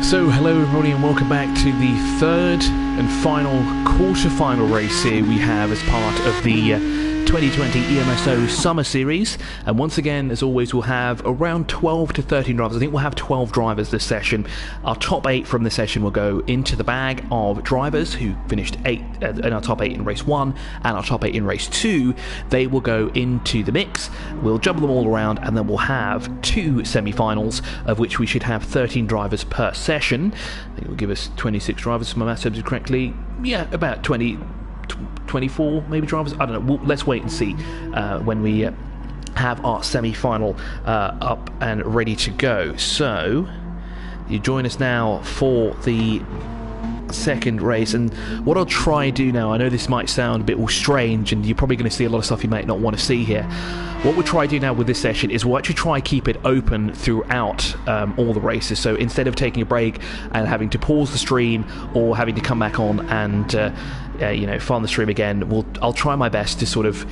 So hello everybody and welcome back to the third and final quarter-final race here we have as part of the 2020 EMSO Summer Series, and once again, as always, we'll have around 12 to 13 drivers. I think we'll have 12 drivers this session. Our top 8 from this session will go into the bag of drivers who finished in our top 8 in race 1 and our top 8 in race 2. They will go into the mix. We'll jumble them all around, and then we'll have 2 semi-finals, of which we should have 13 drivers per session. I think it will give us 26 drivers, if my maths serves correctly. Yeah, about 24 maybe drivers. I don't know. Let's wait and see when we have our semi-final up and ready to go. So you join us now for the second race, and what I'll try and do now, I know this might sound a bit all strange and you're probably going to see a lot of stuff you might not want to see here. What we'll try to do now with this session is we'll actually try and keep it open throughout all the races. So instead of taking a break and having to pause the stream or having to come back on and find the stream again, I'll try my best to sort of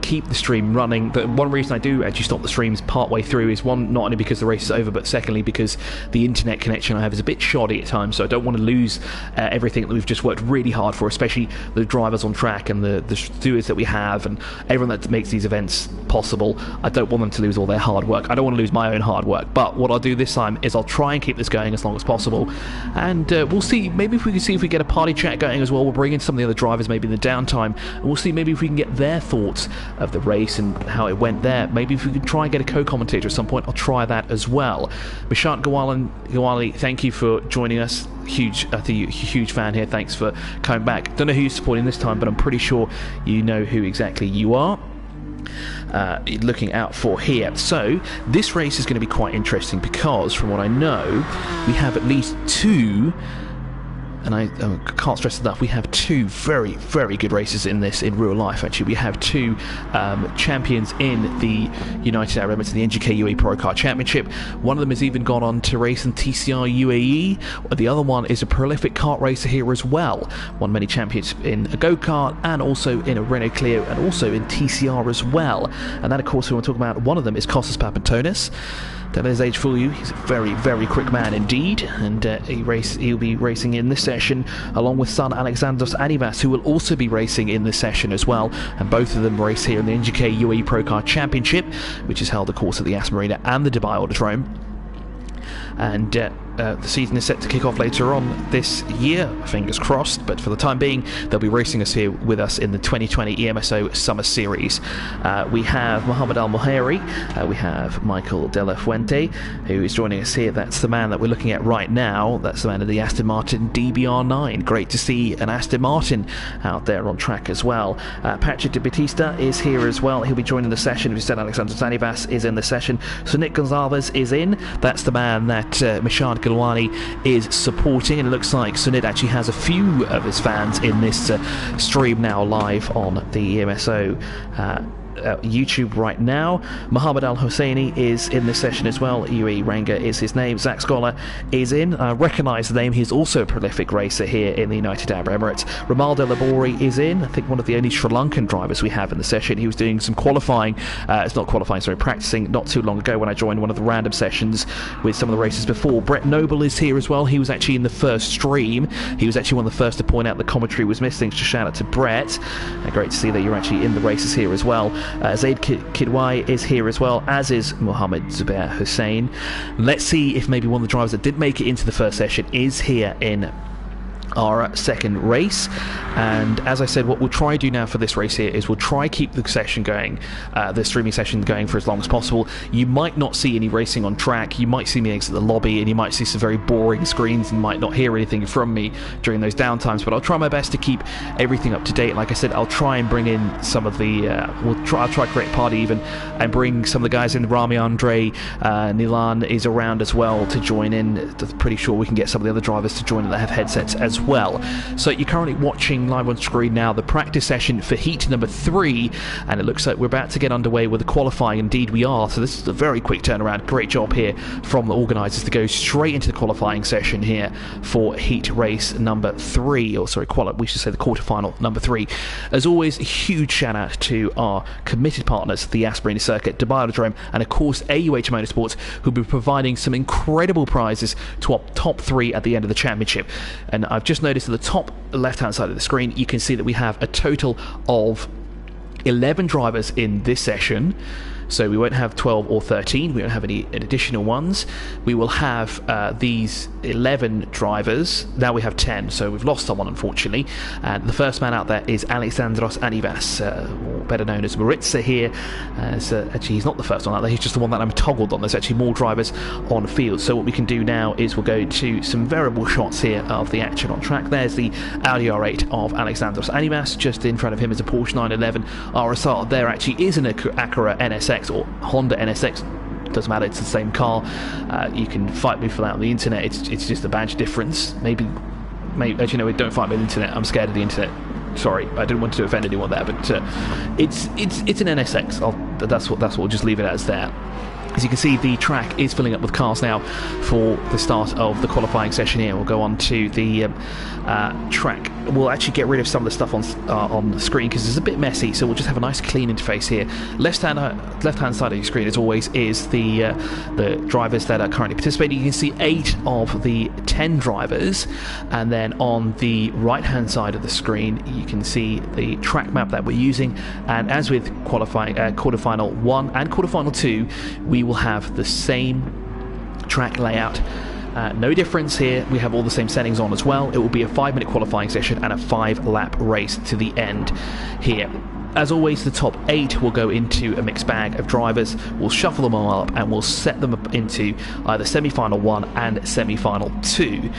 keep the stream running. The one reason I do actually stop the streams partway through is, one, not only because the race is over, but secondly because the internet connection I have is a bit shoddy at times, so I don't want to lose everything that we've just worked really hard for, especially the drivers on track and the stewards that we have and everyone that makes these events possible. I don't want them to lose all their hard work. I don't want to lose my own hard work, but what I'll do this time is I'll try and keep this going as long as possible, and we'll see, maybe if we can see if we get a party chat going as well. We'll bring in some of the other drivers maybe in the downtime, and we'll see maybe if we can get their thoughts of the race and how it went there. Maybe if we can try and get a co-commentator at some point, I'll try that as well. Mishant Gawali, thank you for joining us. I think you're a huge fan here. Thanks for coming back. Don't know who you're supporting this time, but I'm pretty sure you know who exactly you are looking out for here. So this race is going to be quite interesting because, from what I know, we have at least 2, and I can't stress enough, we have 2 very, very good races in this in real life. Actually, we have 2 champions in the United Arab Emirates, in the ATCUAE Pro Kart Championship. One of them has even gone on to race in TCR UAE. The other one is a prolific kart racer here as well. Won many championships in a go-kart and also in a Renault Clio and also in TCR as well. And that, of course, who I'm talking about, one of them is Kostas Papantonis. Don't let his age fool you. He's a very, very quick man indeed, and he'll be racing in this session along with son Alexandros Anivas, who will also be racing in this session as well, and both of them race here in the NGK UAE Pro Kart Championship, which is held, of course, at the Aston Marina and the Dubai Autodrome. And the season is set to kick off later on this year, fingers crossed, but for the time being they'll be racing us here with us in the 2020 EMSO Summer Series. We have Mohammed Al Moheri, we have Michael De La Fuente, who is joining us here. That's the man that we're looking at right now. That's the man of the Aston Martin DBR9. Great to see an Aston Martin out there on track as well. Patrick De Batista is here as well. He'll be joining the session. We said Alexander Zanivas is in the session. So Nick Gonzalez is in. That's the man that Mishad Gilwani is supporting, and it looks like Sunit actually has a few of his fans in this stream now live on the EMSO YouTube right now. Mohammed Al Hosseini is in this session as well. UAE Ranga is his name. Zach Scholar is in. I recognise the name. He's also a prolific racer here in the United Arab Emirates. Ramal De Labori is in. I think one of the only Sri Lankan drivers we have in the session. He was doing some qualifying, practicing not too long ago when I joined one of the random sessions with some of the races before. Brett Noble is here as well. He was actually in the first stream. He was actually one of the first to point out the commentary was missing, so shout out to Brett. Great to see that you're actually in the races here as well. Zaid Kidwai is here as well, as is Mohammed Zubair Hussain. Let's see if maybe one of the drivers that did make it into the first session is here in our second race. And as I said, what we'll try to do now for this race here is we'll try to keep the session going, the streaming session going for as long as possible. You might not see any racing on track. You might see me exit the lobby and you might see some very boring screens and might not hear anything from me during those downtimes, but I'll try my best to keep everything up to date. Like I said, I'll try and bring in some of the I'll try to create a party even and bring some of the guys in. Rami Andre Nilan is around as well to join in. Pretty sure we can get some of the other drivers to join in that have headsets as as well. So you're currently watching live on screen now the practice session for heat number 3, and it looks like we're about to get underway with the qualifying. Indeed we are, so this is a very quick turnaround. Great job here from the organisers to go straight into the qualifying session here for heat race number 3, or sorry, we should say the quarterfinal number 3. As always, a huge shout out to our committed partners, the Aspirina Circuit, Dubai Autodrome, and of course ATCUAE Motorsports, who'll be providing some incredible prizes to our top 3 at the end of the championship. And I've just noticed at the top left hand side of the screen you can see that we have a total of 11 drivers in this session. So we won't have 12 or 13, we won't have any additional ones. We will have these 11 drivers. Now we have 10, so we've lost someone unfortunately. And the first man out there is Alexandros Anivas, or better known as Maritza here. Actually he's not the first one out there, he's just the one that I'm toggled on. There's actually more drivers on field. So what we can do now is we'll go to some variable shots here of the action on track. There's the Audi R8 of Alexandros Anivas. Just in front of him is a Porsche 911 RSR. There actually is an ATCUAE NSX or Honda NSX, doesn't matter, it's the same car. You can fight me for that on the internet, it's just a badge difference. Maybe actually no, don't fight me on the internet, I'm scared of the internet. Sorry, I didn't want to offend anyone there, but it's an NSX. That's what we'll just leave it as there. As you can see, the track is filling up with cars now for the start of the qualifying session here. We'll go on to the track. We'll actually get rid of some of the stuff on the screen because it's a bit messy, so we'll just have a nice clean interface here. Left hand side of your screen, as always, is the drivers that are currently participating. You can see 8 of the 10 drivers, and then on the right hand side of the screen you can see the track map that we're using. And as with qualifying quarterfinal 1 and quarterfinal 2, we will have the same track layout. No difference here, we have all the same settings on as well. It will be a 5-minute qualifying session and a 5-lap race to the end here. As always, the top 8 will go into a mixed bag of drivers. We'll shuffle them all up and we'll set them up into either semi-final 1 and semi-final 2.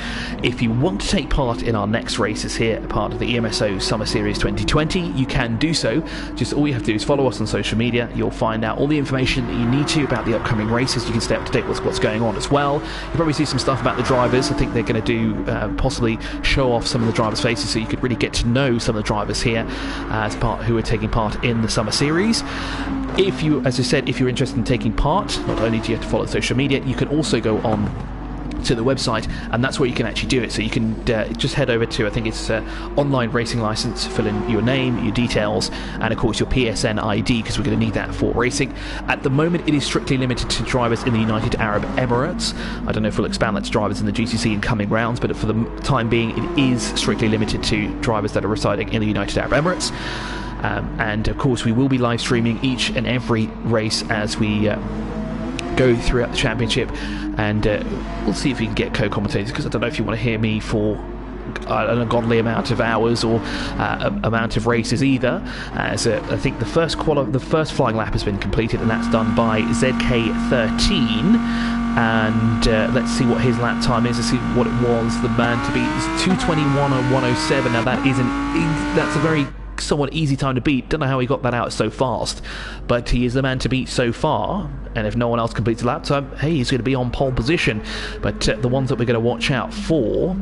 If you want to take part in our next races here, part of the EMSO Summer Series 2020, you can do so. Just all you have to do is follow us on social media. You'll find out all the information that you need to about the upcoming races. You can stay up to date with what's going on as well. You'll probably see some stuff about the drivers. I think they're going to do possibly show off some of the drivers' faces, so you could really get to know some of the drivers here as part who are taking part in the summer series. If you, as I said, if you're interested in taking part, not only do you have to follow social media, you can also go on to the website, and that's where you can actually do it. So you can just head over to, I think it's online racing license, fill in your name, your details, and of course your PSN ID, because we're going to need that for racing. At the moment it is strictly limited to drivers in the United Arab Emirates. I don't know if we'll expand that to drivers in the GCC in coming rounds, but for the time being it is strictly limited to drivers that are residing in the United Arab Emirates. And of course we will be live streaming each and every race as we go throughout the championship, and we'll see if we can get co-commentators, because I don't know if you want to hear me for an ungodly amount of hours or amount of races either. As I think the first flying lap has been completed, and that's done by ZK13. And let's see what his lap time is. Let's see what it was. The man to beat is 2:21 or 1:07. Now that's a very somewhat easy time to beat. Don't know how he got that out so fast, but he is the man to beat so far. And if no one else completes the lap time, hey, he's going to be on pole position. But the ones that we're going to watch out for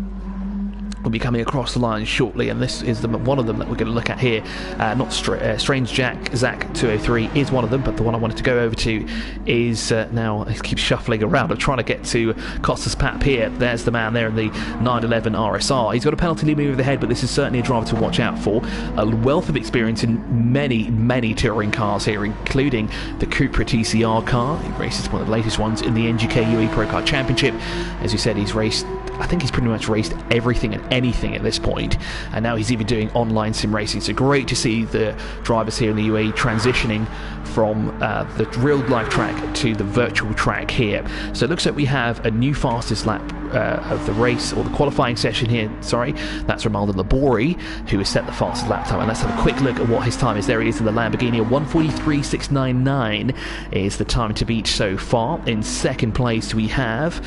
will be coming across the line shortly, and this is one of them that we're going to look at here. Not Strange Zach 203 is one of them, but the one I wanted to go over to is now I keep shuffling around. I'm trying to get to Costas Pap here. There's the man there in the 911 RSR. He's got a penalty leaving over the head, but this is certainly a driver to watch out for. A wealth of experience in many touring cars here, including the Cupra TCR car. He races one of the latest ones in the NGK UAE Pro Car Championship. As you said, he's raced, I think he's pretty much raced everything and anything at this point, and now he's even doing online sim racing. So great to see the drivers here in the UAE transitioning from the real life track to the virtual track here. So it looks like we have a new fastest lap of the race, or the qualifying session here, sorry. That's Romaldo Labori, who has set the fastest lap time, and let's have a quick look at what his time is. There he is in the Lamborghini. 1:43.699 is the time to beat so far. In second place we have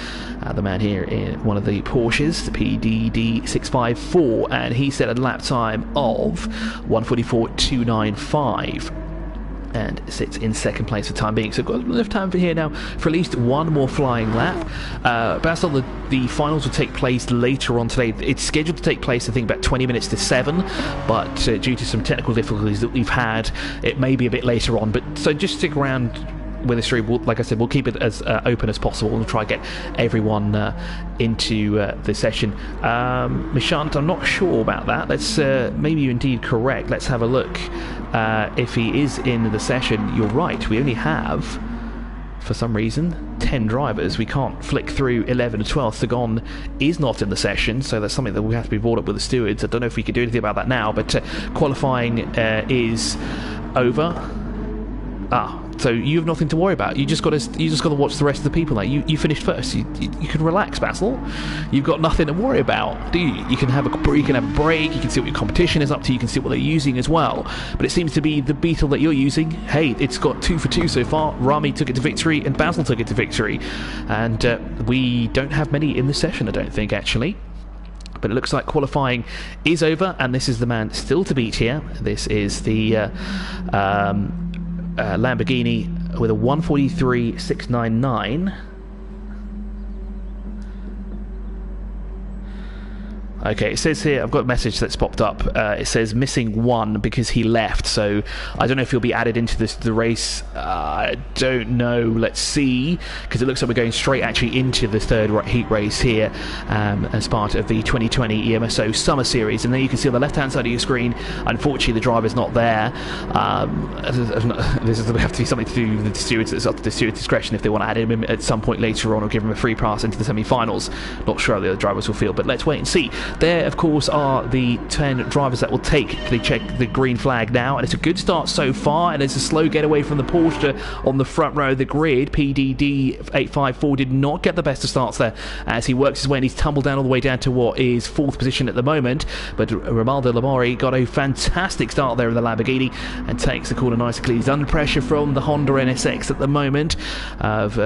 the man here in one of the Porsches, the PDD 654, and he set a lap time of 1:44.295. and sits in second place for the time being. So we've got enough time for here now for at least one more flying lap. Basel, the finals will take place later on today. It's scheduled to take place, I think, about 20 minutes to 7, but due to some technical difficulties that we've had, it may be a bit later on. But so just stick around with the stream. Like I said, we'll keep it as open as possible and try to get everyone into the session. Mishant, I'm not sure about that. Let's maybe you're indeed correct. Let's have a look. If he is in the session, you're right. We only have, for some reason, 10 drivers. We can't flick through 11 or 12. Sagon is not in the session, so that's something that we have to be brought up with the stewards. I don't know if we can do anything about that now, but qualifying is over. So you have nothing to worry about. You just got to watch the rest of the people. Now you finished first. You can relax, Basil. You've got nothing to worry about, do you? You can have a break. You can see what your competition is up to. You can see what they're using as well. But it seems to be the Beetle that you're using. Hey, it's got 2 for 2 so far. Rami took it to victory, and Basil took it to victory. And we don't have many in the session, I don't think, actually. But it looks like qualifying is over, and this is the man still to beat here. This is the Lamborghini with a 143.699. Okay, it says here, I've got a message that's popped up. It says missing 1 because he left. So I don't know if he'll be added into the race. I don't know. Let's see, because it looks like we're going straight actually into the third heat race here as part of the 2020 EMSO Summer Series. And then you can see on the left-hand side of your screen, unfortunately, the driver's not there. This is, we have to be something to do with the stewards. It's up to the stewards' discretion if they want to add him in at some point later on or give him a free pass into the semi-finals. Not sure how the other drivers will feel, but let's wait and see. There, of course, are the 10 drivers that will take the green flag now, and it's a good start so far, and it's a slow getaway from the Porsche on the front row of the grid. PDD 854 did not get the best of starts there as he works his way, and he's tumbled down all the way down to what is 4th position at the moment, but Romaldo Lamori got a fantastic start there in the Lamborghini and takes the corner nicely. He's under pressure from the Honda NSX at the moment of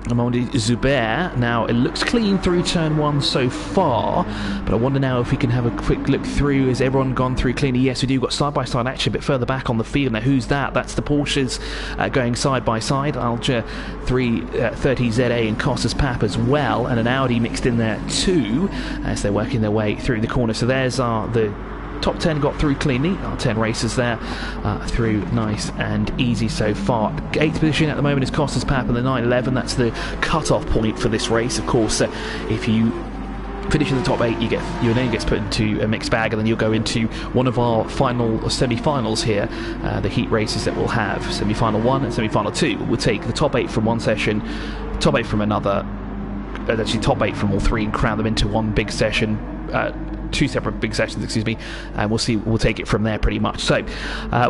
Amandi Zubair. Now it looks clean through turn 1 so far, but I wonder now if we can have a quick look through. Has everyone gone through cleanly? Yes, we do. We've got side-by-side action a bit further back on the field. Now who's that? That's the Porsches going side-by-side. Alger 330ZA and Costas Pap as well, and an Audi mixed in there too as they're working their way through the corner. So there's the top 10 got through cleanly. Our 10 racers there through nice and easy so far. 8th position at the moment is Costas Pap in the 911. That's the cut-off point for this race. Of course, if you finish in the top 8, your name gets put into a mixed bag, and then you'll go into one of our final semi-finals here, the heat races that we'll have. Semi-final 1 and semi-final 2. We'll take the top 8 from one session, top 8 from another, actually top 8 from all 3, and crown them into one big session. 2 separate big sessions, excuse me, and we'll take it from there pretty much. So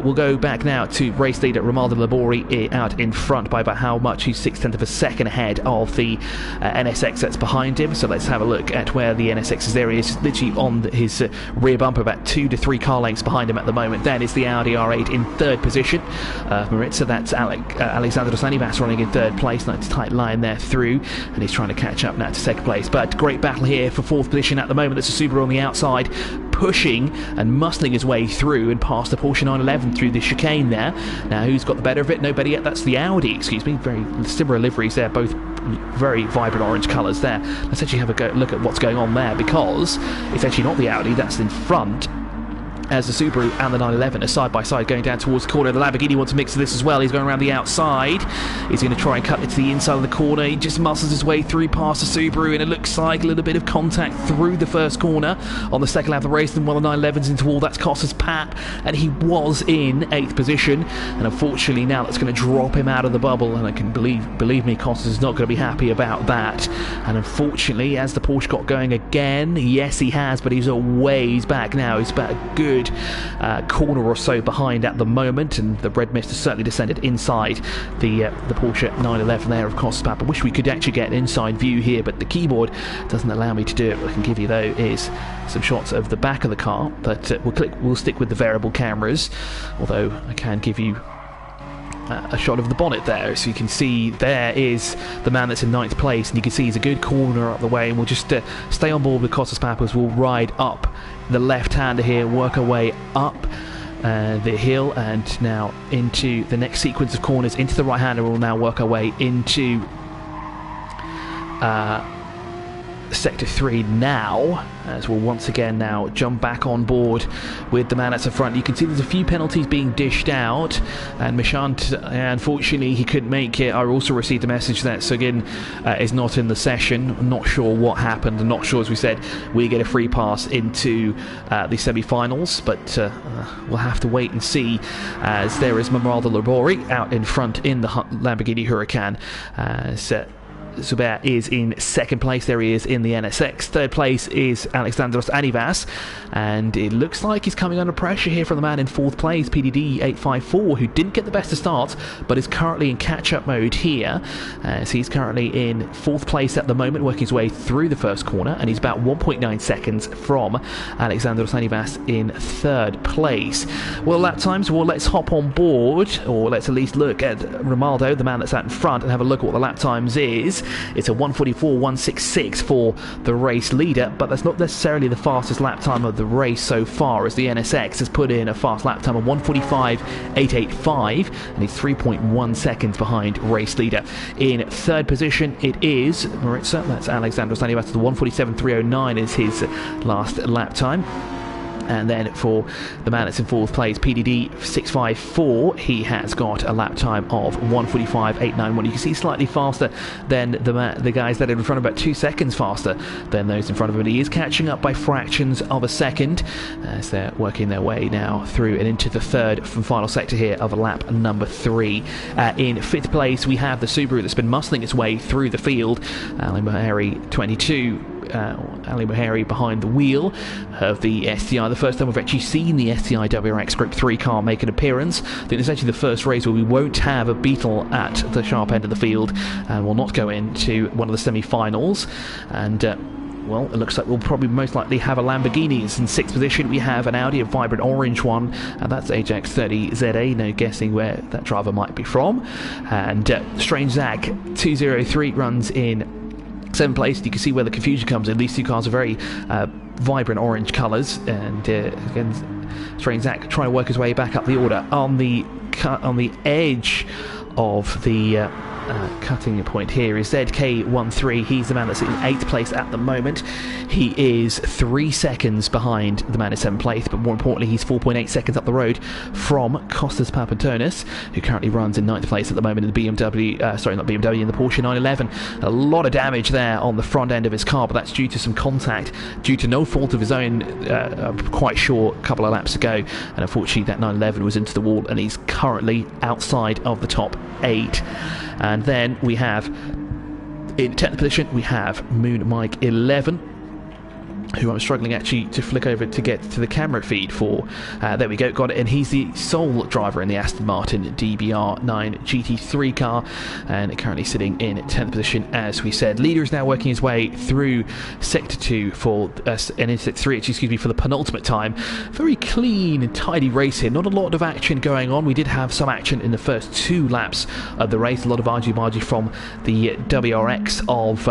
we'll go back now to race leader Romaldo Labori out in front by about how much? He's 0.6 of a second ahead of the NSX that's behind him. So let's have a look at where the NSX is. There he is, literally on his rear bumper, about 2 to 3 car lengths behind him at the moment. Then is the Audi R8 in 3rd position. Maritza, that's Alexander Sanivas running in 3rd place. Nice tight line there through, and he's trying to catch up now to 2nd place. But great battle here for 4th position at the moment. It's a Subaru on the outside, pushing and muscling his way through and past the Porsche 911 through the chicane there. Now who's got the better of it? Nobody yet. That's the Audi, excuse me. Very similar liveries there, both very vibrant orange colours there. Let's actually have a look at what's going on there, because it's actually not the Audi that's in front, as the Subaru and the 911 are side by side going down towards the corner. The Lamborghini wants to mix of this as well. He's going around the outside. He's going to try and cut it to the inside of the corner. He just muscles his way through past the Subaru, and it looks like a little bit of contact through the first corner on the second lap of the race. Then one of the 911's into wall. That's Costas Pap, and he was in 8th position. And unfortunately now that's going to drop him out of the bubble, and I can believe me, Costas is not going to be happy about that. And unfortunately, as the Porsche got going again, yes he has, but he's a ways back now. He's about a good corner or so behind at the moment, and the red mist has certainly descended inside the Porsche 911 there of Costas Pap. I wish we could actually get an inside view here, but the keyboard doesn't allow me to do it. What I can give you though is some shots of the back of the car, but we'll stick with the variable cameras, although I can give you a shot of the bonnet there. So you can see there is the man that's in 9th place, and you can see he's a good corner up the way, and we'll just stay on board with Costas Pap as we'll ride up the left-hander here, work our way up the hill, and now into the next sequence of corners into the right hand, and we'll now work our way into Sector 3 now, as we'll once again now jump back on board with the man at the front. You can see there's a few penalties being dished out, and Mishant, unfortunately, he couldn't make it. I also received a message that Sugin is not in the session. I'm not sure what happened. I'm not sure, as we said, we get a free pass into the semi-finals, but we'll have to wait and see, as there is Mamaraldo Labori out in front in the Lamborghini Huracan. Zubair is in second place. There he is in the NSX. Third place is Alexandros Anivas, and it looks like he's coming under pressure here from the man in fourth place, PDD 854, who didn't get the best of starts but is currently in catch-up mode here. So he's currently in fourth place at the moment, working his way through the first corner, and he's about 1.9 seconds from Alexandros Anivas in third place. Well, lap times, well, let's hop on board, or let's at least look at Romaldo, the man that's out in front, and have a look at what the lap times is. It's a 1:44.166 for the race leader, but that's not necessarily the fastest lap time of the race so far, as the NSX has put in a fast lap time of 1:45.885, and he's 3.1 seconds behind race leader. In third position, it is Maritza, that's Alexandros Anivas. The 1:47.309 is his last lap time. And then for the man that's in fourth place, PDD 654, he has got a lap time of 1:45.891. You can see slightly faster than the guys that are in front of, about 2 seconds faster than those in front of him. And he is catching up by fractions of a second as they're working their way now through and into the third and final sector here of lap number 3. In fifth place, we have the Subaru that's been muscling its way through the field. Ali Mohari 22. Ali Mohari behind the wheel of the STI. The first time we've actually seen the STI WRX Group 3 car make an appearance. I think it's actually the first race where we won't have a Beetle at the sharp end of the field, and will not go into one of the semi-finals. And well, it looks like we'll probably most likely have a Lamborghini. In sixth position, we have an Audi, a vibrant orange one, and that's Ajax 30ZA. No guessing where that driver might be from. And Strange Zach 203 runs in seventh place. You can see where the confusion comes in. These two cars are very vibrant orange colours, and again, Strange Zach trying to work his way back up the order on the edge of the cutting point here is ZK13. He's the man that's in 8th place at the moment. He is 3 seconds behind the man in 7th place, but more importantly, he's 4.8 seconds up the road from Costas Papantonis, who currently runs in 9th place at the moment in the BMW, in the Porsche 911. A lot of damage there on the front end of his car, but that's due to some contact, due to no fault of his own, I'm quite sure, a couple of laps ago, and unfortunately that 911 was into the wall, and he's currently outside of the top 8. And then we have, in 10th position, we have Moon Mike 11, who I'm struggling actually to flick over to get to the camera feed for. There we go, got it, and he's the sole driver in the Aston Martin DBR9 GT3 car, and currently sitting in 10th position, as we said. Leader is now working his way through Sector 2 for, and in Sector 3, excuse me, for the penultimate time. Very clean and tidy race here, not a lot of action going on. We did have some action in the first 2 laps of the race, a lot of argy-bargy from the WRX of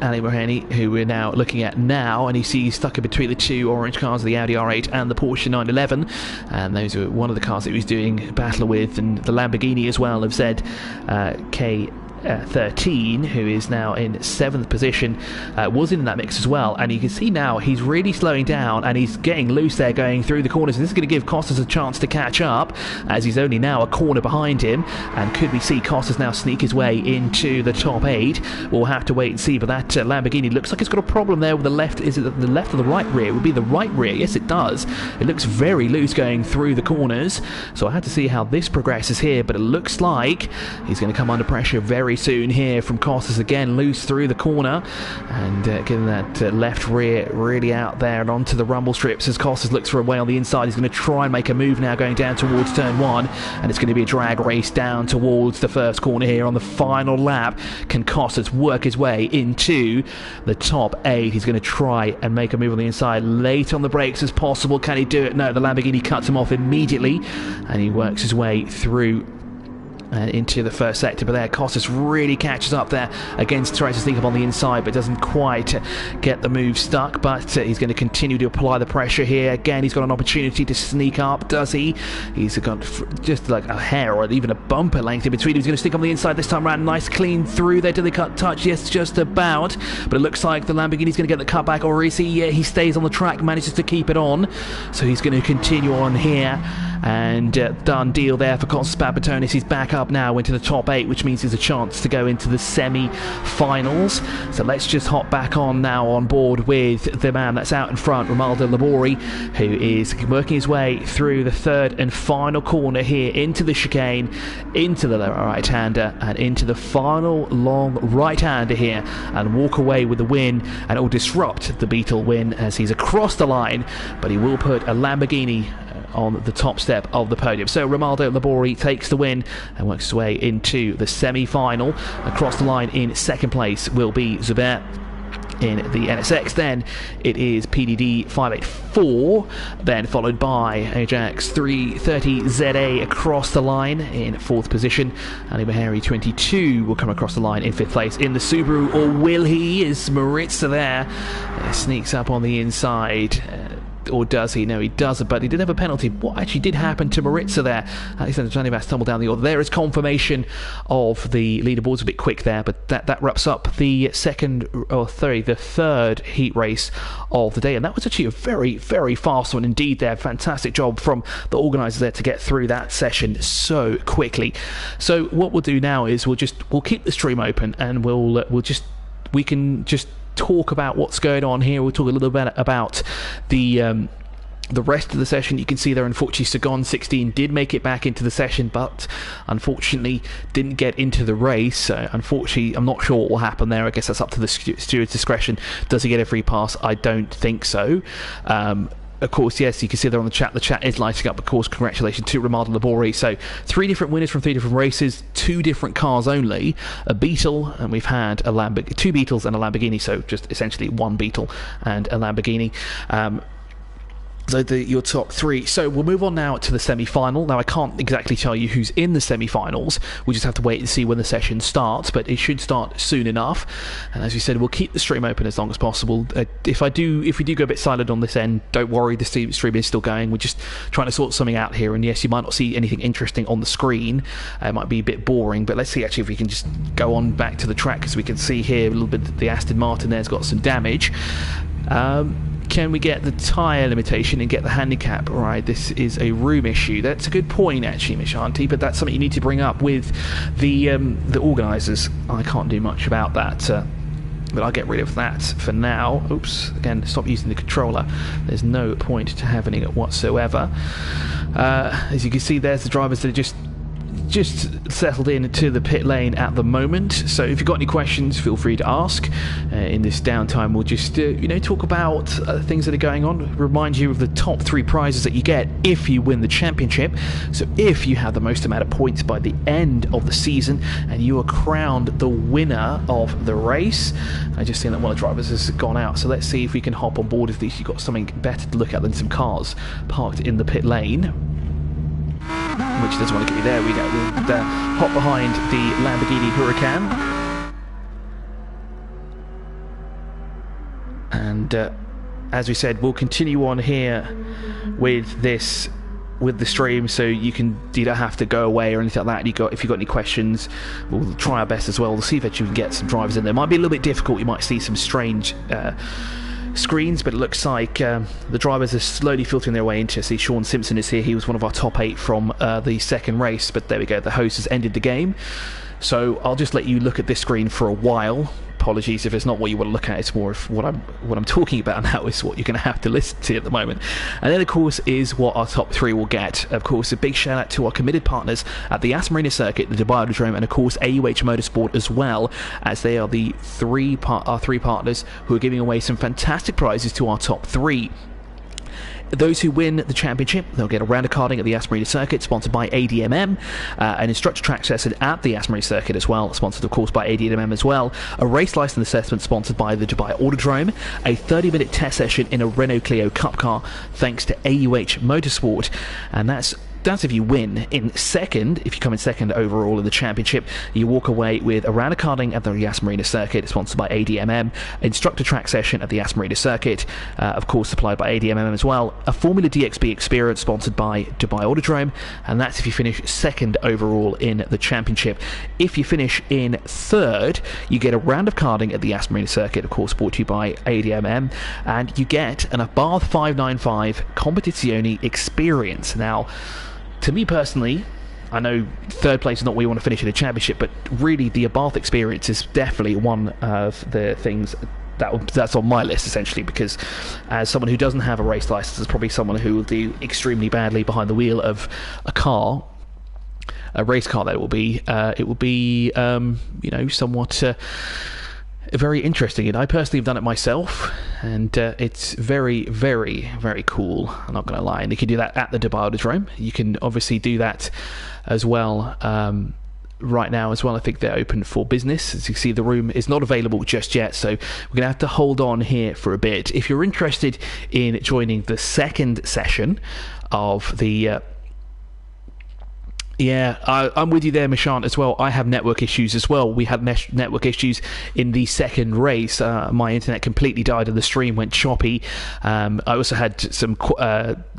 Ali Mohani, who we're now looking at now, and you see he's stuck in between the 2 orange cars, the Audi R8 and the Porsche 911, and those are one of the cars that he was doing battle with, and the Lamborghini as well of ZK13, who is now in 7th position, was in that mix as well. And you can see now he's really slowing down, and he's getting loose there going through the corners, and this is going to give Costas a chance to catch up, as he's only now a corner behind him. And could we see Costas now sneak his way into the top 8? We'll have to wait and see, but that Lamborghini looks like it's got a problem there with the left. Is it the left or the right rear? It would be the right rear. Yes, it does. It looks very loose going through the corners, so I have to see how this progresses here, but it looks like he's going to come under pressure very soon here from Costas, again loose through the corner, and getting that left rear really out there and onto the rumble strips as Costas looks for a way on the inside. He's going to try and make a move now going down towards turn 1, and it's going to be a drag race down towards the first corner here on the final lap. Can Costas work his way into the top 8? He's going to try and make a move on the inside, late on the brakes as possible. Can he do it? No, the Lamborghini cuts him off immediately, and he works his way through and into the first sector, but there Costas really catches up there against, tries to sneak up on the inside, but doesn't quite get the move stuck. But he's going to continue to apply the pressure here. Again, he's got an opportunity to sneak up, does he? He's got just like a hair or even a bumper length in between. He's going to sneak on the inside this time around. Nice clean through there. Did they cut touch? Yes, just about, but it looks like the Lamborghini's going to get the cutback, or is he? Yeah, he stays on the track, manages to keep it on, so he's going to continue on here. And done deal there for Costas Papatonis. He's back up now into the top 8, which means there's a chance to go into the semi-finals. So let's just hop back on now on board with the man that's out in front, Romaldo Labori, who is working his way through the third and final corner here into the chicane, into the right-hander, and into the final long right-hander here, and walk away with the win. And it will disrupt the Beetle win as he's across the line, but he will put a Lamborghini on the top step of the podium. So Romaldo Labori takes the win and works his way into the semi-final. Across the line in second place will be Zubair in the NSX. Then it is PDD 584, then followed by Ajax 330 ZA across the line in fourth position. Ali Bahari 22 will come across the line in fifth place in the Subaru, or will he? Is Maritza there? Sneaks up on the inside. Or does he? No, he doesn't, but he did have a penalty. What actually did happen to Maritza there? Alexander Janivas stumbled down the order. There is confirmation of the leaderboards. A bit quick there, but that wraps up the third heat race of the day. And that was actually a very, very fast one indeed there. Fantastic job from the organisers there to get through that session so quickly. So what we'll do now is we'll keep the stream open, and we can just talk about what's going on here. We'll talk a little bit about the rest of the session. You can see there, unfortunately, Sagan 16 did make it back into the session, but unfortunately didn't get into the race. Unfortunately, I'm not sure what will happen there. I guess that's up to the steward's discretion. Does he get a free pass? I don't think so. Of course, yes, you can see there on the chat. The chat is lighting up. Of course, congratulations to Romaldo Labori. So 3 different winners from 3 different races, 2 different cars only. A Beetle, and we've had 2 Beetles and a Lamborghini. So just essentially 1 Beetle and a Lamborghini. So your top 3. So we'll move on now to the semi-final. Now I can't exactly tell you who's in the semi-finals. We just have to wait and see when the session starts, but it should start soon enough. And as we said, we'll keep the stream open as long as possible. If we do go a bit silent on this end, don't worry, the stream is still going. We're just trying to sort something out here. And yes, you might not see anything interesting on the screen. It might be a bit boring, but let's see actually if we can just go on back to the track, because we can see here a little bit that the Aston Martin there's got some damage. Can we get the tyre limitation and get the handicap? Right, this is a room issue. That's a good point, actually, Mishanti, but that's something you need to bring up with the organisers. I can't do much about that, but I'll get rid of that for now. Oops, again, stop using the controller. There's no point to having it whatsoever. As you can see, there's the drivers that are just settled into the pit lane at the moment. So if you've got any questions, feel free to ask. In this downtime, we'll just talk about things that are going on. Remind you of the top 3 prizes that you get if you win the championship. So if you have the most amount of points by the end of the season and you are crowned the winner of the race. I just seen that one of the drivers has gone out, so let's see if we can hop on board. At least you've got something better to look at than some cars parked in the pit lane, which doesn't want to get you. There we go. We'll hop behind the Lamborghini Huracan. And as we said, we'll continue on here with the stream, so you don't have to go away or anything like that. If you've got any questions, we'll try our best as well. We'll see if you can get some drivers in there. Might be a little bit difficult. You might see some strange screens, but it looks like the drivers are slowly filtering their way into. See, Sean Simpson is here. He was one of our top 8 from the second race, but there we go. The host has ended the game, so I'll just let you look at this screen for a while. Apologies if it's not what you want to look at. It's more of what I'm talking about now is what you're going to have to listen to at the moment. And then, of course, is what our top 3 will get. Of course, a big shout out to our committed partners at the Yas Marina Circuit, the Dubai Autodrome, and of course AUH Motorsport as well, as they are our 3 partners who are giving away some fantastic prizes to our top 3. Those who win the championship, they'll get a round of karting at the Yas Marina Circuit, sponsored by ADMM, an instructor track session at the Yas Marina Circuit as well, sponsored of course by ADMM as well, a race license assessment sponsored by the Dubai Autodrome, a 30-minute test session in a Renault Clio Cup car thanks to AUH Motorsport, and that's that's if you win. In second, if you come in second overall in the championship, you walk away with a round of karting at the Yas Marina circuit, sponsored by ADMM, instructor track session at the Yas Marina circuit, of course supplied by ADMM as well, a Formula DXB experience sponsored by Dubai Autodrome, and that's if you finish second overall in the championship. If you finish in third, you get a round of karting at the Yas Marina circuit, of course brought to you by ADMM, and you get an Abarth 595 Competizione experience. Now, to me personally, I know third place is not where you want to finish in a championship, but really the Abarth experience is definitely one of the things that's on my list, essentially, because as someone who doesn't have a race license, is probably someone who will do extremely badly behind the wheel of a race car. That it will be somewhat very interesting. And I personally have done it myself, and it's very, very, very cool, I'm not going to lie. And you can do that at the Dubai Autodrome. You can obviously do that as well right now as well. I think they're open for business. As you can see, the room is not available just yet, so we're going to have to hold on here for a bit. If you're interested in joining the second session of the I'm with you there, Mishant, as well. I have network issues as well. We had network issues in the second race. My internet completely died and the stream went choppy. I also had some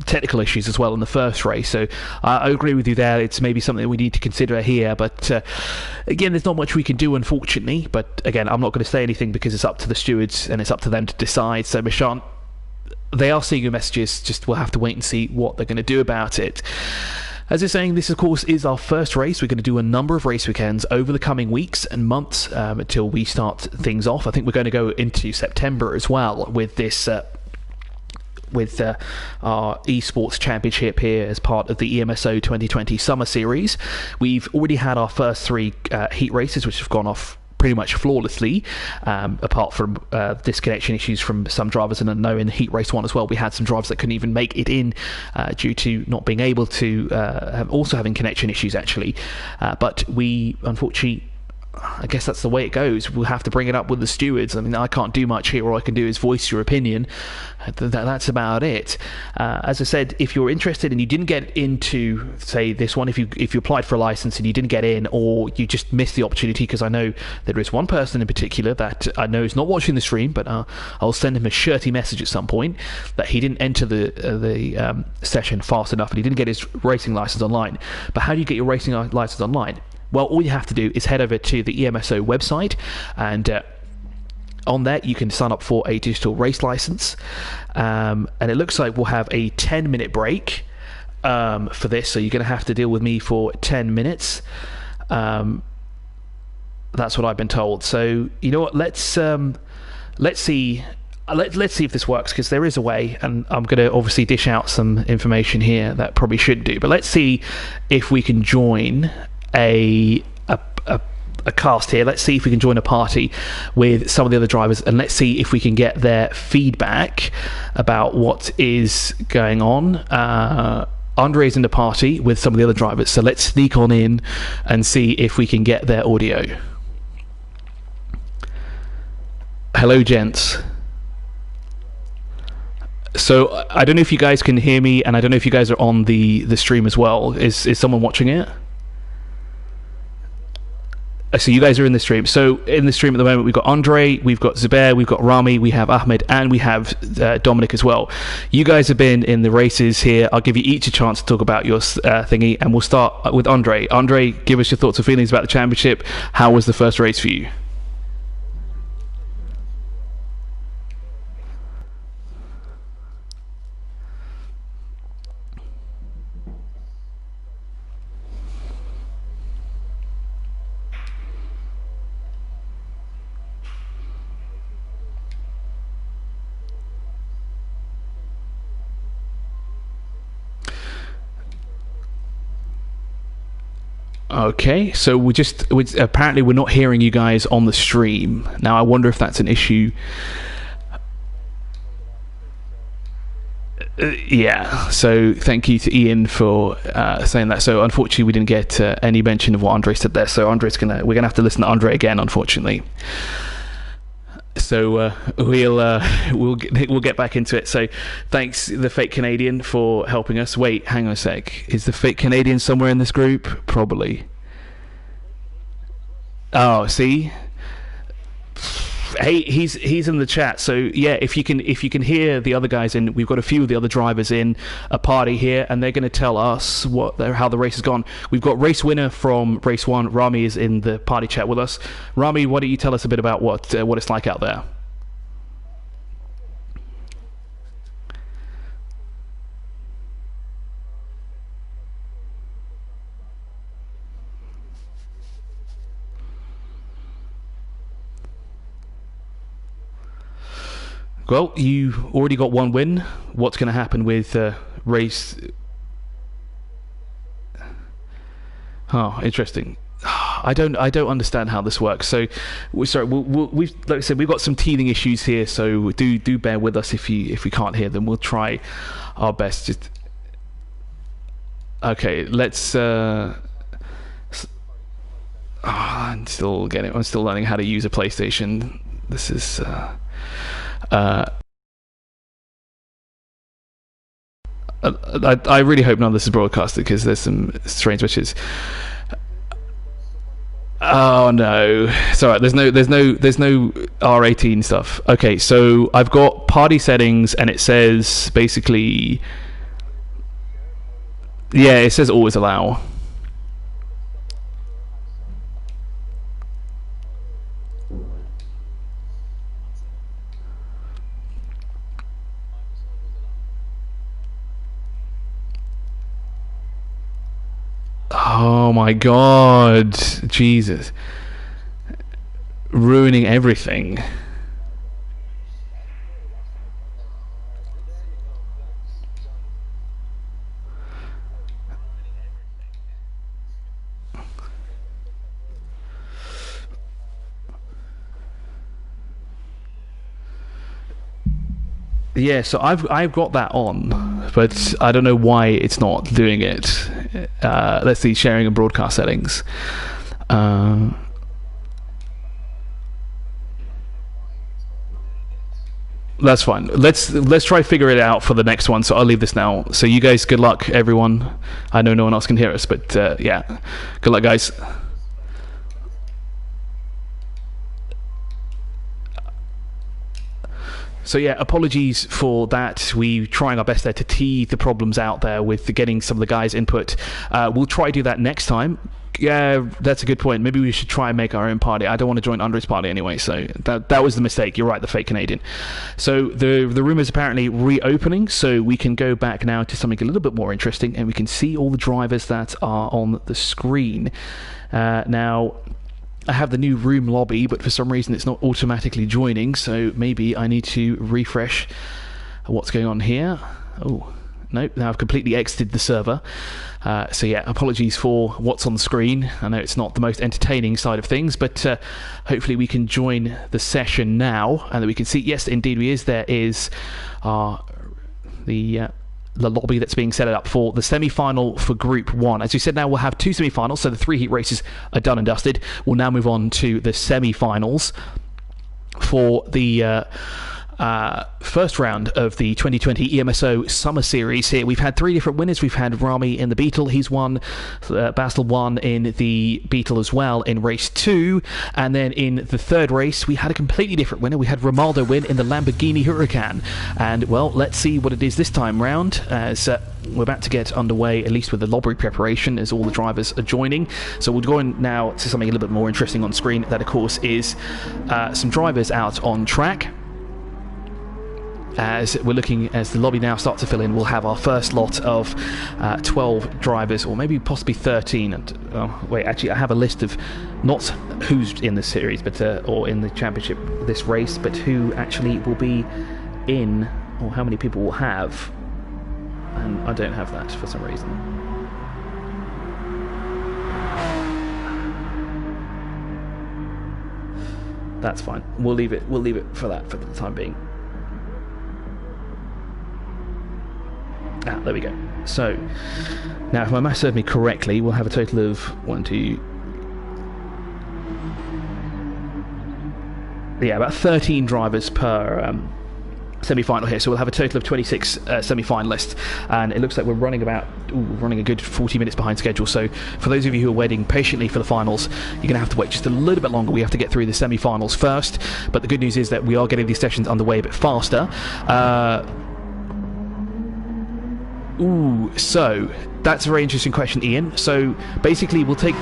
technical issues as well in the first race. So I agree with you there. It's maybe something we need to consider here. But again, there's not much we can do, unfortunately. But again, I'm not going to say anything because it's up to the stewards and it's up to them to decide. So Mishant, they are seeing your messages. Just we'll have to wait and see what they're going to do about it. As you're saying, this of course is our first race. We're going to do a number of race weekends over the coming weeks and months until we start things off. I think we're going to go into September as well with this with our esports championship here as part of the EMSO 2020 Summer Series. We've already had our first three heat races, which have gone off pretty much flawlessly, apart from disconnection issues from some drivers. And I know in Heat Race 1 as well, we had some drivers that couldn't even make it in due to not being able to, also having connection issues actually. But we, unfortunately, I guess that's the way it goes. We'll have to bring it up with the stewards. I mean, I can't do much here. All I can do is voice your opinion. That's about it. As I said, if you're interested and you didn't get into, say, this one, if you applied for a license and you didn't get in, or you just missed the opportunity, because I know there is one person in particular that I know is not watching the stream, but I'll send him a shirty message at some point that he didn't enter the session fast enough and he didn't get his racing license online. But how do you get your racing license online? Well, all you have to do is head over to the EMSO website, and on there you can sign up for a digital race license, and it looks like we'll have a 10-minute break for this, so you're going to have to deal with me for 10 minutes. That's what I've been told. So you know what, let's see if this works, because there is a way, and I'm going to obviously dish out some information here that probably should do, but let's see if we can join a cast here. Let's see if we can join a party with some of the other drivers, and let's see if we can get their feedback about what is going on. Andre's in the party with some of the other drivers, so let's sneak on in and see if we can get their audio. Hello, gents. So I don't know if you guys can hear me, and I don't know if you guys are on the stream as well. Is someone watching it? So you guys are in the stream. So in the stream at the moment, we've got Andre, we've got Zubair, we've got Rami, we have Ahmed, and we have Dominic as well. You guys have been in the races here. I'll give you each a chance to talk about your thingy, and we'll start with Andre. Andre, give us your thoughts and feelings about the championship. How was the first race for you? Okay, so apparently we're not hearing you guys on the stream. Now I wonder if that's an issue. Yeah, so thank you to Ian for saying that. So unfortunately we didn't get any mention of what Andre said there, so we're gonna have to listen to Andre again, unfortunately. So we'll get back into it. So thanks the fake Canadian for helping us. Wait, hang on a sec. Is the fake Canadian somewhere in this group? Probably. Oh, see. Hey, he's in the chat. So yeah, if you can hear the other guys in, we've got a few of the other drivers in a party here, and they're going to tell us how the race has gone. We've got race winner from race 1. Rami is in the party chat with us. Rami, why don't you tell us a bit about what it's like out there? Well, you already got one win. What's going to happen with race? Oh, interesting. I don't understand how this works. So, sorry, we've like I said, we've got some teething issues here. So do bear with us if we can't hear them. We'll try our best. Just okay. Let's. I'm still learning how to use a PlayStation. This is. I really hope none of this is broadcasted because there's some strange switches. Oh no! It's alright. There's no R18 stuff. Okay, so I've got party settings, and it says basically, yeah, it says always allow. Oh my god, Jesus. Ruining everything. Yeah, so I've got that on, but I don't know why it's not doing it. Let's see, sharing and broadcast settings. That's fine. Let's try figure it out for the next one. So I'll leave this now. So you guys, good luck, everyone. I know no one else can hear us, but yeah, good luck, guys. So yeah, apologies for that. We're trying our best there to tease the problems out there with getting some of the guys' input. We'll try to do that next time. Yeah, that's a good point. Maybe we should try and make our own party. I don't want to join Andre's party anyway, so that was the mistake. You're right, the fake Canadian. So the room is apparently reopening, so we can go back now to something a little bit more interesting, and we can see all the drivers that are on the screen. Now, I have the new room lobby, but for some reason it's not automatically joining, so maybe I need to refresh what's going on here. Oh, nope, now I've completely exited the server. So yeah, apologies for what's on the screen. I know it's not the most entertaining side of things, but hopefully we can join the session now, and that we can see, yes, indeed there is the lobby that's being set up for the semi-final for Group 1. As you said, now we'll have 2 semi-finals, so the 3 heat races are done and dusted. We'll now move on to the semi-finals for the first round of the 2020 EMSO Summer Series here. We've had 3 different winners. We've had Rami in the Beetle. He's won. Bastel won in the Beetle as well in race 2. And then in the third race, we had a completely different winner. We had Romaldo win in the Lamborghini Huracan. And, well, let's see what it is this time round, as we're about to get underway, at least with the lobby preparation, as all the drivers are joining. So we'll go on now to something a little bit more interesting on screen. That, of course, is some drivers out on track. As we're looking, as the lobby now starts to fill in, we'll have our first lot of 12 drivers, or maybe possibly 13. And wait, actually, I have a list of not who's in the series, but or in the championship, this race, but who actually will be in, or how many people will have. And I don't have that for some reason. That's fine. We'll leave it for that for the time being. There we go. So, now if my math serves me correctly, we'll have a total of 1, 2... about 13 drivers per semi-final here, so we'll have a total of 26 semi-finalists, and it looks like we're running a good 40 minutes behind schedule. So for those of you who are waiting patiently for the finals, you're going to have to wait just a little bit longer. We have to get through the semi-finals first, but the good news is that we are getting these sessions underway a bit faster. So that's a very interesting question, Ian. So basically they'll take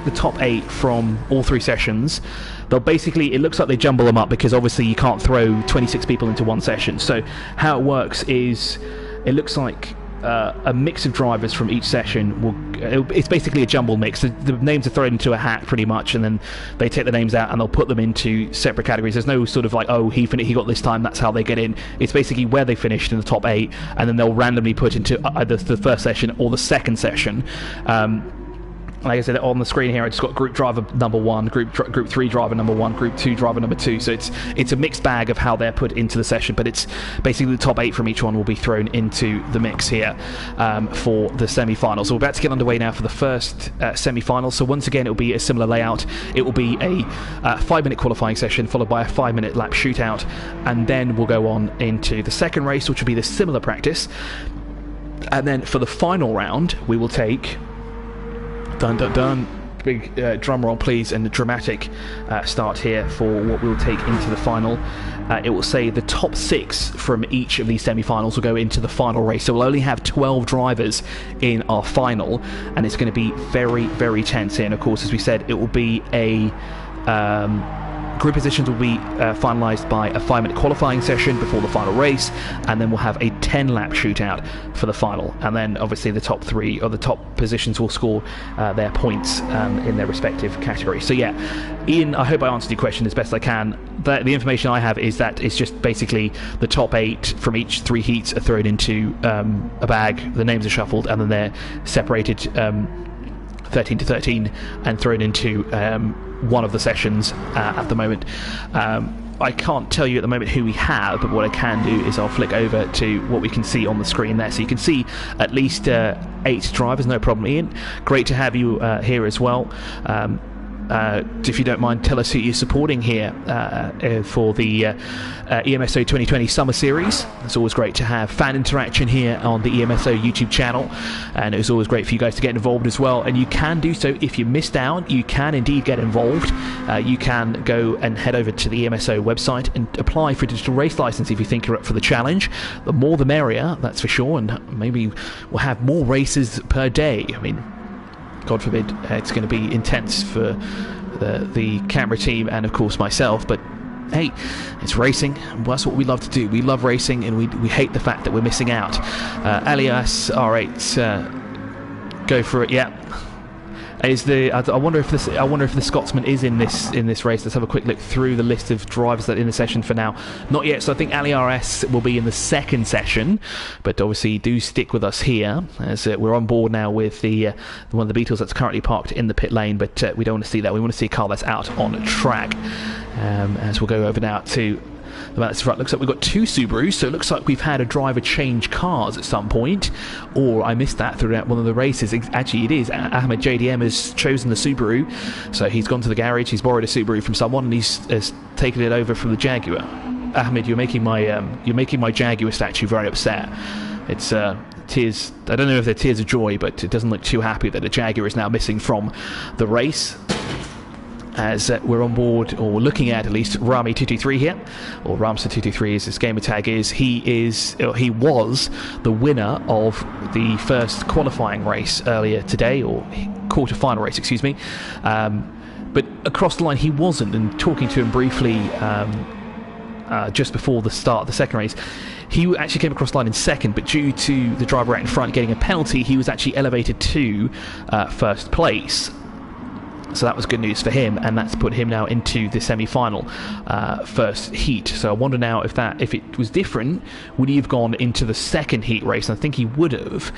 the top 8 from all 3 sessions. They'll basically, it looks like they jumble them up because obviously you can't throw 26 people into one session. So how it works is, it looks like a mix of drivers from each session it's basically a jumble mix. The names are thrown into a hat pretty much, and then they take the names out and they'll put them into separate categories. There's no sort of like, oh, he got this time, that's how they get in. It's basically where they finished in the top 8, and then they'll randomly put into either the first session or the second session. Like I said, on the screen here, I just got group driver number 1, group 3 driver number 1, group 2 driver number 2. So it's a mixed bag of how they're put into the session, but it's basically the top 8 from each one will be thrown into the mix here for the semi-finals. So we're about to get underway now for the first semi-final. So once again, it will be a similar layout. It will be a 5-minute qualifying session followed by a 5-minute lap shootout, and then we'll go on into the second race, which will be the similar practice. And then for the final round, we will take... Dun dun dun. Big drum roll, please, and the dramatic start here for what we'll take into the final. It will say the top 6 from each of these semi-finals will go into the final race. So we'll only have 12 drivers in our final, and it's going to be very, very tense here. And of course, as we said, it will be a... group positions will be finalised by a 5-minute qualifying session before the final race, and then we'll have a 10-lap shootout for the final. And then obviously the top 3 or the top positions will score their points in their respective categories. So yeah, Ian, I hope I answered your question as best I can. The information I have is that it's just basically the top 8 from each 3 heats are thrown into a bag, the names are shuffled, and then they're separated 13 to 13 and thrown into one of the sessions at the moment. I can't tell you at the moment who we have, but what I can do is I'll flick over to what we can see on the screen there. So you can see at least 8 drivers, no problem, Ian. Great to have you here as well. If you don't mind, tell us who you're supporting here for the EMSO 2020 Summer Series. It's always great to have fan interaction here on the EMSO YouTube channel, and it was always great for you guys to get involved as well. And you can do so if you missed out. You can indeed get involved. You can go and head over to the EMSO website and apply for a digital race license if you think you're up for the challenge. The more the merrier, that's for sure, and maybe we'll have more races per day. I mean, God forbid, it's going to be intense for the camera team and of course myself, but hey, it's racing. That's what we love to do. We love racing, and we hate the fact that we're missing out. Alias R8, go for it. Yeah. I wonder if the Scotsman is in this race. Let's have a quick look through the list of drivers that are in the session for now. Not yet. So I think Ali RS will be in the second session, but obviously do stick with us here as we're on board now with the one of the Beetles that's currently parked in the pit lane. But we don't want to see that. We want to see a car that's out on track. As we'll go over now to the man that's front. Looks like we've got 2 Subarus, so it looks like we've had a driver change cars at some point, or I missed that throughout one of the races. Actually, it is Ahmed JDM has chosen the Subaru, so he's gone to the garage, he's borrowed a Subaru from someone, and has taken it over from the Jaguar. Ahmed, you're making my Jaguar statue very upset. It's tears. I don't know if they're tears of joy, but it doesn't look too happy that a Jaguar is now missing from the race. As we're on board, or we're looking at least, Rami223 here, or Ramster223 as his gamer tag is. He was the winner of the first qualifying race earlier today, or quarter-final race, excuse me. But across the line he wasn't, and talking to him briefly just before the start of the second race, he actually came across the line in second, but due to the driver out in front getting a penalty, he was actually elevated to first place. So that was good news for him, and that's put him now into the semi-final first heat. So I wonder now if it was different, would he have gone into the second heat race? And I think he would have.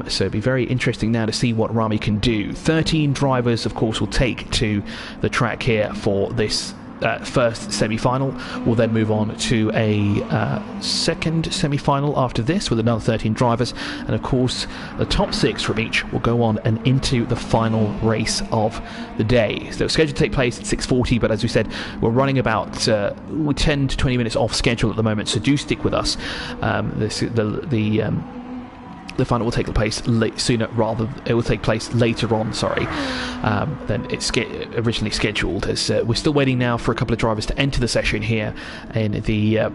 So it'd be very interesting now to see what Rami can do. 13 drivers, of course, will take to the track here for this first semi-final. We'll then move on to a second semi-final after this with another 13 drivers, and of course the top 6 from each will go on and into the final race of the day. So it's scheduled to take place at 6:40, but as we said, we're running about 10 to 20 minutes off schedule at the moment, so do stick with us. The final will take place it will take place later on, than it's originally scheduled, as we're still waiting now for a couple of drivers to enter the session here in the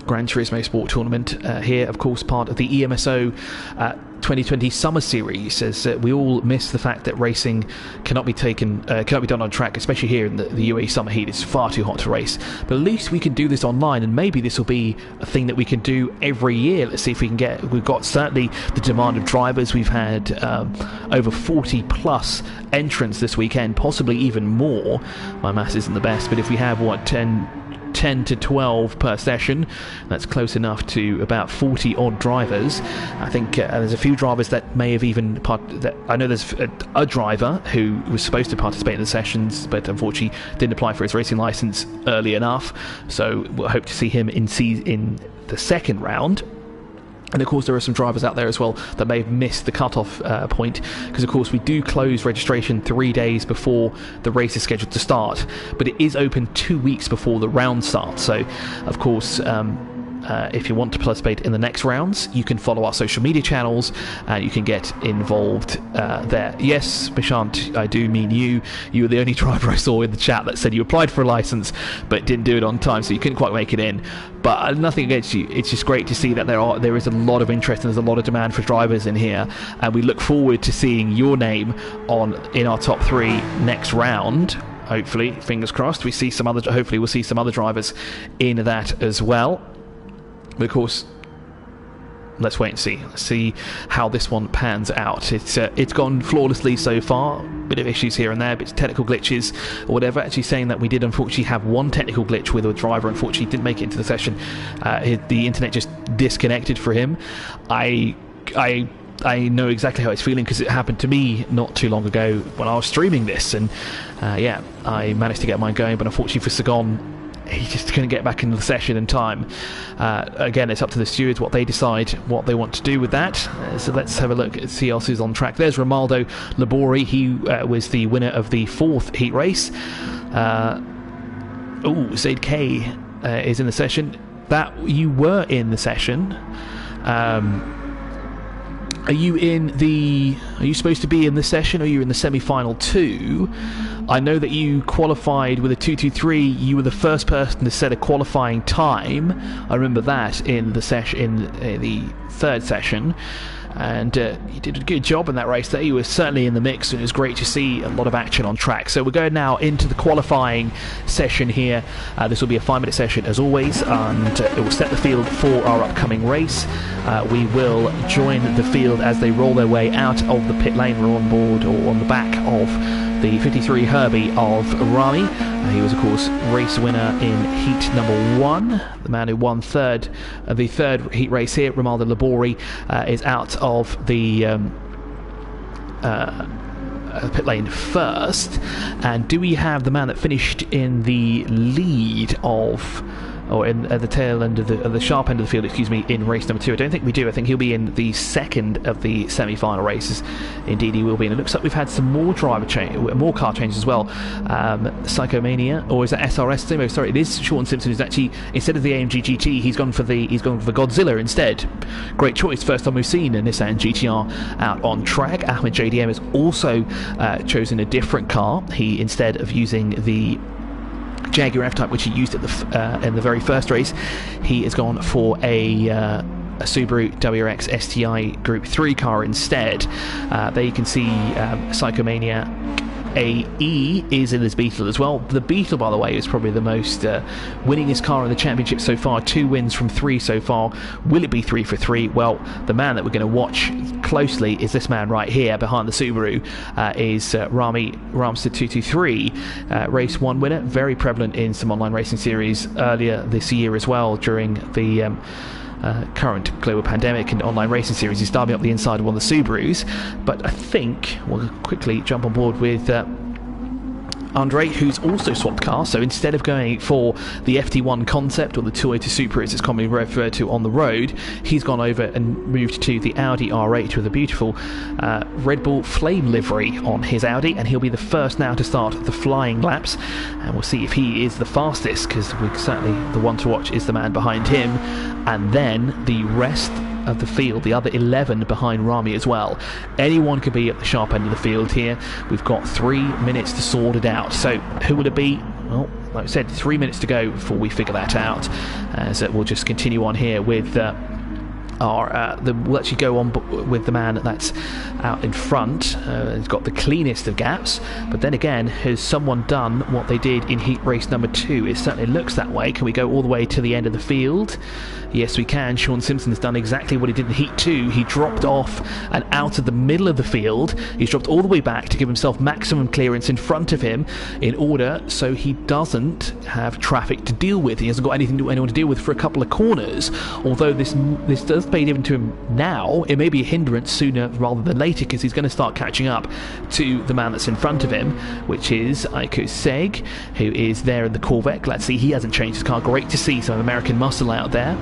Gran Turismo Sport Tournament. Here, of course, part of the EMSO 2020 Summer Series, as we all miss the fact that racing cannot be done on track, especially here in the UAE summer heat. It's far too hot to race, but at least we can do this online, and maybe this will be a thing that we can do every year. Let's see if we can we've got certainly the demand of drivers. We've had over 40 plus entrants this weekend, possibly even more. My maths isn't the best, but if we have 10 to 12 per session, that's close enough to about 40 odd drivers. I think there's a few drivers that may have even I know there's a driver who was supposed to participate in the sessions but unfortunately didn't apply for his racing license early enough, so we'll hope to see him in the second round. And of course there are some drivers out there as well that may have missed the cut-off point, because of course we do close registration 3 days before the race is scheduled to start, but it is open 2 weeks before the round starts. So of course if you want to participate in the next rounds, you can follow our social media channels and you can get involved there. Yes, Bishant, I do mean you. You were the only driver I saw in the chat that said you applied for a license but didn't do it on time, so you couldn't quite make it in. But nothing against you. It's just great to see that there is a lot of interest and there's a lot of demand for drivers in here, and we look forward to seeing your name in our top 3 next round. Hopefully, fingers crossed, hopefully we'll see some other drivers in that as well. But of course, let's wait and see. Let's see how this one pans out. It's gone flawlessly so far. Bit of issues here and there, bits of technical glitches or whatever. Actually saying that we did unfortunately have one technical glitch with a driver. Unfortunately, didn't make it into the session. The internet just disconnected for him. I know exactly how it's feeling, because it happened to me not too long ago when I was streaming this, and I managed to get mine going, but unfortunately for Sagan, he just couldn't get back into the session in time. Again, it's up to the stewards what they decide, what they want to do with that. So let's have a look and see else who's on track. There's Romaldo Labori. He was the winner of the 4th heat race. Zaid K is in the session. That you were in the session. Are you supposed to be in the session, or are you in the semi-final too? I know that you qualified with a 2:23. You were the first person to set a qualifying time. I remember that in the session, in the 3rd session, and you did a good job in that race there. You were certainly in the mix, and it was great to see a lot of action on track. So we're going now into the qualifying session here. This will be a 5-minute session as always, and it will set the field for our upcoming race. We will join the field as they roll their way out of the pit lane. We're on board, or on the back of the 53 Herbie of Rami. He was of course race winner in heat number 1, the man who won the 3rd heat race here. Romaldo Labori is out of the pit lane first. And do we have the man that finished in the lead of, or at the tail end of the sharp end of the field, excuse me, in race number 2? I don't think we do. I think he'll be in the 2nd of the semi-final races. Indeed, he will be. And it looks like we've had some more car changes as well. Psychomania, or is that SRS Simo? Sorry, it is Sean Simpson who's actually, instead of the AMG GT, he's gone for the Godzilla instead. Great choice. First time we've seen a Nissan GTR out on track. Ahmed JDM has also chosen a different car. He, instead of using the Jaguar F-Type, which he used at in the very first race, he has gone for a Subaru WRX STI Group 3 car instead. There you can see Psychomania AE is in this Beetle as well. The Beetle, by the way, is probably the most winningest car in the championship so far. 2 wins from 3 so far. Will it be 3 for 3? Well, the man that we're going to watch closely is this man right here behind the Subaru, is Rami Ramstead 223, race 1 winner, very prevalent in some online racing series earlier this year as well during the current global pandemic and online racing series. He's diving up the inside of one of the Subarus, but I think we'll quickly jump on board with Andre, who's also swapped cars, so instead of going for the FT1 concept, or the Toyota Supra as it's commonly referred to on the road, he's gone over and moved to the Audi R8 with a beautiful Red Bull Flame livery on his Audi, and he'll be the first now to start the flying laps, and we'll see if he is the fastest, because certainly the one to watch is the man behind him, and then the rest of the field, the other 11 behind Rami as well. Anyone could be at the sharp end of the field here. We've got 3 minutes to sort it out. So who will it be? Well, like I said, 3 minutes to go before we figure that out. So we'll just continue on here with we'll actually go on with the man that's out in front. He's got the cleanest of gaps, but then again, has someone done what they did in heat race number 2? It certainly looks that way. Can we go all the way to the end of the field? Yes, we can. Sean Simpson's done exactly what he did in heat 2. He dropped off and out of the middle of the field. He's dropped all the way back to give himself maximum clearance in front of him, in order so he doesn't have traffic to deal with. He hasn't got anyone to deal with for a couple of corners. Although this does play even to him now, it may be a hindrance sooner rather than later, because he's going to start catching up to the man that's in front of him, which is ATCUAE, who is there in the Corvette. Glad to see he hasn't changed his car. Great to see some American muscle out there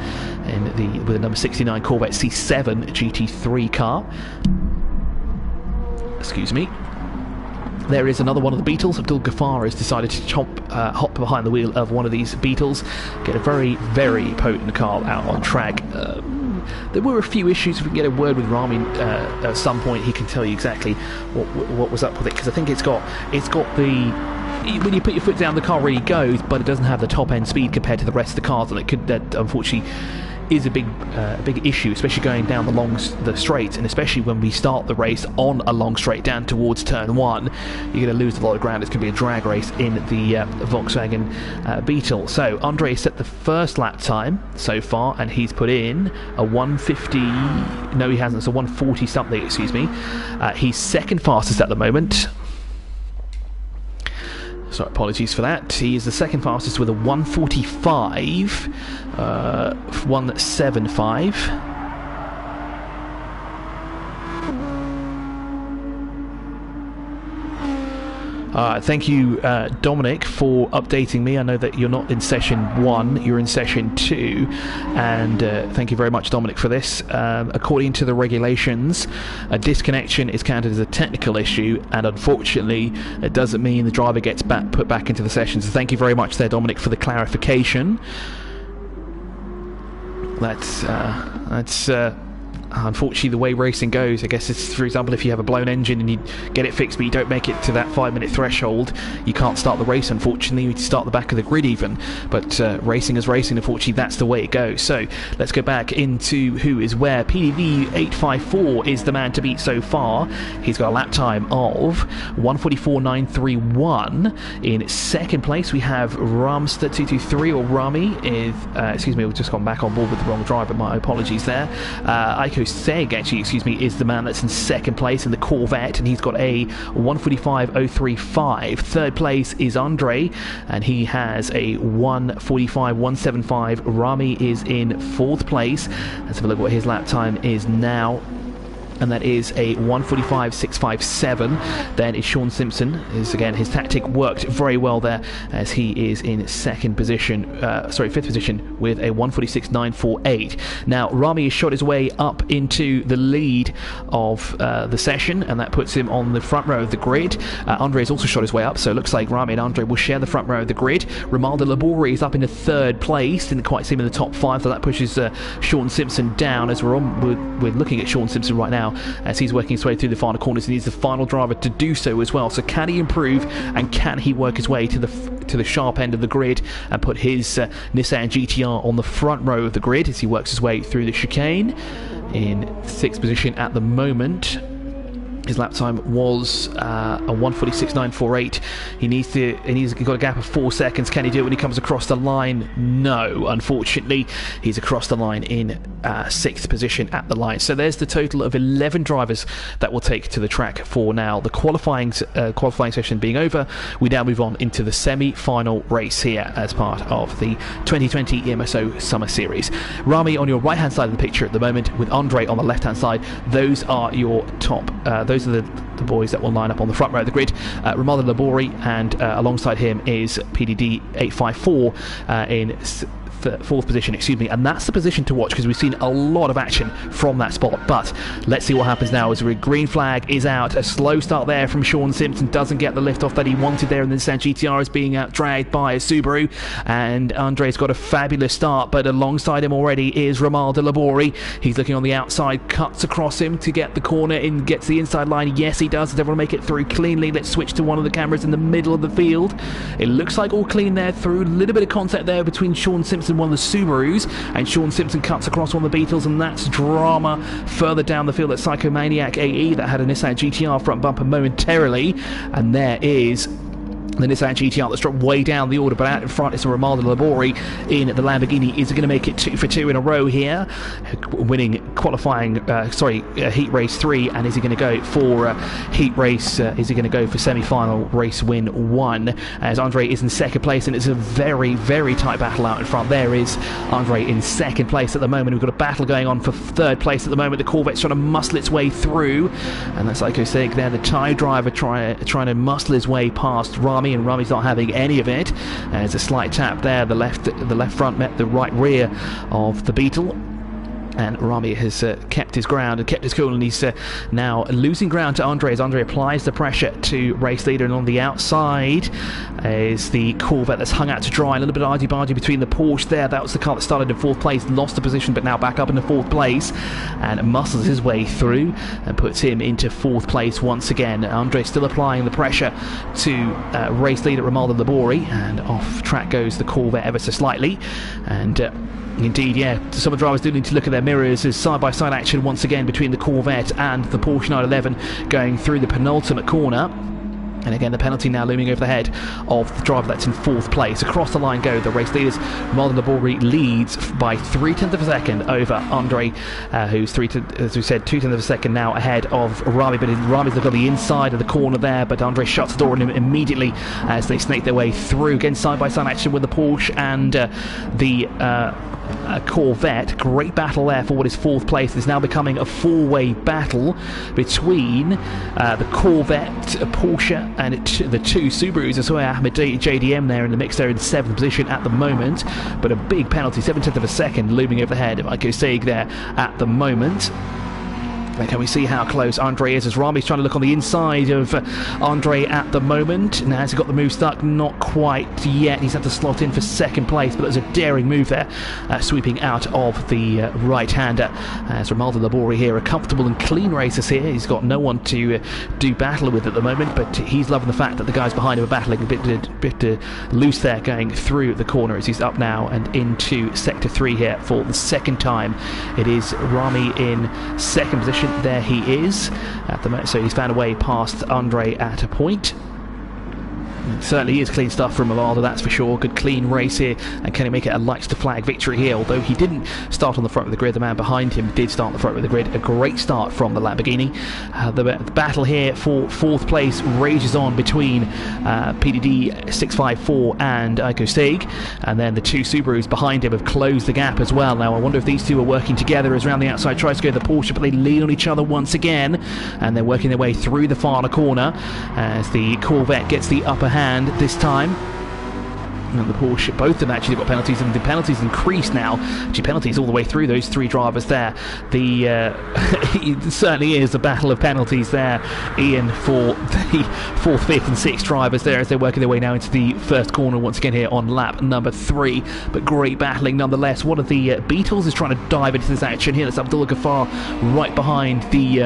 with the number 69 Corvette C7 GT3 car. Excuse me. There is another one of the Beetles. Abdul Ghaffar has decided to hop behind the wheel of one of these Beetles, get a very, very potent car out on track. There were a few issues. If we can get a word with Rami at some point, he can tell you exactly what was up with it, because I think it's got the, when you put your foot down, the car really goes, but it doesn't have the top end speed compared to the rest of the cars, and that unfortunately is a big issue, especially going down the straight, and especially when we start the race on a long straight down towards turn 1. You're going to lose a lot of ground. It's going to be a drag race in the Volkswagen Beetle. So Andre set the first lap time so far, and he's put in a 150. No, he hasn't. It's a 140 something. Excuse me. He's second fastest at the moment. Sorry, apologies for that. He is the second fastest with a 145, 175. Thank you, Dominic, for updating me. I know that you're not in session 1, you're in session 2, and thank you very much, Dominic, for this. According to the regulations, a disconnection is counted as a technical issue, and unfortunately it doesn't mean the driver gets put back into the session. So thank you very much there, Dominic, for the clarification. That's unfortunately the way racing goes. I guess it's, for example, if you have a blown engine and you get it fixed but you don't make it to that 5-minute threshold, you can't start the race, unfortunately. You start the back of the grid even, but racing is racing. Unfortunately, that's the way it goes. So let's go back into who is where. PDV 854 is the man to beat so far. He's got a lap time of 144.931. In second place we have Ramster 223, or Rami is excuse me, we've just gone back on board with the wrong driver, my apologies there. ATCUAE, actually, excuse me, is the man that's in second place in the Corvette, and he's got a 145.035. Third place is Andre, and he has a 145.175. Rami is in fourth place. Let's have a look at what his lap time is now, and that is a 145.657. Then is Sean Simpson. Again, his tactic worked very well there, as he is in fifth position with a 146.948. Now Rami has shot his way up into the lead of the session, and that puts him on the front row of the grid. Andre has also shot his way up, so it looks like Rami and Andre will share the front row of the grid. Romaldo Labori is up into third place, didn't quite see him in the top 5, so that pushes Sean Simpson down, as we're looking at Sean Simpson right now as he's working his way through the final corners. He needs the final driver to do so as well. So can he improve, and can he work his way to the sharp end of the grid and put his Nissan GTR on the front row of the grid as he works his way through the chicane? In sixth position at the moment. His lap time was a 146.948. He's got a gap of 4 seconds. Can he do it when he comes across the line? No, unfortunately. He's across the line in sixth position at the line. So there's the total of 11 drivers that will take to the track for now. The qualifying session being over, we now move on into the semi-final race here as part of the 2020 EMSO Summer Series. Rami on your right-hand side of the picture at the moment, with Andre on the left-hand side. Those are your top. Those those are the boys that will line up on the front row of the grid. Ramaldo Labori, and alongside him is PDD 854 in fourth position, and that's the position to watch because we've seen a lot of action from that spot. But let's see what happens now as the green flag is out. A slow start there from Sean Simpson, doesn't get the lift off that he wanted there, and then Nissan GTR is being out-dragged by a Subaru, and Andre's got a fabulous start, but alongside him already is Ramaldo Labori. He's looking on the outside, cuts across him to get the corner and gets the inside line. Yes, he does. Does everyone make it through cleanly? Let's switch to one of the cameras in the middle of the field. It looks like all clean there through. A little bit of contact there between Sean Simpson, one of the Subarus, and Sean Simpson cuts across one of the Beetles, and that's drama further down the field at Psychomaniac AE that had a Nissan GTR front bumper momentarily, and there is the Nissan GTR that's dropped way down the order, but out in front is Ramaldo Labori in the Lamborghini. Is he going to make it 2 for 2 in a row here, winning qualifying, heat race 3, and is he going to go for heat race, is he going to go for semi-final race win 1, as Andre is in second place, and it's a very, very tight battle out in front. There is Andre in second place at the moment. We've got a battle going on for third place at the moment. The Corvette's trying to muscle its way through, and that's like I said there, the Thai driver trying to muscle his way past Rami, and Rami's not having any of it. There's a slight tap there. The left front met the right rear of the Beetle, and Rami has kept his ground and kept his cool, and he's now losing ground to Andre as Andre applies the pressure to race leader, and on the outside is the Corvette that's hung out to dry. A little bit of argy-bargy between the Porsche there. That was the car that started in fourth place, lost the position, but now back up into fourth place and muscles his way through and puts him into fourth place once again. Andre still applying the pressure to race leader Ramaldo Labori, and off track goes the Corvette ever so slightly, and indeed, yeah, some of the drivers do need to look at their mirrors as side-by-side action once again between the Corvette and the Porsche 911 going through the penultimate corner. And again, the penalty now looming over the head of the driver that's in fourth place. Across the line go the race leaders. Ramaldo Labori leads by 0.3 of a second over Andre, who's as we said, 0.2 of a second now ahead of Rami. But Rami's looking on the inside of the corner there, but Andre shuts the door on him immediately as they snake their way through. Again, side-by-side action with the Porsche and the Corvette. Great battle there for what is fourth place. It's now becoming a four-way battle between the Corvette, Porsche, and the two Subarus. So Ahmed JDM there in the mix there in seventh position at the moment, but a big penalty, 0.7 of a second, looming over the head of ATCUAE there at the moment. And can we see how close Andre is as Rami's trying to look on the inside of Andre at the moment. Now has he got the move stuck? Not quite yet. He's had to slot in for second place, but there's a daring move there, sweeping out of the right-hander. As Ramaldo Labori here, a comfortable and clean racer here. He's got no one to do battle with at the moment, but he's loving the fact that the guys behind him are battling a bit loose there going through the corner as he's up now and into sector 3 here for the second time. It is Rami in second position. There he is at the moment, so he's found a way past Andre at a point. It certainly is clean stuff from Ramaldo, that's for sure. Good clean race here, and can he make it a lights to flag victory here? Although he didn't start on the front of the grid, the man behind him did start on the front of the grid. A great start from the Lamborghini. The battle here for fourth place rages on between PDD 654 and ATCUAE, and then the two Subarus behind him have closed the gap as well. Now I wonder if these two are working together as around the outside tries to go to the Porsche, but they lean on each other once again, and they're working their way through the final corner as the Corvette gets the upper hand this time. And the Porsche, both of them actually got penalties, and the penalties increase now. Actually, penalties all the way through those three drivers there. It certainly is a battle of penalties there, Ian, for the 4th, 5th and 6th drivers there as they're working their way now into the first corner once again here on lap number 3. But great battling nonetheless. One of the Beetles is trying to dive into this action here. That's Abdullah Ghaffar right behind the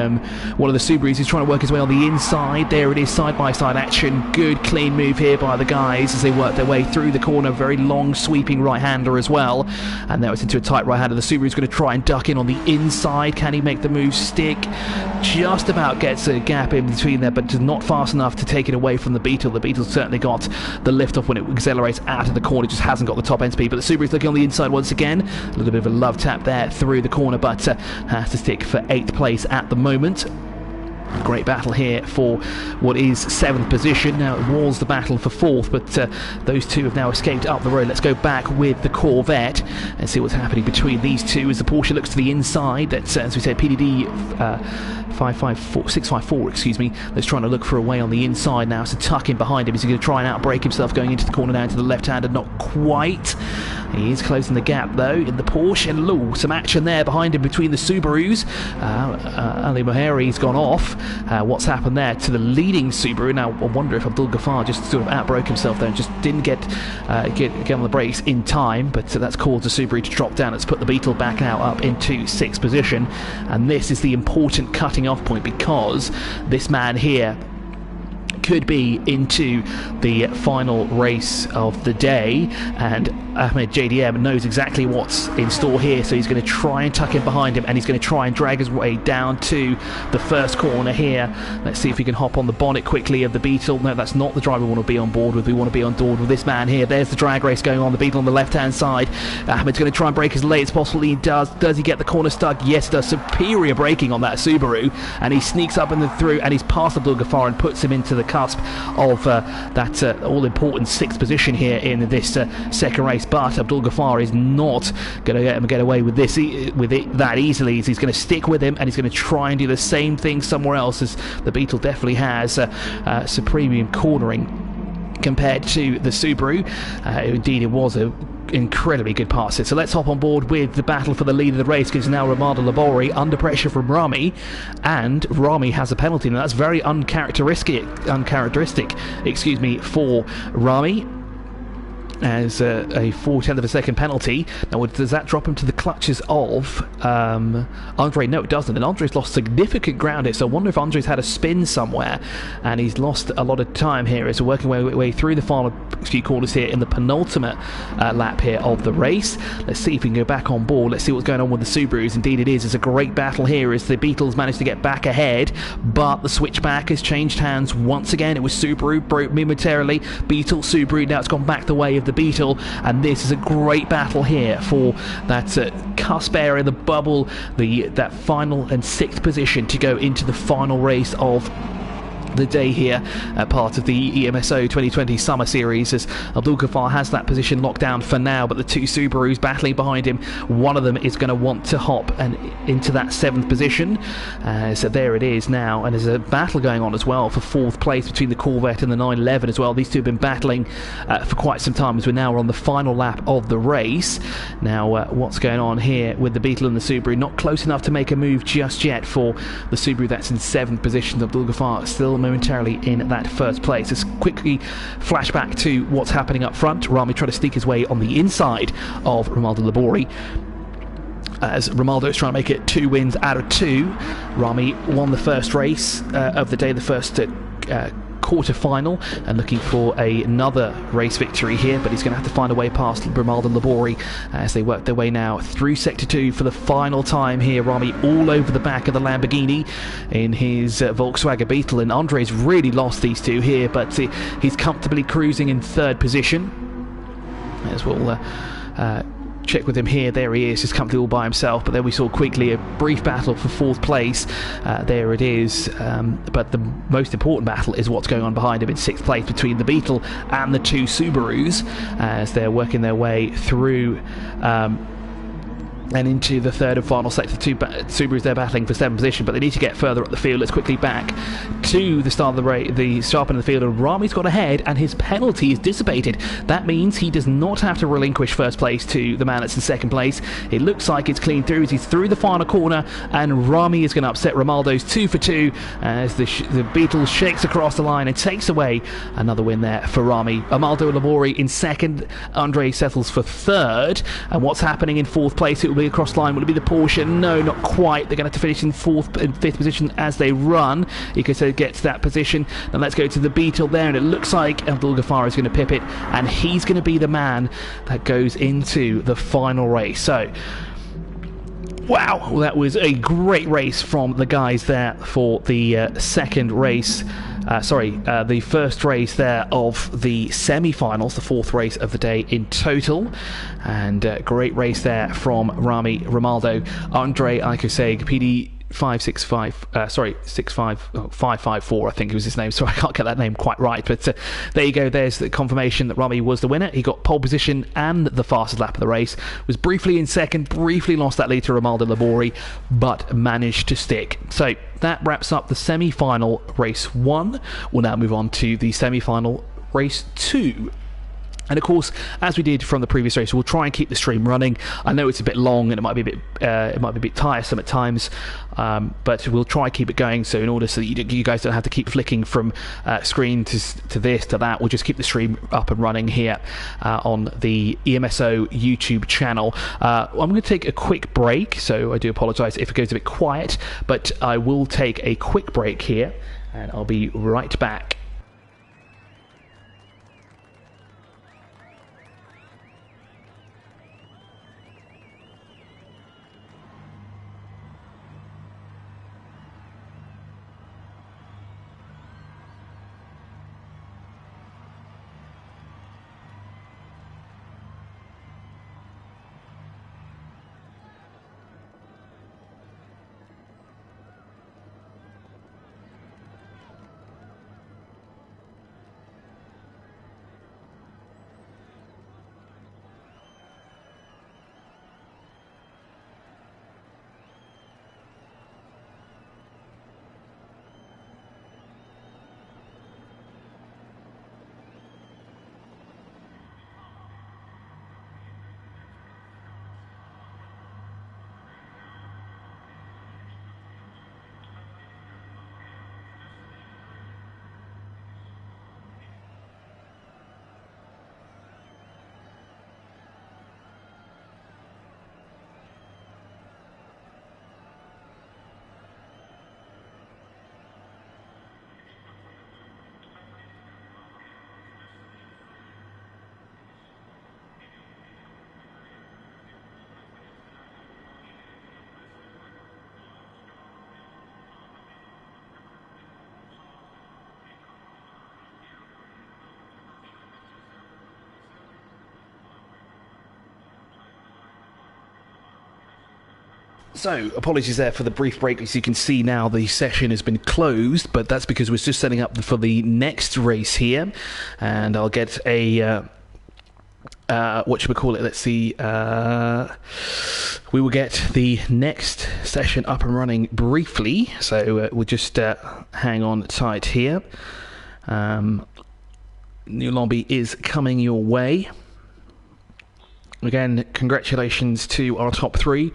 one of the Subarus who's trying to work his way on the inside. There it is, side-by-side action. Good clean move here by the guys as they work their way through the corner. Very long sweeping right-hander as well, and now it's into a tight right-hander. The Subaru's going to try and duck in on the inside. Can he make the move stick? Just about gets a gap in between there, but not fast enough to take it away from the Beetle. The Beetle's certainly got the lift off when it accelerates out of the corner. It just hasn't got the top end speed, but the Subaru's looking on the inside once again. A little bit of a love tap there through the corner, but has to stick for 8th place at the moment. Great battle here for what is 7th position. Now it was the battle for 4th, but those two have now escaped up the road. Let's go back with the Corvette and see what's happening between these two as the Porsche looks to the inside. That's, as we said, PDD 654, excuse me. Let's try to look for a way on the inside now. It's a tuck in behind him. Is he going to try and outbrake himself going into the corner down to the left-hander? Not quite. He is closing the gap though in the Porsche, and look, some action there behind him between the Subarus. Ali Mohari's gone off. What's happened there to the leading Subaru? Now I wonder if Abdul Ghaffar just sort of outbroke himself there and just didn't get on the brakes in time, but that's caused the Subaru to drop down. It's put the Beetle back now up into 6th position, and this is the important cutting off point, because this man here could be into the final race of the day, and Ahmed JDM knows exactly what's in store here, so he's going to try and tuck in behind him, and he's going to try and drag his way down to the first corner here. Let's see if he can hop on the bonnet quickly of the Beetle. No, that's not the driver we want to be on board with. We want to be on board with this man here. There's the drag race going on, the Beetle on the left hand side. Ahmed's going to try and brake as late as possible. He does. Does he get the corner stuck? Yes, he does. Superior braking on that Subaru, and he sneaks up and through, and he's past Abdul Ghaffar and puts him into the cusp of that all-important 6th position here in this second race. But Abdul Ghaffar is not going to let him get away with this that easily. He's going to stick with him, and he's going to try and do the same thing somewhere else, as the Beetle definitely has supreme cornering compared to the Subaru. Indeed, it was a incredibly good pass it. So let's hop on board with the battle for the lead of the race, because now Ramada Labori under pressure from Rami, and Rami has a penalty, and that's very uncharacteristic for Rami, as a 4/10 of a second penalty. Now, does that drop him to the clutches of Andre? No, it doesn't, and Andre's lost significant ground here, so I wonder if Andre's had a spin somewhere, and he's lost a lot of time here as we're working way through the final few corners here in the penultimate lap here of the race. Let's see if we can go back on board. Let's see what's going on with the Subarus. Indeed it is. It's a great battle here as the Beetles managed to get back ahead, but the switchback has changed hands once again. It was Subaru, broke momentarily. Beetle, Subaru, now it's gone back the way of the Beetle, and this is a great battle here for that cusp area, the bubble, that final and 6th position to go into the final race of the day here, part of the EMSO 2020 Summer Series, as Abdul Ghaffar has that position locked down for now, but the two Subarus battling behind him, one of them is going to want to hop and into that 7th position. So there it is now, and there's a battle going on as well for 4th place between the Corvette and the 911 as well. These two have been battling for quite some time, as we're now on the final lap of the race. Now what's going on here with the Beetle and the Subaru? Not close enough to make a move just yet for the Subaru that's in 7th position. Abdul Ghaffar still momentarily in that 1st place. Let's quickly flash back to what's happening up front. Rami trying to sneak his way on the inside of Romaldo Labori, as Romaldo is trying to make it 2 wins out of 2. Rami won the first race of the day, the first quarter final, and looking for another race victory here, but he's going to have to find a way past Romaldo Labori as they work their way now through Sector 2 for the final time here. Rami all over the back of the Lamborghini in his Volkswagen Beetle, and Andre's really lost these two here, but he's comfortably cruising in 3rd position, as we'll check with him here. There he is, just comfortably all by himself, but then we saw quickly a brief battle for 4th place. There it is, but the most important battle is what's going on behind him in 6th place between the Beetle and the two Subarus, as they're working their way through and into the 3rd and final sector. Two Subarus there battling for 7th position, but they need to get further up the field. Let's quickly back to the start of the race, the sharp end of the field, and Rami's got ahead, and his penalty is dissipated. That means he does not have to relinquish 1st place to the man that's in 2nd place. It looks like it's clean through as he's through the final corner, and Rami is going to upset Romaldo's 2 for 2 as the Beetle shakes across the line and takes away another win there for Rami. Romaldo Labori in 2nd, Andre settles for 3rd, and what's happening in 4th place? It will be across line. Will it be the Porsche? No, not quite. They're going to have to finish in 4th and 5th position as they run. Iko gets that position. And let's go to the Beetle there, and it looks like Abdul Ghaffar is going to pip it, and he's going to be the man that goes into the final race. So wow, that was a great race from the guys there for the second race. The first race there of the semi-finals, the 4th race of the day in total, and great race there from Rami, Romaldo, Andre, Iko, 554, I think it was his name. Sorry, I can't get that name quite right, but there you go. There's the confirmation that Rami was the winner. He got pole position and the fastest lap of the race, was briefly in second, briefly lost that lead to Romaldo Labori, but managed to stick. So that wraps up the semi-final race 1. We'll now move on to the semi-final race 2. And of course, as we did from the previous race, we'll try and keep the stream running. I know it's a bit long and it might be a bit tiresome at times, but we'll try and keep it going. So in order so that you guys don't have to keep flicking from screen to this to that, we'll just keep the stream up and running here on the EMSO YouTube channel. I'm going to take a quick break, so I do apologise if it goes a bit quiet, but I will take a quick break here, and I'll be right back. So, apologies there for the brief break. As you can see now, the session has been closed, but that's because we're just setting up for the next race here, and I'll get a what should we call it? Let's see. We will get the next session up and running briefly, so we'll just hang on tight here. New lobby is coming your way. Again, congratulations to our top 3.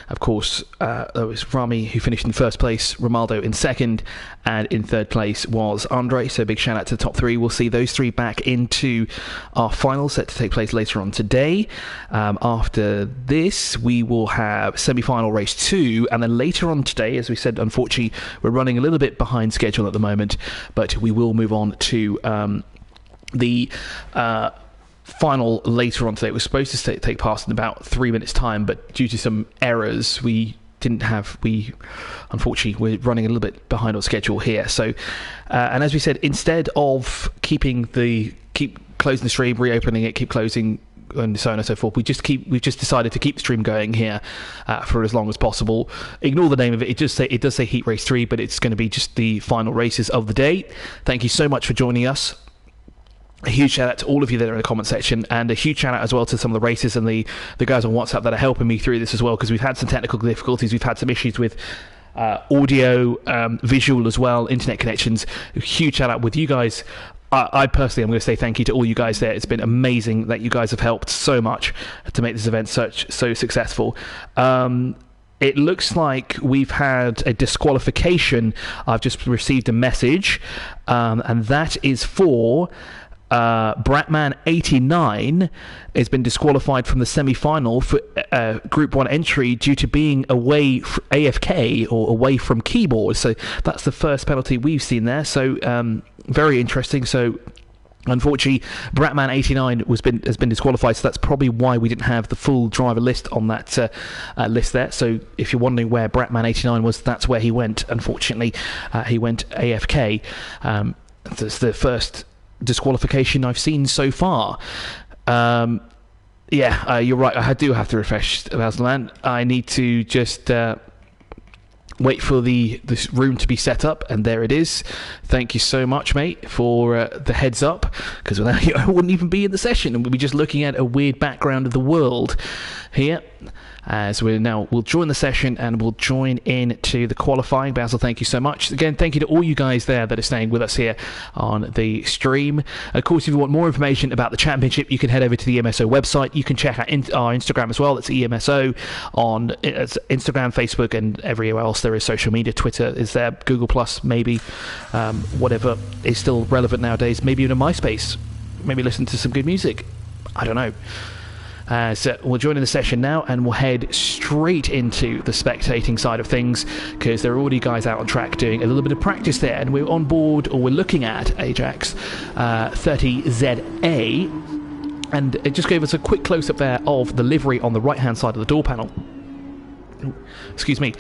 Of course, there was Rami, who finished in first place, Romaldo in second, and in third place was Andre. So big shout out to the top 3. We'll see those 3 back into our final, set to take place later on today. After this, we will have semi-final race 2, and then later on today, as we said, unfortunately, we're running a little bit behind schedule at the moment, but we will move on to the final later on today. It was supposed to take place in about 3 minutes time, but due to some errors unfortunately we're running a little bit behind on schedule here. So and as we said, instead of keep closing the stream, reopening it, keep closing, and so on and so forth, we've just decided to keep the stream going here for as long as possible. Ignore the name of it. It does say Heat Race 3, but it's going to be just the final races of the day. Thank you so much for joining us. A huge shout out to all of you that are in the comment section, and a huge shout out as well to some of the racers and the guys on WhatsApp that are helping me through this as well, because we've had some technical difficulties. We've had some issues with audio, visual as well, internet connections. A huge shout out with you guys. I personally am going to say thank you to all you guys there. It's been amazing that you guys have helped so much to make this event so successful. It looks like we've had a disqualification. I've just received a message, and that is for Bratman89 has been disqualified from the semi-final for Group 1 entry due to being away AFK, or away from keyboard. So that's the first penalty we've seen there. So very interesting. So unfortunately, Bratman89 has been disqualified, so that's probably why we didn't have the full driver list on that list there. So if you're wondering where Bratman89 was, that's where he went. Unfortunately, he went AFK. That's the first disqualification I've seen so far. You're right. I do have to refresh Baslan. I need to just wait for this room to be set up, and there it is. Thank you so much, mate, for the heads up, because without you I wouldn't even be in the session, and we'd be just looking at a weird background of the world here. So we'll join the session and we'll join in to the qualifying. Basil, thank you so much. Again, thank you to all you guys there that are staying with us here on the stream. Of course, if you want more information about the championship, you can head over to the EMSO website. You can check out our Instagram as well. It's EMSO on Instagram, Facebook, and everywhere else there is social media. Twitter is there, Google Plus, maybe, whatever is still relevant nowadays. Maybe even a MySpace. Maybe listen to some good music. I don't know. So we'll join in the session now, and we'll head straight into the spectating side of things, because there are already guys out on track doing a little bit of practice there, and we're on board, or we're looking at Ajax 30ZA, and it just gave us a quick close-up there of the livery on the right-hand side of the door panel. Excuse me.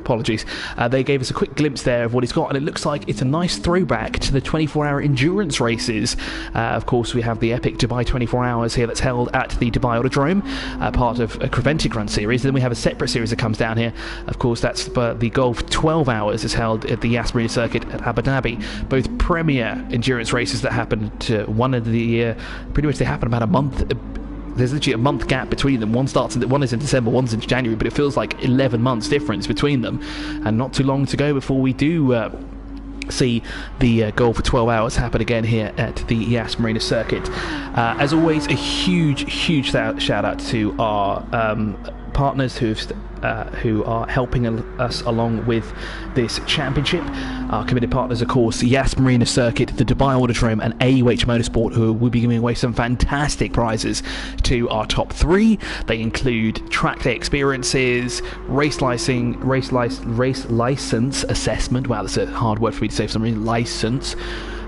Apologies. They gave us a quick glimpse there of what he's got, and it looks like it's a nice throwback to the 24-hour endurance races. Of course, we have the epic Dubai 24 Hours here that's held at the Dubai Autodrome, part of a Creventic Run series. Then we have a separate series that comes down here. Of course, that's the Golf 12 Hours is held at the Yas Marina Circuit at Abu Dhabi. Both premier endurance races that happen to one of the year. Pretty much they happen about a month. There's literally a month gap between them. One is in December, one's in January, but it feels like 11 months difference between them, and not too long to go before we do see the goal for 12 hours happen again here at the Yas Marina Circuit. As always, a huge shout out to our partners who are helping us along with this championship. Our committed partners, of course, Yas Marina Circuit, the Dubai Autodrome, and AUH Motorsport, who will be giving away some fantastic prizes to our top three. They include track day experiences, race license assessment. Wow, that's a hard word for me to say for some reason. License.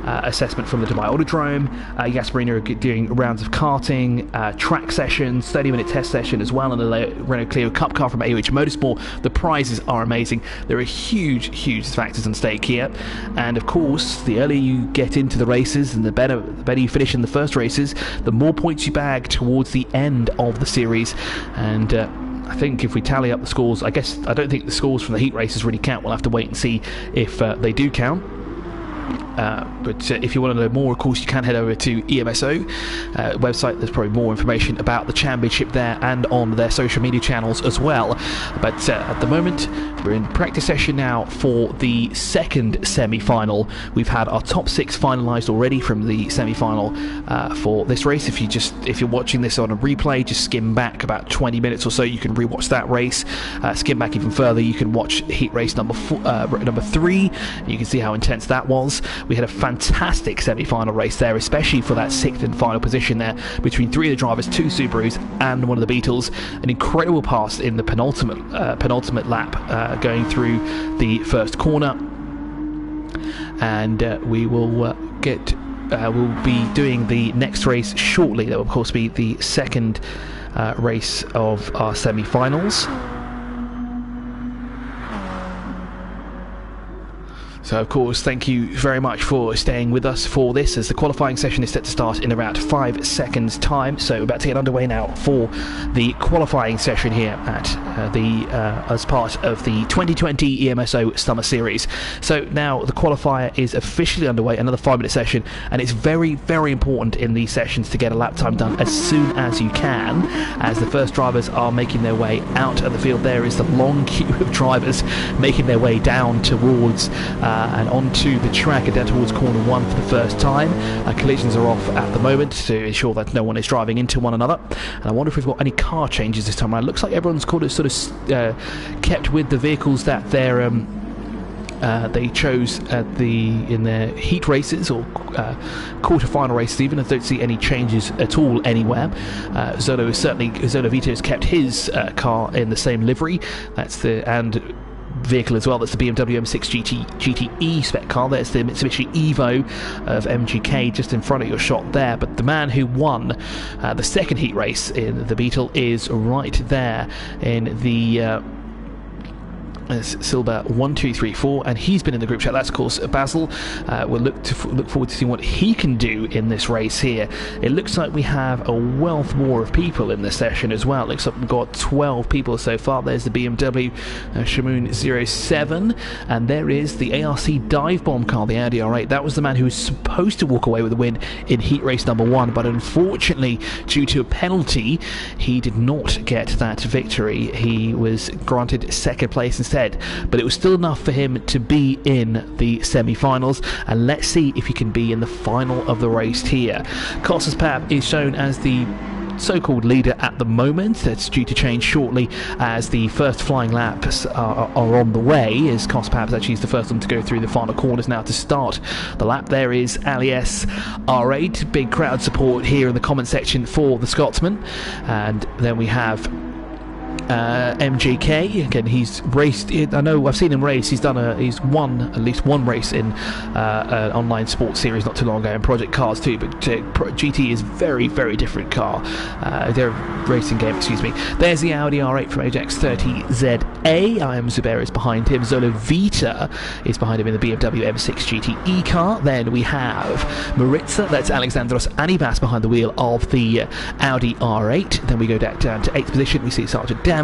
Assessment from the Dubai Autodrome. Yas Marina are doing rounds of karting, track sessions, 30-minute test session as well, and a Renault Clio Cup car from AUH Motorsport. The prizes are amazing. There are huge factors on stake here, and of course, the earlier you get into the races and the better you finish in the first races, the more points you bag towards the end of the series. And I think if we tally up the scores, I don't think the scores from the heat races really count. We'll have to wait and see if they do count. But if you want to know more, of course, you can head over to EMSO website. There's probably more information about the championship there and on their social media channels as well. But at the moment, we're in practice session now for the second semi-final. We've had our top six finalised already from the semi-final for this race. If you're watching this on a replay, just skim back about 20 minutes or so. You can rewatch that race. Skim back even further, you can watch heat race number 3. You can see how intense that was. We had a fantastic semi-final race there, especially for that sixth and final position there between three of the drivers, two Subarus and one of the Beetles. An incredible pass in the penultimate lap, going through the first corner, and we will we'll be doing the next race shortly. That will of course be the second race of our semi-finals. So, of course, thank you very much for staying with us for this, as the qualifying session is set to start in around 5 seconds' time. So, we're about to get underway now for the qualifying session here at as part of the 2020 EMSO Summer Series. So, now the qualifier is officially underway, another 5-minute session, and it's very, very important in these sessions to get a lap time done as soon as you can, as the first drivers are making their way out of the field. There is the long queue of drivers making their way down towards and onto the track and down towards corner 1 for the first time. Collisions are off at the moment to ensure that no one is driving into one another. And I wonder if we've got any car changes this time around. It looks like everyone's kept with the vehicles that they chose in their heat races or quarter-final races even. I don't see any changes at all anywhere. Zolo Vito has kept his car in the same livery. And vehicle as well. That's the BMW M6 GTE spec car. There's the Mitsubishi Evo of MGK just in front of your shot there. But the man who won the second heat race in the Beetle is right there in the as Silver 1234, and he's been in the group chat. That's of course Basil. We'll look forward to seeing what he can do in this race here. It looks like we have a wealth more of people in this session as well. It looks like we've got 12 people so far. There's the BMW Shamoon 07, and there is the ARC dive bomb car, the Audi R8. That was the man who was supposed to walk away with the win in heat race number 1, but unfortunately, due to a penalty, he did not get that victory. He was granted second place instead. But it was still enough for him to be in the semi-finals, and let's see if he can be in the final of the race here. Costas Pap is shown as the so-called leader at the moment. That's due to change shortly as the first flying laps are on the way, as Costas Pap actually is the first one to go through the final corners now to start the lap. There is Alias R8, big crowd support here in the comment section for the Scotsman, and then we have MJK. Again, he's raced. I know I've seen him race. He's won at least one race in an online sports series not too long ago, in Project Cars too. But GT is very, very different car. Their racing game, excuse me. There's the Audi R8 from Ajax 30ZA. I am Zubair is behind him. Zolo Vita is behind him in the BMW M6 GTE car. Then we have Maritza. That's Alexandros Anibas behind the wheel of the Audi R8. Then we go down to 8th position. We see Sergeant Dami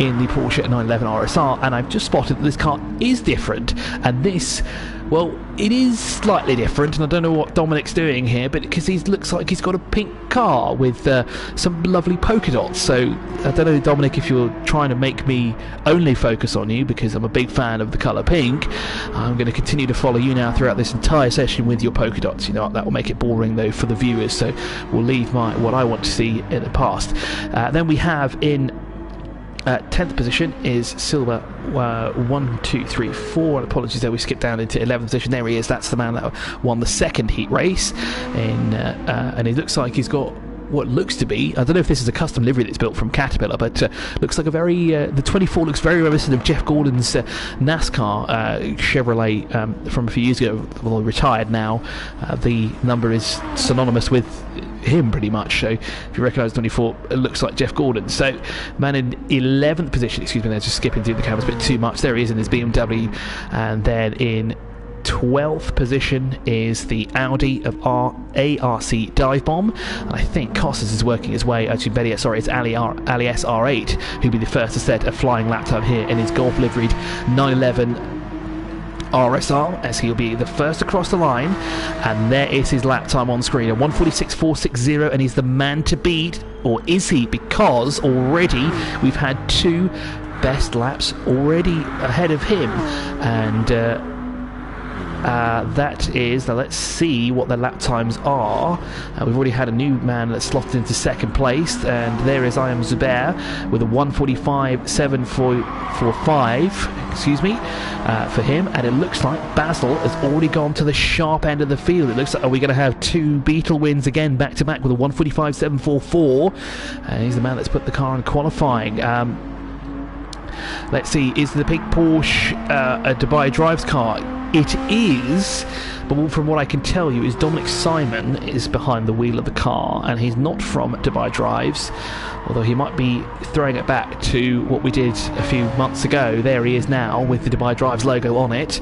in the Porsche 911 RSR, and I've just spotted that this car is different, and this, well, it is slightly different, and I don't know what Dominic's doing here, but because he looks like he's got a pink car with some lovely polka dots. So I don't know, Dominic, if you're trying to make me only focus on you because I'm a big fan of the colour pink. I'm going to continue to follow you now throughout this entire session with your polka dots. You know, that will make it boring though for the viewers, so we'll leave what I want to see in the past. Then we have in 10th position is Silver 1234. Apologies there, we skipped down into 11th position. There he is. That's the man that won the second heat race and it looks like he's got what looks to be, I don't know if this is a custom livery that's built from Caterpillar, but looks like a very the 24 looks very reminiscent of Jeff Gordon's NASCAR Chevrolet from a few years ago. Well, retired now. The number is synonymous with him pretty much, so if you recognise 24, it looks like Jeff Gordon. So man in 11th position, excuse me, they're just skipping through the cameras a bit too much. There he is in his BMW, and then in 12th position is the Audi of ARC Dive Bomb, and I think Costas is working his way, actually better yet, sorry, it's Alias R8 who'll be the first to set a flying lap time here in his Golf liveried 911 RSR, as he'll be the first across the line, and there is his lap time on screen, a 1:46.460, and he's the man to beat, or is he? Because already we've had 2 best laps already ahead of him, and that is, now let's see what their lap times are. We've already had a new man that's slotted into second place, and there is I am Zubair with a 1:45.745, excuse me, for him, and it looks like Basil has already gone to the sharp end of the field. It looks like, are we going to have 2 Beetle wins again back to back with a 1:45.744, and he's the man that's put the car in qualifying. Let's see, is the pink Porsche a Dubai Drives car? It is, but from what I can tell you is Dominic Simon is behind the wheel of the car, and he's not from Dubai Drives, although he might be throwing it back to what we did a few months ago. There he is now with the Dubai Drives logo on it,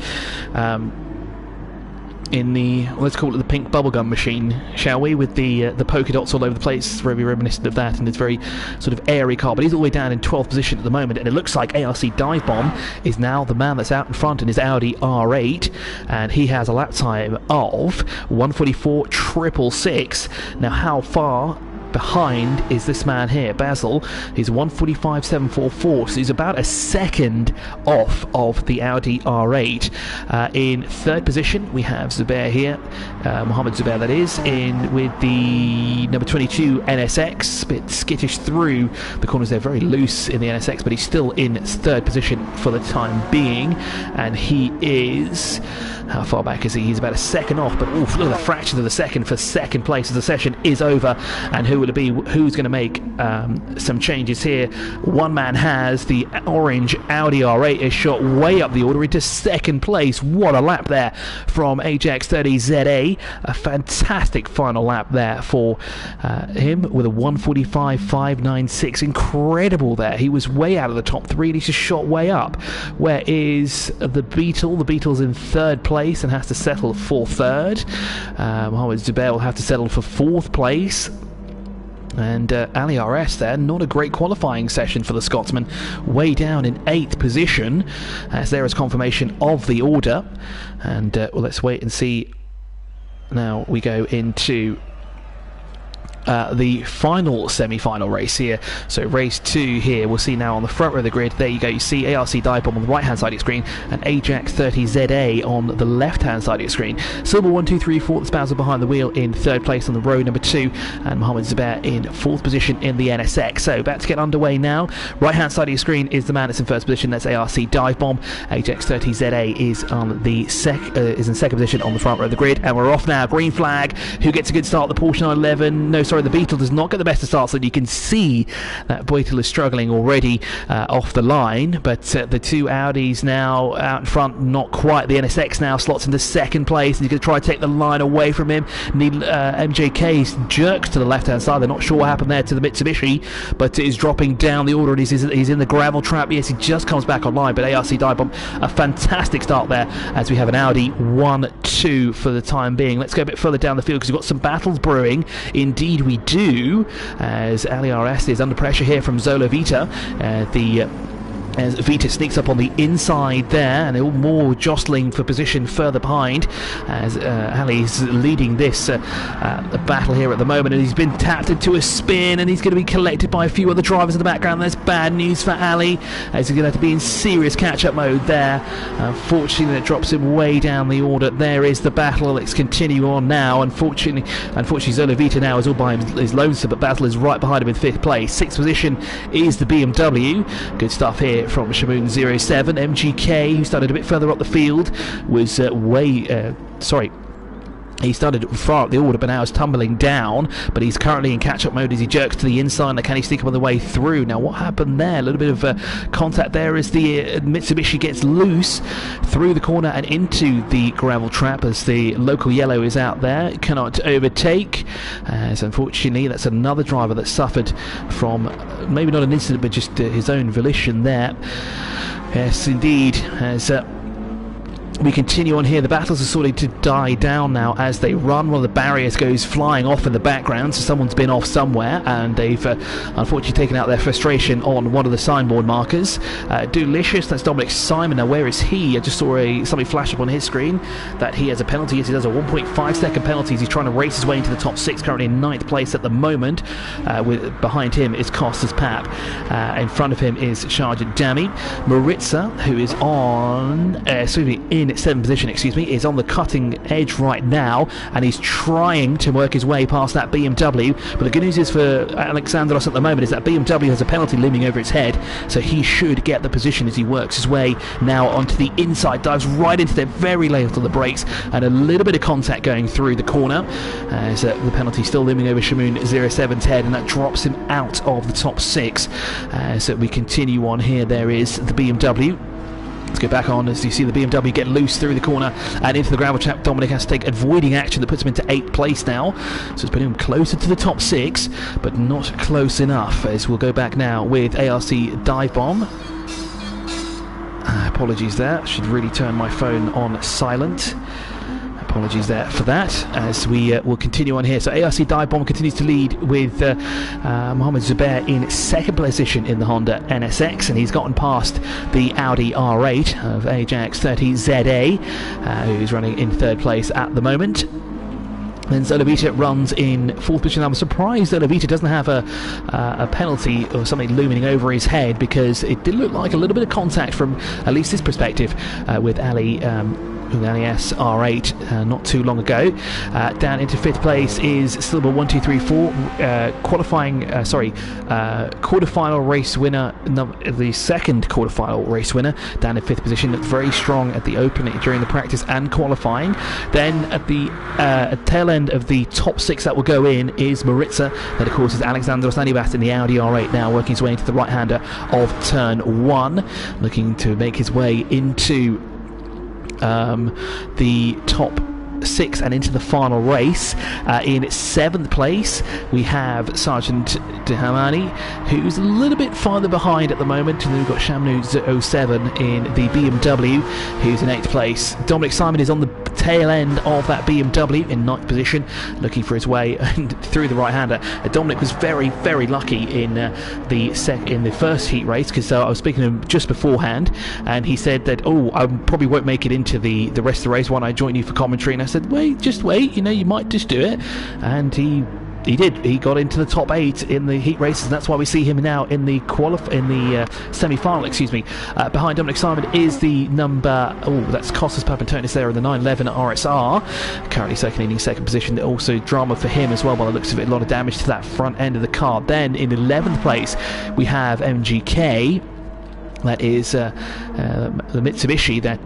in the, let's call it the pink bubblegum machine, shall we, with the polka dots all over the place, very reminiscent of that, and it's very sort of airy car. But he's all the way down in 12th position at the moment, and it looks like ARC Dive Bomb is now the man that's out in front in his Audi R8, and he has a lap time of 1:44.666. Now how far behind is this man here, Basil? He's 1:45.744, so he's about a second off of the Audi R8. In 3rd position we have Zubair here, Mohammed Zubair that is, in with the number 22 NSX, a bit skittish through the corners there, very loose in the NSX, but he's still in 3rd position for the time being, and he is, how far back is he? He's about a second off, but oof, look at the fraction of the second for second place as the session is over. And who will it be? Who's going to make some changes here? One man has the orange Audi R8 is shot way up the order into second place. What a lap there from AJAX30ZA. A fantastic final lap there for him with a 1:45.596. Incredible there. He was way out of the top three and he's just shot way up. Where is the Beetle? The Beetle's in third place and has to settle for third. Mohamed Zubair will have to settle for fourth place. And Ali RS there, not a great qualifying session for the Scotsman, way down in 8th position, as there is confirmation of the order. And well, let's wait and see. Now we go into the final semi-final race here. So race 2 here, we'll see now on the front row of the grid. There you go, you see ARC Dive Bomb on the right hand side of your screen and AJAX30ZA on the left hand side of your screen. Silver 1, 2, 3, 4, Spouser behind the wheel in third place on the row number 2, and Mohamed Zubair in fourth position in the NSX. So about to get underway now. Right hand side of your screen is the man that's in first position, that's ARC Dive Bomb. AJAX30ZA is on the is in second position on the front row of the grid, and we're off now. Green flag. Who gets a good start? The Porsche 911. No, sorry, the Beetle does not get the best of starts, so you can see that Beetle is struggling already off the line. But the two Audis now out in front, not quite. The NSX now slots into second place, and he's going to try to take the line away from him. MJK jerks to the left hand side. They're not sure what happened there to the Mitsubishi, but it is dropping down the order, and he's in the gravel trap. Yes, he just comes back online, but ARC Dive Bomb, a fantastic start there as we have an Audi 1-2 for the time being. Let's go a bit further down the field because we've got some battles brewing. Indeed we do, as Ali RS is under pressure here from Zola Vita. As Vita sneaks up on the inside there, and more jostling for position further behind, as Ali's leading this battle here at the moment, and he's been tapped into a spin, and he's going to be collected by a few other drivers in the background. That's bad news for Ali, as he's going to have to be in serious catch-up mode there. Unfortunately, that drops him way down the order. There is the battle. Let's continue on now. Unfortunately, Zola Vita now is all by his lonesome, but Basil is right behind him in fifth place. Sixth position is the BMW. Good stuff here from Shamoon 07. MGK, who started a bit further up the field, was he started far up the order, but now is tumbling down. But he's currently in catch-up mode as he jerks to the inside. Can he sneak up on the way through? Now, what happened there? A little bit of contact there as the Mitsubishi gets loose through the corner and into the gravel trap as the local yellow is out there. Cannot overtake. As unfortunately, that's another driver that suffered from maybe not an incident, but just his own volition there. Yes, indeed. As we continue on here, the battles are starting to die down now as they run. One of the barriers goes flying off in the background, so someone's been off somewhere, and they've unfortunately taken out their frustration on one of the signboard markers. Delicious, that's Dominic Simon. Now, where is he? I just saw something flash up on his screen that he has a penalty. Yes, he does, a 1.5 second penalty as he's trying to race his way into the top 6, currently in 9th place at the moment. Behind him is Costas Pap. In front of him is Sharjah Dami. Maritza, who is in 7th position, is on the cutting edge right now, and he's trying to work his way past that BMW. But the good news is for Alexandros at the moment is that BMW has a penalty looming over its head, so he should get the position as he works his way now onto the inside, dives right into there, very late on the brakes, and a little bit of contact going through the corner. So the penalty still looming over Shamoon 07's head, and that drops him out of the top 6. So we continue on here. There is the BMW. Let's go back on as you see the BMW get loose through the corner and into the gravel trap. Dominic has to take avoiding action that puts him into 8th place now, so it's putting him closer to the top 6, but not close enough. As we'll go back now with ARC Dive Bomb. Apologies there, should really turn my phone on silent. Apologies there for that, as we will continue on here. So ARC Dive Bomb continues to lead with Mohamed Zubair in 2nd position in the Honda NSX, and he's gotten past the Audi R8 of AJAX30ZA, who's running in 3rd place at the moment. Then Zola Vita runs in 4th position. I'm surprised Zola Vita doesn't have a penalty or something looming over his head, because it did look like a little bit of contact from at least his perspective with Ali with the LES R8 not too long ago. Down into 5th place is Silver 1234, quarterfinal race winner, the second quarterfinal race winner, down in 5th position. Looked very strong at the open during the practice and qualifying. Then at the tail end of the top 6 that will go in is Maritza. That of course is Alexandros Anibas in the Audi R8, now working his way into the right hander of turn 1, looking to make his way into the top 6 and into the final race. In 7th place we have Sergeant Dehamani, who's a little bit farther behind at the moment, and then we've got Shamnu 07 in the BMW, who's in 8th place. Dominic Simon is on the tail end of that BMW in 9th position, looking for his way through the right-hander. Dominic was very, very lucky in the first heat race, because I was speaking to him just beforehand, and he said that, I probably won't make it into the rest of the race when I join you for commentary. And I said, just wait, you might just do it. And he did. He got into the top 8 in the heat races, and that's why we see him now in the semi-final. Behind Dominic Simon is the number. That's Kostas Papantonis there in the 911 RSR, currently circulating 2nd position. Also drama for him as well, by the looks of it. A lot of damage to that front end of the car. Then in 11th place we have MGK. That is the Mitsubishi that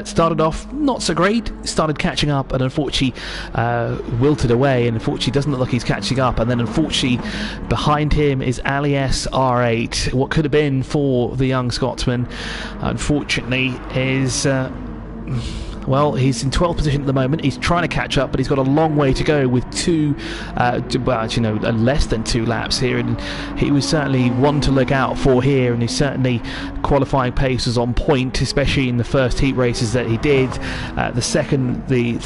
started off not so great, started catching up, and unfortunately wilted away, and unfortunately doesn't look like he's catching up. And then unfortunately behind him is LES R8. What could have been for the young Scotsman, unfortunately, is he's in 12th position at the moment. He's trying to catch up, but he's got a long way to go with less than 2 laps here, and he was certainly one to look out for here, and he's certainly qualifying pace was on point, especially in the first heat races that he did. For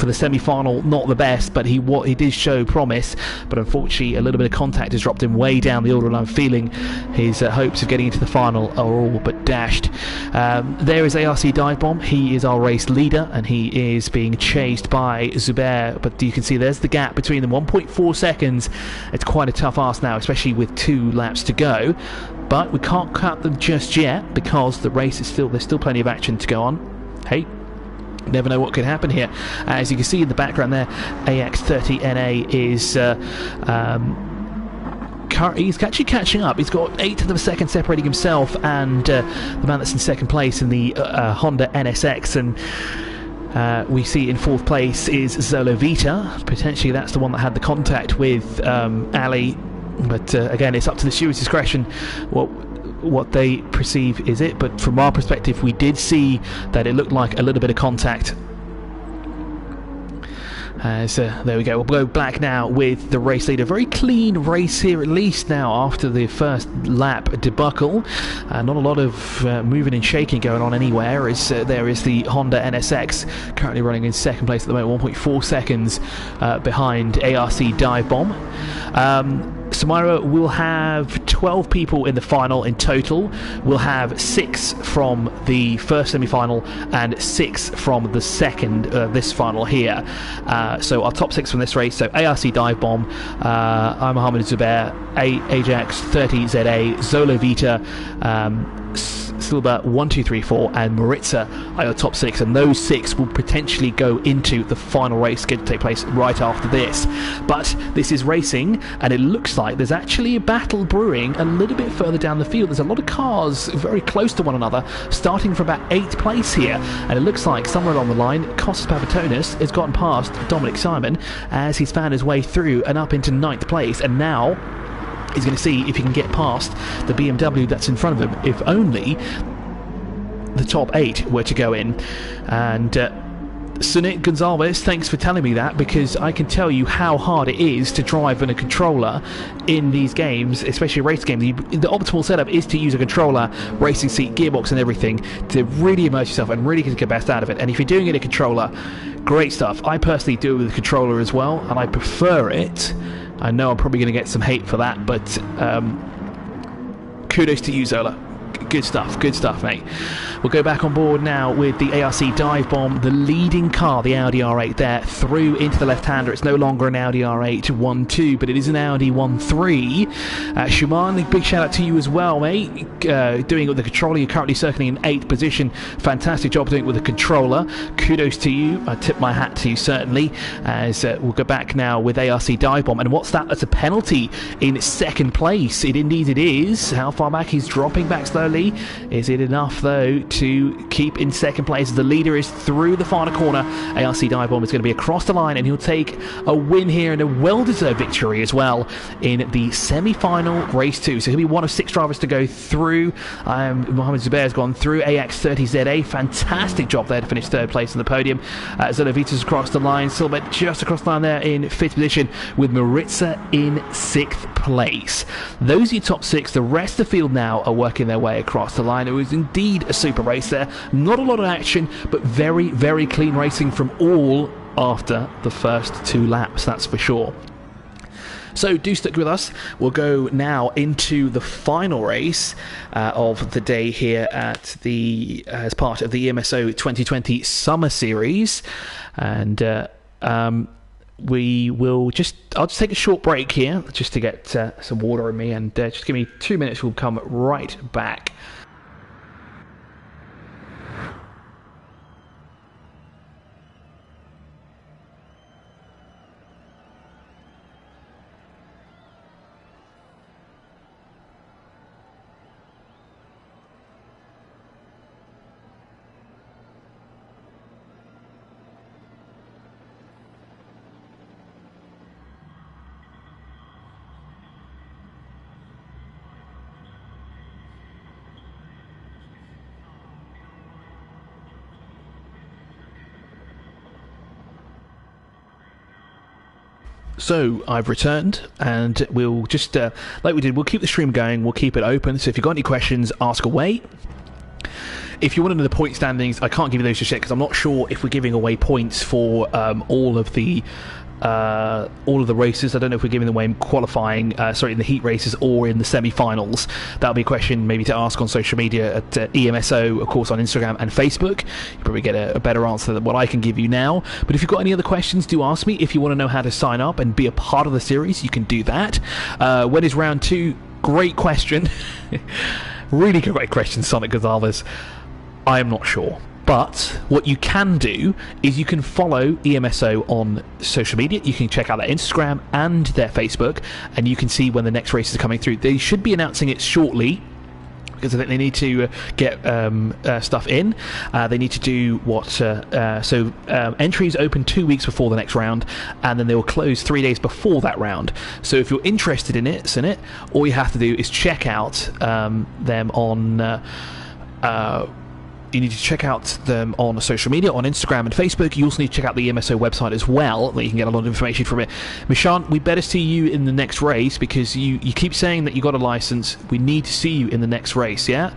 the semi-final, not the best, but he did show promise, but unfortunately a little bit of contact has dropped him way down the order, and I'm feeling his hopes of getting into the final are all but dashed. There is ARC Dive Bomb. He is our race leader, and he is being chased by Zubair, but you can see there's the gap between them, 1.4 seconds. It's quite a tough ask now, especially with 2 laps to go, but we can't cut them just yet, because the race is there's still plenty of action to go on. Hey, never know what could happen here. As you can see in the background there, AX30NA is he's actually catching up. He's got 1/8 of a second separating himself and the man that's in 2nd place in the Honda NSX, and we see in 4th place is Zolo Vita. Potentially that's the one that had the contact with Ali, but again, it's up to the steward's discretion what they perceive is it. But from our perspective, we did see that it looked like a little bit of contact. So there we go. We'll go back now with the race leader. Very clean race here, at least now after the first lap debacle. Not a lot of moving and shaking going on anywhere, as there is the Honda NSX currently running in 2nd place at the moment, 1.4 seconds behind ARC Dive Bomb. Samira will have 12 people in the final in total. We'll have 6 from the first semi-final and 6 from the second, this final here. So our top 6 from this race, so ARC Dive Bomb, I'm Mohammed Zubair, Ajax 30ZA, Zolo Vita, Silva 1234 and Maritza are your top 6, and those 6 will potentially go into the final race scheduled to take place right after this. But this is racing, and it looks like there's actually a battle brewing a little bit further down the field. There's a lot of cars very close to one another, starting from about 8th place here, and it looks like somewhere along the line Kostas Papantonis has gotten past Dominic Simon as he's found his way through and up into 9th place, and now he's going to see if he can get past the BMW that's in front of him, if only the top 8 were to go in. And Sunit Gonzalez, thanks for telling me that, because I can tell you how hard it is to drive on a controller in these games, especially race games. The optimal setup is to use a controller, racing seat, gearbox and everything to really immerse yourself and really get the best out of it. And if you're doing it in a controller, great stuff. I personally do it with a controller as well, and I prefer it. I know I'm probably going to get some hate for that, but kudos to you, Zola. Good stuff, mate. We'll go back on board now with the ARC dive bomb, the leading car, the Audi R8 there, through into the left-hander. It's no longer an Audi R8 1.2, but it is an Audi 1.3. Schumann, big shout out to you as well, mate. Doing it with the controller, you're currently circling in 8th position. Fantastic job doing it with the controller. Kudos to you. I tip my hat to you, certainly. As we'll go back now with ARC dive bomb. And what's that? That's a penalty in 2nd place. Indeed it is. How far back? He's dropping back slowly. Is it enough, though, to keep in 2nd place? The leader is through the final corner. ARC dive bomb is going to be across the line, and he'll take a win here and a well-deserved victory as well in the semi-final race 2. So he'll be one of 6 drivers to go through. Mohammed Zubair has gone through. AX30ZA, fantastic job there to finish 3rd place on the podium. Zolovitas across the line. Silbert just across the line there in 5th position, with Maritza in 6th place. Those are your top 6. The rest of the field now are working their way across the line. It was indeed a super race there. Not a lot of action, but very, very clean racing from all after the first 2 laps, that's for sure. So do stick with us. We'll go now into the final race of the day here at the as part of the EMSO 2020 Summer Series, and we will I'll just take a short break here just to get some water in me, and just give me 2 minutes. We'll come right back. So I've returned, and we'll just, like we did, we'll keep the stream going, we'll keep it open, so if you've got any questions, ask away. If you want to know the point standings, I can't give you those just yet, because I'm not sure if we're giving away points for all of the races. I don't know if we're giving away in qualifying, in the heat races or in the semi-finals. That'll be a question maybe to ask on social media at EMSO, of course, on Instagram and Facebook. You probably get a better answer than what I can give you now. But if you've got any other questions, do ask me. If you want to know how to sign up and be a part of the series, you can do that. When is round 2? Great question. Really great question, Sonic Gonzalez. I am not sure. But what you can do is you can follow EMSO on social media. You can check out their Instagram and their Facebook, and you can see when the next races are coming through. They should be announcing it shortly, because I think they need to get stuff in. They need to do what... entries open 2 weeks before the next round, and then they will close 3 days before that round. So if you're interested in it, all you have to do is check out them on... you need to check out them on social media, on Instagram and Facebook. You also need to check out the EMSO website as well, where you can get a lot of information from it. Mishan, we better see you in the next race, because you keep saying that you got a license. We need to see you in the next race, yeah?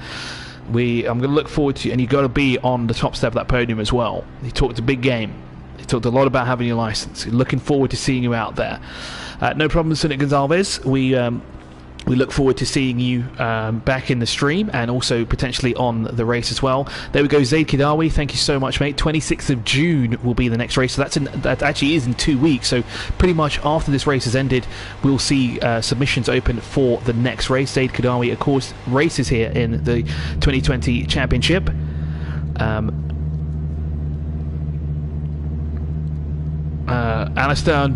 I'm going to look forward to you, and you've got to be on the top step of that podium as well. He talked a big game. He talked a lot about having your license. Looking forward to seeing you out there. No problem, Sonic Gonzalez. We look forward to seeing you back in the stream, and also potentially on the race as well. There we go, Zaid Kidawi, thank you so much, mate. 26th of June will be the next race, so that actually is in 2 weeks. So pretty much after this race has ended, we'll see submissions open for the next race. Zaid Kidawi, of course, races here in the 2020 Championship. Alistair,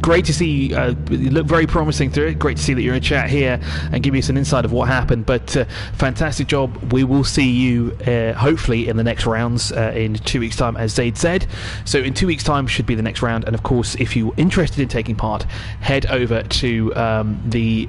great to see you look very promising through it. Great to see that you're in chat here and give us an insight of what happened, but fantastic job. We will see you hopefully in the next rounds in 2 weeks time, as Zaid said. So in 2 weeks time should be the next round, and of course if you're interested in taking part, head over to the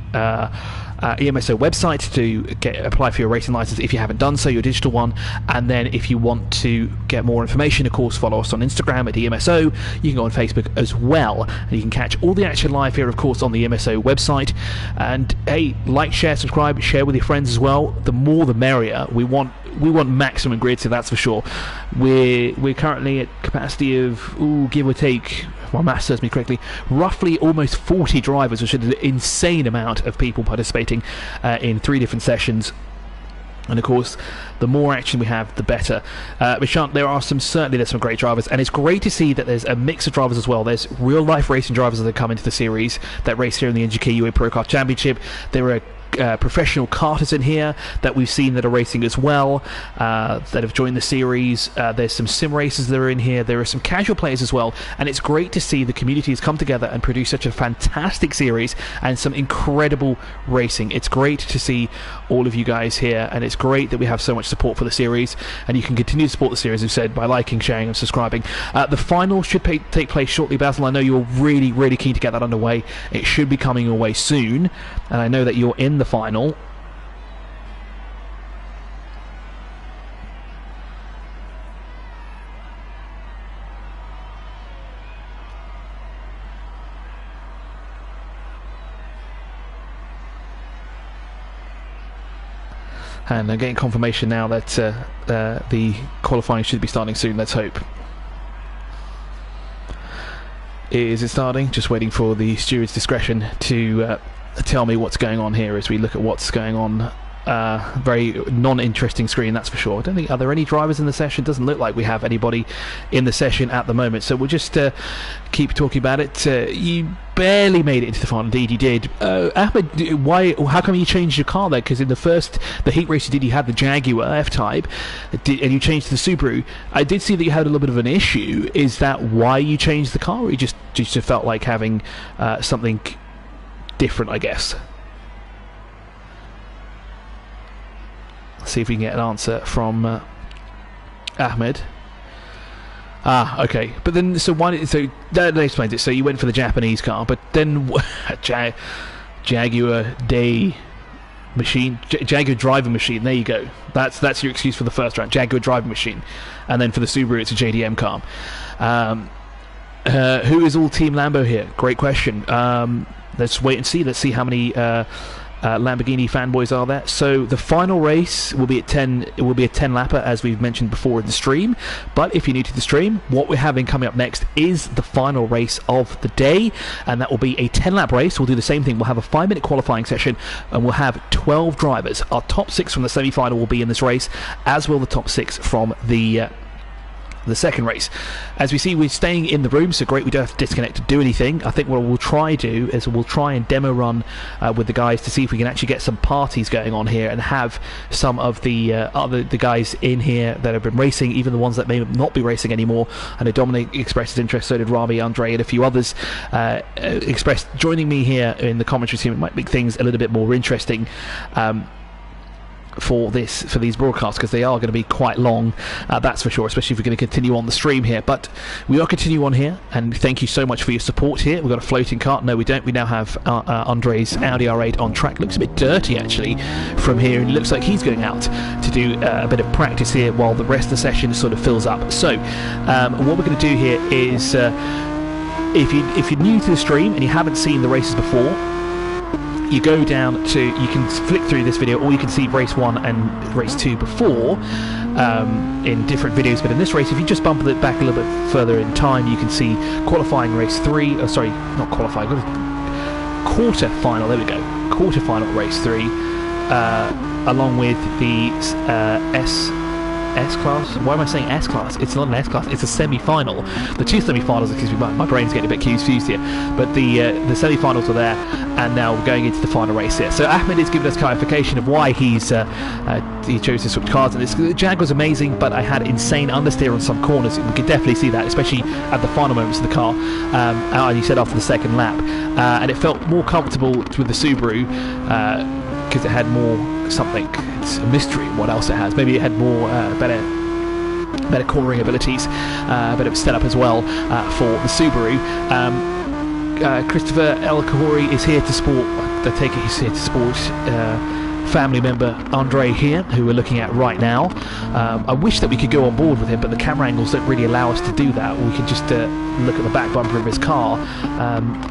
EMSO website to apply for your racing license if you haven't done so, your digital one. And then if you want to get more information, of course, follow us on Instagram at EMSO. You can go on Facebook as well, and you can catch all the action live here, of course, on the EMSO website. And hey, like, share, subscribe, share with your friends as well. The more the merrier. We want maximum grid, so that's for sure. We're currently at capacity of, give or take, if my math serves me correctly, roughly almost 40 drivers, which is an insane amount of people participating in 3 different sessions. And of course, the more action we have, the better. Vishant, there's some great drivers, and it's great to see that there's a mix of drivers as well. There's real-life racing drivers that come into the series that race here in the ATCUAE Pro Kart Championship. There are professional karters in here that we've seen that are racing as well, that have joined the series. There's some sim racers that are in here. There are some casual players as well, and it's great to see the communities come together and produce such a fantastic series and some incredible racing. It's great to see all of you guys here, and it's great that we have so much support for the series, and you can continue to support the series, as we've said, by liking, sharing and subscribing. The final should take place shortly, Basil. I know you're really keen to get that underway. It should be coming your way soon, and I know that you're in the final. And I'm getting confirmation now that the qualifying should be starting soon. Let's hope. Is it starting? Just waiting for the steward's discretion to tell me what's going on here as we look at what's going on. Very non-interesting screen, that's for sure. I don't think, are there any drivers in the session? Doesn't look like we have anybody in the session at the moment, so we'll just keep talking about it. You barely made it into the final. Indeed you did. Ahmed, how come you changed your car there? Because in the heat race you did, you had the Jaguar F-Type and you changed to the Subaru. I did see that you had a little bit of an issue. Is that why you changed the car, or you just felt like having something different, I guess? See if we can get an answer from Ahmed. Okay, but then so that explains it. So you went for the Japanese car, but then Jaguar Day machine, Jaguar driver machine. There you go. That's your excuse for the first round. Jaguar driver machine, and then for the Subaru, it's a JDM car. Who is all Team Lambo here? Great question. Let's wait and see. Let's see how many Lamborghini fanboys are there. So the final race will be at 10. It will be a 10 lapper, as we've mentioned before in the stream. But if you're new to the stream, what we're having coming up next is the final race of the day, and that will be a 10 lap race. We'll do the same thing. We'll have a 5-minute qualifying session, and we'll have 12 drivers. Our top 6 from the semi-final will be in this race, as will the top 6 from the second race. As we see, we're staying in the room, so great, we don't have to disconnect to do anything. I think what we'll try to do is we'll try and demo run with the guys to see if we can actually get some parties going on here and have some of the guys in here that have been racing, even the ones that may not be racing anymore. I know Dominic expressed his interest, so did Rami, Andre and a few others expressed joining me here in the commentary team. It might make things a little bit more interesting for these broadcasts, because they are going to be quite long, that's for sure, especially if we're going to continue on the stream here. But we are continuing on here, and thank you so much for your support here. We've got a floating cart. No, we don't. We now have Andre's Audi R8 on track. Looks a bit dirty actually from here, and it looks like he's going out to do a bit of practice here while the rest of the session sort of fills up. So what we're going to do here is if you're new to the stream and you haven't seen the races before, you go down to, you can flick through this video, or you can see race 1 and race 2 before in different videos. But in this race, if you just bump it back a little bit further in time, you can see qualifying race 3, sorry, not qualifying, quarter final, there we go, quarter final race 3, along with the S-Class? Why am I saying S-Class? It's not an S-Class, it's a semi-final. The 2 semi-finals, excuse me, my brain's getting a bit confused here, but the semi-finals are there, and now we're going into the final race here. So Ahmed is giving us clarification of why he chose to switch cars, and the Jag was amazing, but I had insane understeer on some corners. We could definitely see that, especially at the final moments of the car, and he said after the second lap, and it felt more comfortable with the Subaru, because it had more something. It's a mystery what else it has. Maybe it had more better cornering abilities, better setup as well for the Subaru. Christopher El Kahori is here to support. I take it he's here to support family member Andre here, who we're looking at right now. I wish that we could go on board with him, but the camera angles don't really allow us to do that. We can just look at the back bumper of his car.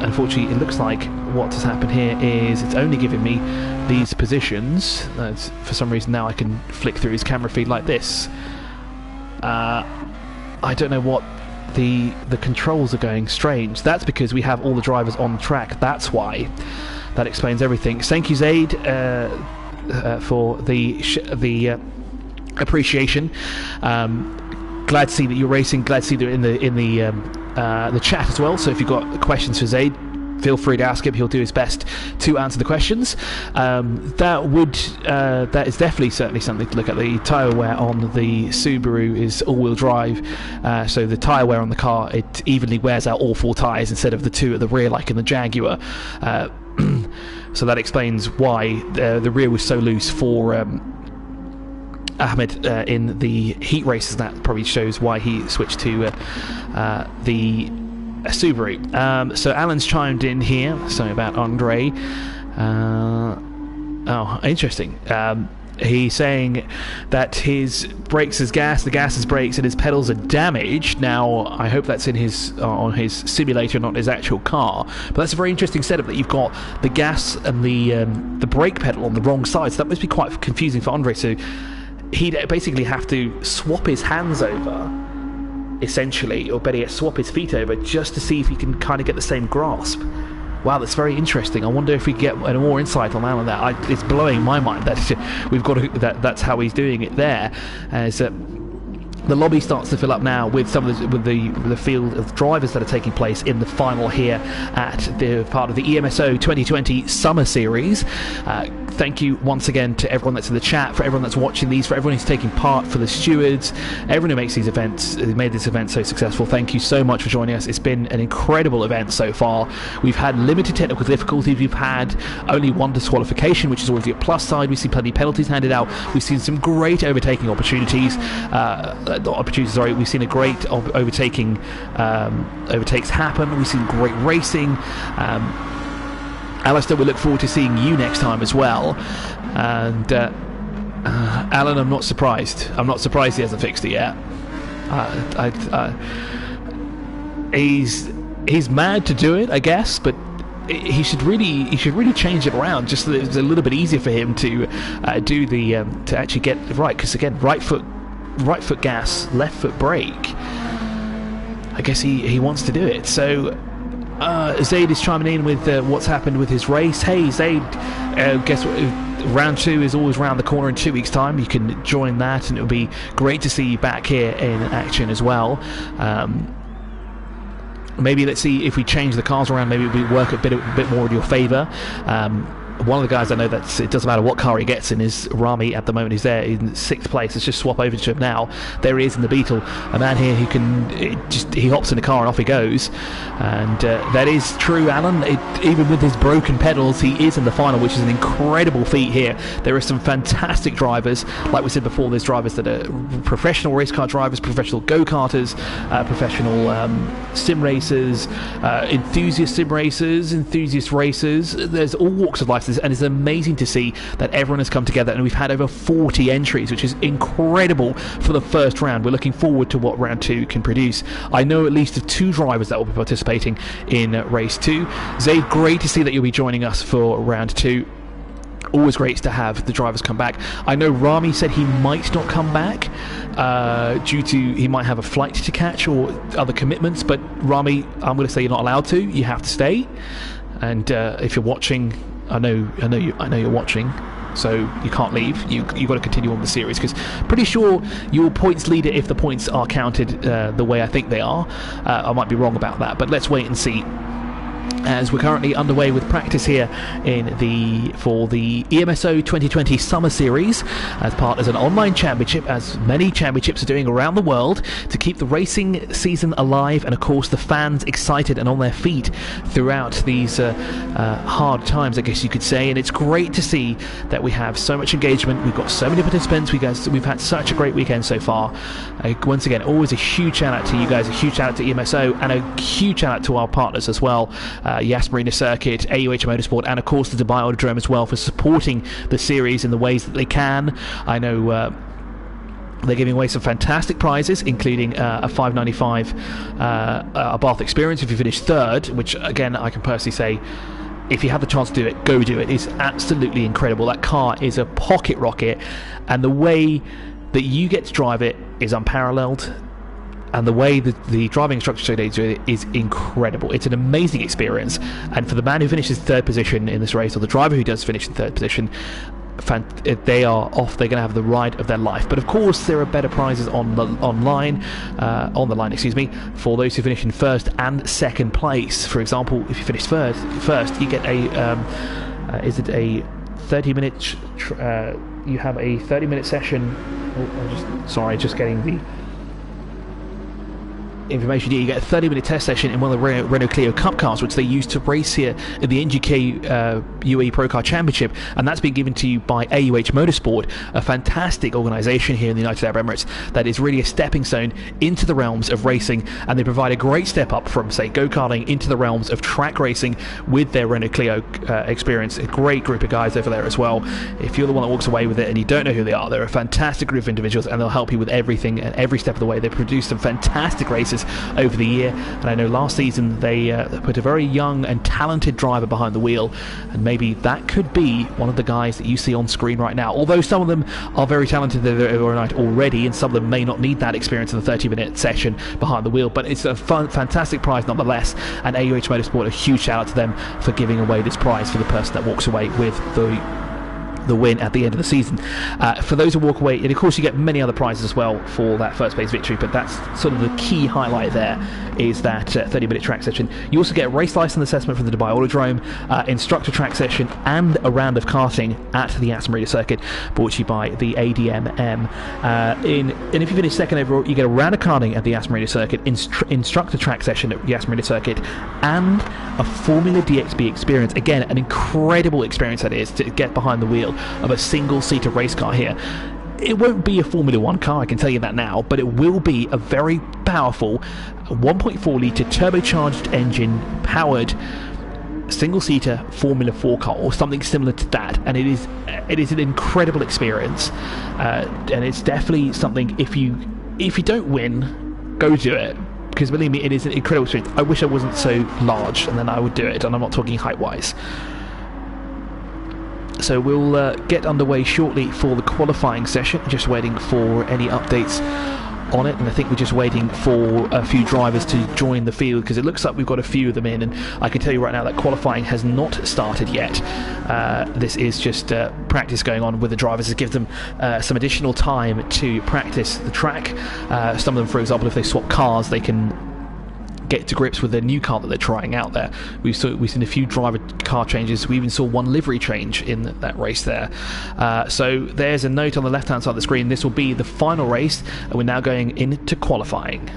Unfortunately, it looks like what has happened here is it's only giving me these positions. For some reason now I can flick through his camera feed like this. I don't know what the controls are going strange. That's because we have all the drivers on the track. That's why. That explains everything. Thank you, Zaid. for the appreciation. Glad to see that you're racing. Glad to see that in the chat as well. So if you've got questions for Zaid, feel free to ask him. He'll do his best to answer the questions. That is definitely certainly something to look at. The tyre wear on the Subaru is all-wheel drive, so the tyre wear on the car, it evenly wears out all 4 tyres instead of the 2 at the rear like in the Jaguar. So that explains why the rear was so loose for Ahmed in the heat races. That probably shows why he switched to the Subaru. So Alan's chimed in here, something about Andre. Oh, interesting. He's saying that his brakes is gas, the gas is brakes, and his pedals are damaged. Now, I hope that's in his on his simulator, not his actual car. But that's a very interesting setup, that you've got the gas and the brake pedal on the wrong side. So that must be quite confusing for Andre. So he'd basically have to swap his hands over, essentially, or better yet, swap his feet over, just to see if he can kind of get the same grasp. Wow, that's very interesting. I wonder if we get more insight on that. It's blowing my mind that we've got that's how he's doing it there. As the lobby starts to fill up now with some of the field of drivers that are taking place in the final here at the part of the EMSO 2020 Summer Series. Thank you once again to everyone that's in the chat, for everyone that's watching these, for everyone who's taking part, for the stewards, everyone who makes these events, made this event so successful. Thank you so much for joining us. It's been an incredible event so far. We've had limited technical difficulties. We've had only 1 disqualification, which is always the plus side. We've seen plenty of penalties handed out. We've seen some great overtaking opportunities. We've seen a great overtaking overtakes happen. We've seen great racing. Alistair, we look forward to seeing you next time as well. And Alan, I'm not surprised. I'm not surprised he hasn't fixed it yet. He's mad to do it, I guess, but he should really change it around, just so that it's a little bit easier for him to do the to actually get it right. Because again, right foot gas, left foot brake. I guess he wants to do it. So Zaid is chiming in with what's happened with his race. Hey Zaid, guess what? Round 2 is always round the corner in 2 weeks' time. You can join that, and it'll be great to see you back here in action as well. Maybe let's see if we change the cars around. Maybe we work a bit more in your favour. One of the guys I know that it doesn't matter what car he gets in is Rami. At the moment he's there in 6th place. Let's just swap over to him now. There he is in the Beetle, a man here who can he hops in the car and off he goes. And that is true, Alan. Even with his broken pedals, he is in the final, which is an incredible feat here. There are some fantastic drivers. Like we said before, there's drivers that are professional race car drivers, professional go-karters, professional sim racers, enthusiast sim racers, enthusiast racers. There's all walks of life. And it's amazing to see that everyone has come together, and we've had over 40 entries, which is incredible for the first round. We're looking forward to what round 2 can produce. I know at least of 2 drivers that will be participating in race 2. Zaid, great to see that you'll be joining us for round 2. Always great to have the drivers come back. I know Rami said he might not come back due to he might have a flight to catch or other commitments, but Rami, I'm going to say you're not allowed to. You have to stay. And if you're watching, I know you're watching, so you can't leave. You've got to continue on the series, because pretty sure you're points leader if the points are counted the way I think they are. I might be wrong about that, but let's wait and see. As we're currently underway with practice here for the EMSO 2020 Summer Series, as part as an online championship, as many championships are doing around the world, to keep the racing season alive, and of course the fans excited and on their feet throughout these hard times, I guess you could say. And it's great to see that we have so much engagement. We've got so many participants. We've had such a great weekend so far. Once again, always a huge shout out to you guys, a huge shout out to EMSO, and a huge shout out to our partners as well. Yas Marina Circuit, AUH Motorsport, and of course the Dubai Autodrome as well, for supporting the series in the ways that they can. I know they're giving away some fantastic prizes, including a $5.95 a Bath experience if you finish 3rd, which again I can personally say, if you have the chance to do it, go do it. It's absolutely incredible. That car is a pocket rocket, and the way that you get to drive it is unparalleled. And the way that the driving instructor today do it is incredible. It's an amazing experience. And for the man who finishes 3rd position in this race, or the driver who does finish in 3rd position, they are off. They're going to have the ride of their life. But of course, there are better prizes on the line, for those who finish in first and second place. For example, if you finish first, you get a 30-minute. You have a 30-minute session. Just getting the information here. You get a 30-minute test session in one of the Renault Clio Cup cars, which they use to race here in the NGK UAE Pro Car Championship, and that's been given to you by Emirates Motorsports, a fantastic organisation here in the United Arab Emirates that is really a stepping stone into the realms of racing, and they provide a great step up from, say, go-karting into the realms of track racing with their Renault Clio experience. A great group of guys over there as well. If you're the one that walks away with it and you don't know who they are, they're a fantastic group of individuals, and they'll help you with everything and every step of the way. They produce some fantastic races over the year, and I know last season they put a very young and talented driver behind the wheel, and maybe that could be one of the guys that you see on screen right now. Although some of them are very talented overnight already, and some of them may not need that experience in the 30-minute session behind the wheel, but it's a fantastic prize nonetheless, and AUH Motorsport, a huge shout out to them for giving away this prize for the person that walks away with the win at the end of the season. For those who walk away, and of course you get many other prizes as well for that first place victory, but that's sort of the key highlight there, is that 30-minute track session. You also get a race license assessment from the Dubai Autodrome, instructor track session, and a round of karting at the Yas Marina circuit, brought to you by the ADMM. And if you finish second overall, you get a round of karting at the Yas Marina circuit, instructor track session at Yas Marina circuit, and a Formula DXB experience. Again, an incredible experience that is, to get behind the wheel of a single-seater race car here. It won't be a Formula 1 car, I can tell you that now, but it will be a very powerful 1.4 litre turbocharged engine powered single-seater Formula 4 car, or something similar to that, and it is an incredible experience, and it's definitely something, if you don't win, go do it, because believe me, it is an incredible experience. I wish I wasn't so large, and then I would do it, and I'm not talking height-wise. So we'll get underway shortly for the qualifying session, just waiting for any updates on it, and I think we're just waiting for a few drivers to join the field, because it looks like we've got a few of them in, and I can tell you right now that qualifying has not started yet. This is just practice going on with the drivers to give them some additional time to practice the track. Some of them, for example, if they swap cars, they can get to grips with their new car that they're trying out there. We've seen a few driver car changes. We even saw one livery change in that race there. So there's a note on the left hand side of the screen. This will be the final race, and we're now going into qualifying.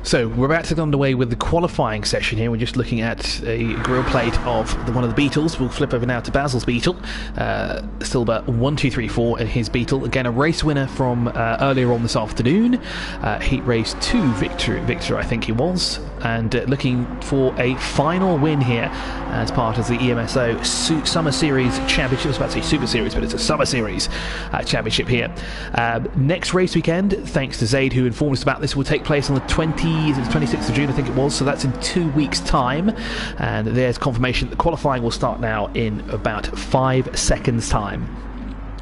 So we're about to get underway with the qualifying session here. We're just looking at a grill plate of one of the Beetles. We'll flip over now to Basil's Beetle, Silber 1234 in his Beetle. Again, a race winner from earlier on this afternoon, Heat Race 2 Victor I think he was, and looking for a final win here as part of the EMSO Summer Series Championship. I was about to say Super Series, but it's a Summer Series Championship here. Next race weekend, thanks to Zaid who informed us about this, will take place on the 26th of June, I think it was, so that's in 2 weeks' time. And there's confirmation that the qualifying will start now in about 5 seconds' time.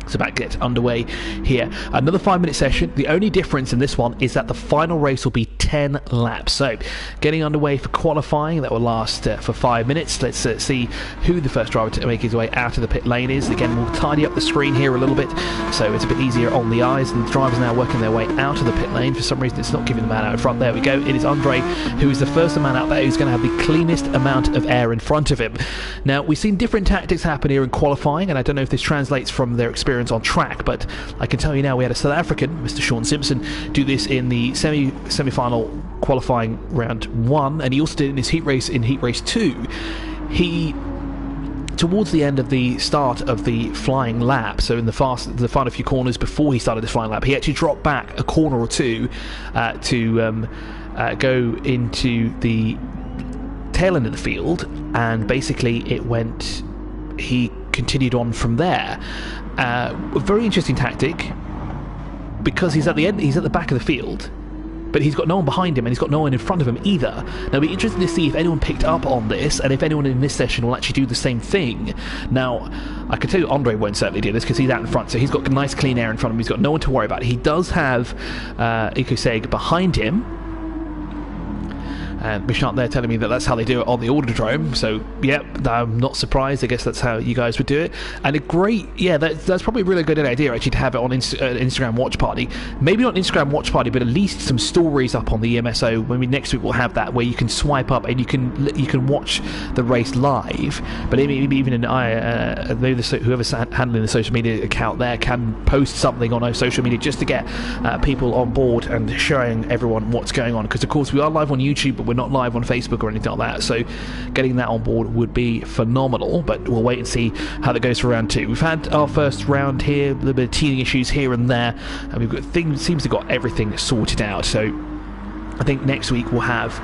So about to get underway here. Another 5-minute session. The only difference in this one is that the final race will be 10 laps. So getting underway for qualifying, that will last for 5 minutes. Let's see who the first driver to make his way out of the pit lane is. Again, we'll tidy up the screen here a little bit so it's a bit easier on the eyes, and the drivers now working their way out of the pit lane. For some reason it's not giving the man out in front. There we go. It is Andre who is the first man out there who's going to have the cleanest amount of air in front of him. Now, we've seen different tactics happen here in qualifying, and I don't know if this translates from their experience on track, but I can tell you now we had a South African, Mr. Sean Simpson, do this in the semi-final qualifying round 1, and he also did it in his Heat Race 2. He, towards the end of the start of the flying lap, so in the final few corners before he started the flying lap, he actually dropped back a corner or two to go into the tail end of the field, and basically he continued on from there. A very interesting tactic, because he's at the back of the field, but he's got no one behind him and he's got no one in front of him either. Now it'll be interesting to see if anyone picked up on this and if anyone in this session will actually do the same thing. Now I can tell you Andre won't certainly do this because he's out in front, so he's got nice clean air in front of him, he's got no one to worry about. He does have ATCUAE behind him, and Bishant there telling me that that's how they do it on the Autodrome, so yep, I'm not surprised. I guess that's how you guys would do it. And a great, yeah, that's probably a really good idea actually to have it on Instagram Watch Party. Maybe not Instagram Watch Party, but at least some stories up on the EMSO. Maybe next week we'll have that where you can swipe up and you can watch the race live. But maybe even maybe whoever's handling the social media account there can post something on our social media just to get people on board and showing everyone what's going on. Because of course we are live on YouTube, but we're not live on Facebook or anything like that, so getting that on board would be phenomenal. But we'll wait and see how that goes for round 2. We've had our first round here, a little bit of teething issues here and there, and we've got seems to have got everything sorted out. So I think next week we'll have,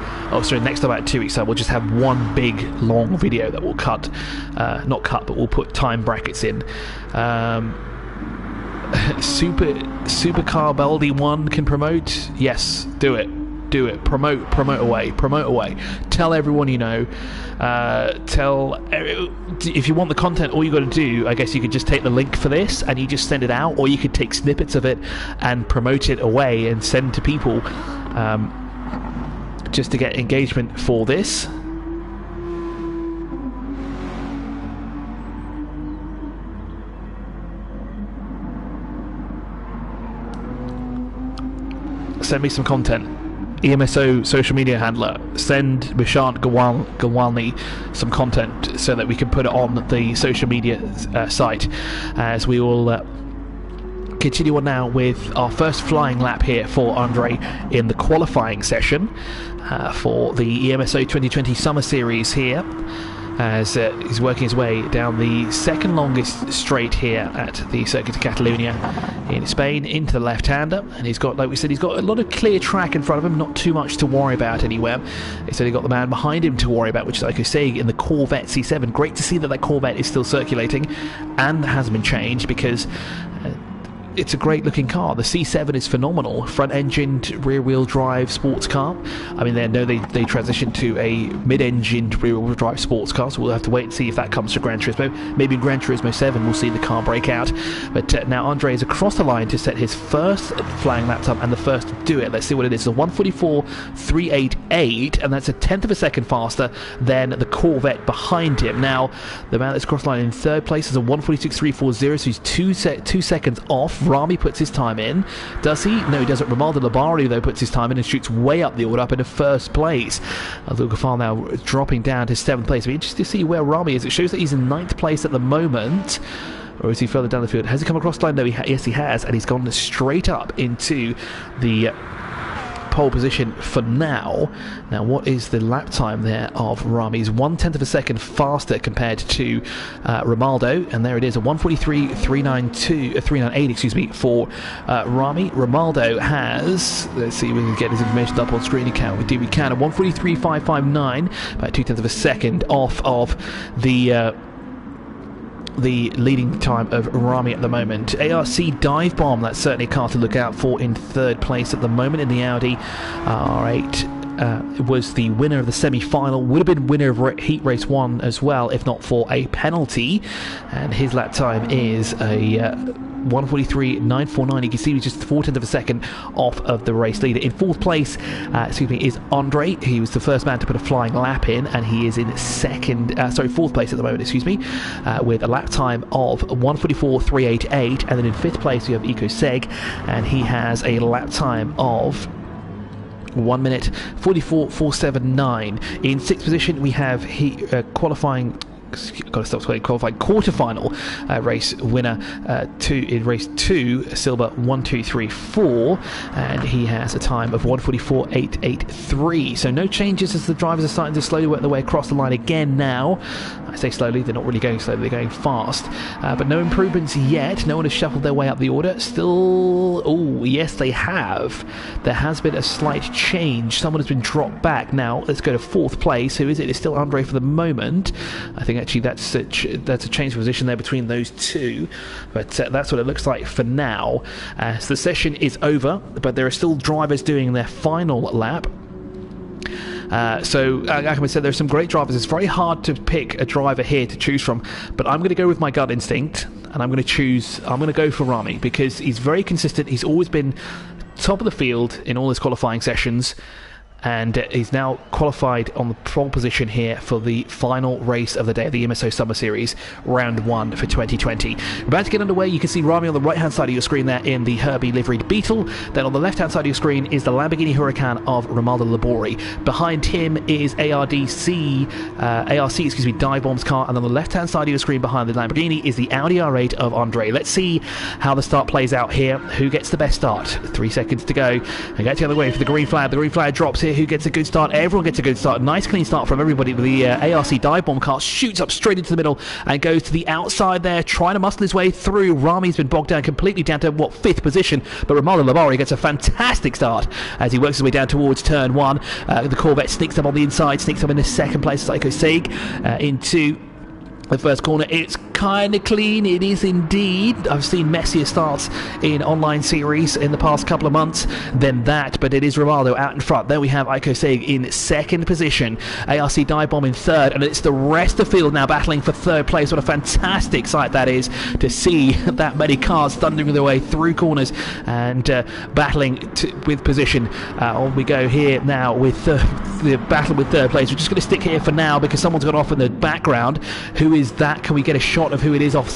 next about 2 weeks we'll just have one big long video that we'll cut, not cut, but we'll put time brackets in. Supercar Baldy 1 can promote. Yes, do it. Do it. Promote away. Tell everyone you know. If you want the content, all you got to do, I guess you could just take the link for this and you just send it out, or you could take snippets of it and promote it away and send to people, just to get engagement for this. Send me some content. EMSO social media handler, send Bishant Gawalni some content so that we can put it on the social media site, as we will continue on now with our first flying lap here for Andre in the qualifying session for the EMSO 2020 Summer Series here, as he's working his way down the second longest straight here at the Circuit de Catalunya in Spain into the left-hander, and he's got, like we said, he's got a lot of clear track in front of him, not too much to worry about anywhere. He's only got the man behind him to worry about, which is ATCUAE in the Corvette C7. Great to see that Corvette is still circulating and hasn't been changed, because it's a great looking car. The C7 is phenomenal. Front engined, rear wheel drive sports car. I mean, they transitioned to a mid engined rear wheel drive sports car, so we'll have to wait and see if that comes to Gran Turismo. Maybe in Gran Turismo 7 we'll see the car break out. But now Andre is across the line to set his first flying lap time and the first to do it. Let's see what it is. It's a 1:44.388, and that's a tenth of a second faster than the Corvette behind him. Now, the man that's across the line in third place is a 1:46.340, so he's 2 seconds off. Rami puts his time in. Does he? No, he doesn't. Romaldo Labari, though, puts his time in and shoots way up the order, up into first place. Luca now dropping down to 7th place. It'll be interesting to see where Rami is. It shows that he's in 9th place at the moment. Or is he further down the field? Has he come across the line? No, yes, he has. And he's gone straight up into the pole position for now. Now, what is the lap time there of Rami? He's 1/10 of a second faster compared to Romaldo, and there it is, a 1:43.398 for Rami. Romaldo has, let's see if we can get his information up on screen. We can a 1:43.559, about 2/10 of a second off of the leading time of Rami at the moment. ARC Dive Bomb, that's certainly a car to look out for in third place at the moment in the Audi R8. Was the winner of the semi-final, would have been winner of Heat Race 1 as well, if not for a penalty, and his lap time is a 1:43.949. You can see he's just 4/10 of a second off of the race leader. In fourth place, is Andre. He was the first man to put a flying lap in, and he is in fourth place at the moment, with a lap time of 1:44.388. And then in fifth place we have ATCUAE, and he has a lap time of 1:44.479. In sixth position we have qualifying quarterfinal race winner in race 2, Silva 1:2.34, and he has a time of 1:44.883. So no changes as the drivers are starting to slowly work their way across the line again now. I say slowly, they're not really going slowly, they're going fast, but no improvements yet. No one has shuffled their way up the order. Still, oh yes they have. There has been a slight change. Someone has been dropped back. Now let's go to fourth place. Who is it? It's still Andre for the moment. I think think actually that's a change of position there between those two, but that's what it looks like for now. So the session is over, but there are still drivers doing their final lap. So like I said, there's some great drivers. It's very hard to pick a driver here to choose from, but I'm going to go with my gut instinct, and I'm going to go for Rami, because he's very consistent. He's always been top of the field in all his qualifying sessions, and he's now qualified on the pole position here for the final race of the day of the EMSO Summer Series, round 1 for 2020. We're about to get underway. You can see Rami on the right hand side of your screen there in the Herbie liveried Beetle. Then on the left hand side of your screen is the Lamborghini Huracan of Romaldo Labori. Behind him is ARC Dive Bomb's car, and on the left hand side of your screen behind the Lamborghini is the Audi R8 of Andre. Let's see how the start plays out here. Who gets the best start? 3 seconds to go, and get the other way for the green flag. The green flag drops here. Who gets a good start? Everyone gets a good start. Nice clean start from everybody. The ARC Dive Bomb car shoots up straight into the middle and goes to the outside there, trying to muscle his way through. Rami's been bogged down completely down to, 5th position, but Romaldo Labori gets a fantastic start as he works his way down towards turn 1. The Corvette sneaks up on the inside, sneaks up in the second place, CIK into the first corner. It's kind of clean. It is indeed. I've seen messier starts in online series in the past couple of months than that, but it is Romaldo out in front. Then we have ATCUAE in second position, ARC Dive Bomb in third, and it's the rest of the field now battling for third place. What a fantastic sight that is to see that many cars thundering their way through corners and battling with position. On we go here now with the battle with third place. We're just going to stick here for now because someone's got off in the background. Who is that? Can we get a shot of who it is off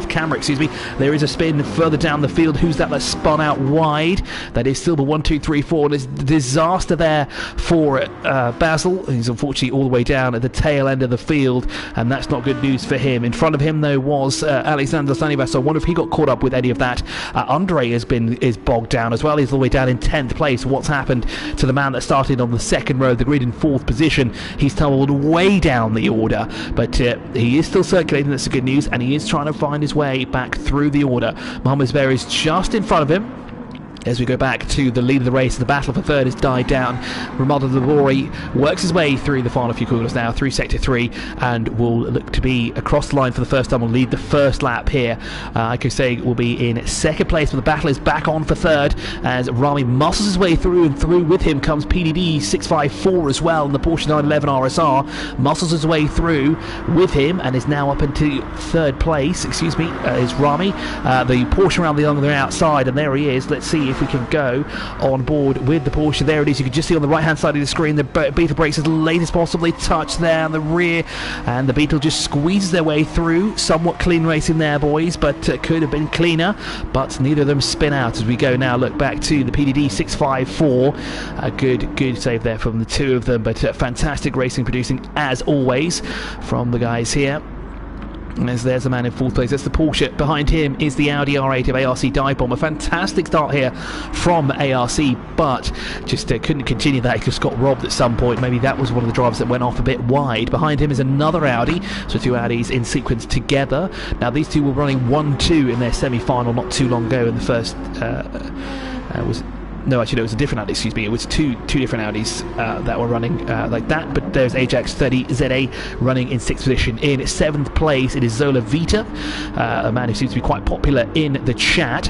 camera, excuse me? There is a spin further down the field. Who's that spun out wide? That is Silver 1, 2, 3, 4. There's disaster there for Basil. He's unfortunately all the way down at the tail end of the field, and that's not good news for him. In front of him though was Alexander Sanivas, so I wonder if he got caught up with any of that. Andre is bogged down as well. He's all the way down in 10th place. What's happened to the man that started on the second row of the grid in 4th position? He's tumbled way down the order, but he is still circulating. That's the good news, and he is trying to find his way back through the order. Mohamed Zubair is just in front of him. As we go back to the lead of the race, the battle for third has died down. Romaldo Labori works his way through the final few corners now, through Sector 3, and will look to be across the line for the first time. Will lead the first lap here. ATCUAE will be in second place, but the battle is back on for third as Rami muscles his way through, and through with him comes PDD 654 as well, and the Porsche 911 RSR muscles his way through with him and is now up into third place. Excuse me, is Rami. The Porsche around the other outside, and there he is. Let's see if we can go on board with the Porsche. There it is. You can just see on the right hand side of the screen the Beetle brakes as late as possible. They touch there on the rear, and the Beetle just squeezes their way through. Somewhat clean racing there, boys, but could have been cleaner, but neither of them spin out as we go now. Look back to the PDD 654. A good save there from the two of them, but fantastic racing producing as always from the guys here. And there's the man in 4th place. That's the Porsche. Behind him is the Audi R8 of ARC Dive Bomb. A fantastic start here from ARC, but just couldn't continue that. He just got robbed at some point. Maybe that was one of the drivers that went off a bit wide. Behind him is another Audi, so 2 Audis in sequence together. Now these two were running 1-2 in their semi-final not too long ago in the first No, actually, no, it was a different Audi, excuse me. It was two different Audis that were running like that. But there's Ajax 30 ZA running in 6th position. In 7th place, it is Zola Vita, a man who seems to be quite popular in the chat.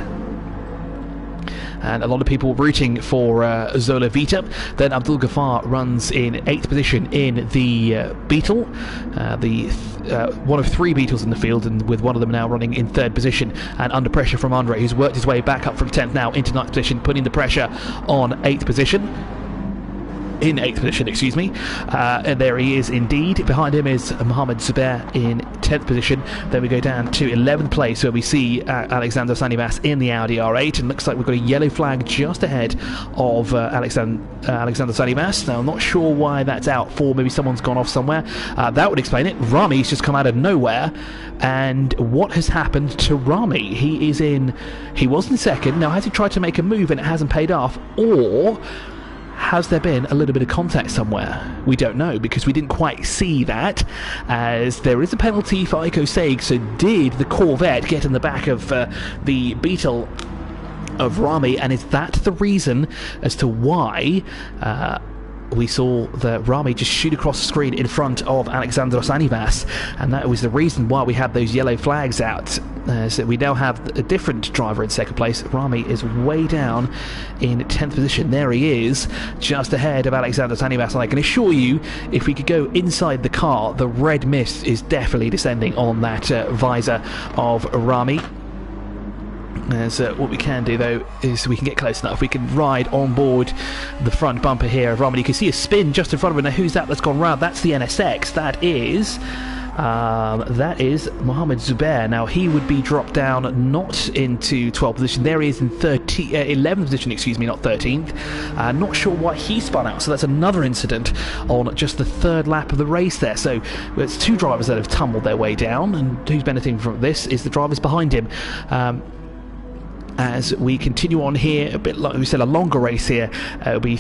And a lot of people rooting for Zola Vita. Then Abdul Ghaffar runs in 8th position in the Beetle, one of 3 Beetles in the field, and with one of them now running in 3rd position and under pressure from Andre, who's worked his way back up from 10th now into 9th position, putting the pressure on 8th position. In 8th position, excuse me. And there he is indeed. Behind him is Mohamed Zubair in 10th position. Then we go down to 11th place where we see Alexander Sanivas in the Audi R8, and looks like we've got a yellow flag just ahead of Alexander Sanivas. Now I'm not sure why that's out for. Maybe someone's gone off somewhere. That would explain it. Rami's just come out of nowhere, and what has happened to Rami? He was in 2nd. Now has he tried to make a move and it hasn't paid off, or has there been a little bit of contact somewhere? We don't know, because we didn't quite see that, as there is a penalty for ATCUAE. So did the Corvette get in the back of the Beetle of Rami, and is that the reason as to why we saw the Rami just shoot across the screen in front of Alexandros Anivas, and that was the reason why we had those yellow flags out. So we now have a different driver in second place. Rami is way down in 10th position. There he is, just ahead of Alexandros Anivas, and I can assure you, if we could go inside the car, the red mist is definitely descending on that visor of Rami. As what we can do though is we can get close enough, we can ride on board the front bumper here of Rami. You can see a spin just in front of him. Now who's that that's gone round? That's the NSX. That is Mohammed Zubair. Now he would be dropped down not into 12th position. There he is in 11th position, excuse me, not 13th. Not sure why he spun out, so that's another incident on just the third lap of the race there. So it's two drivers that have tumbled their way down, and who's benefiting from this is the drivers behind him. As we continue on here, a bit like we said, a longer race here, it'll be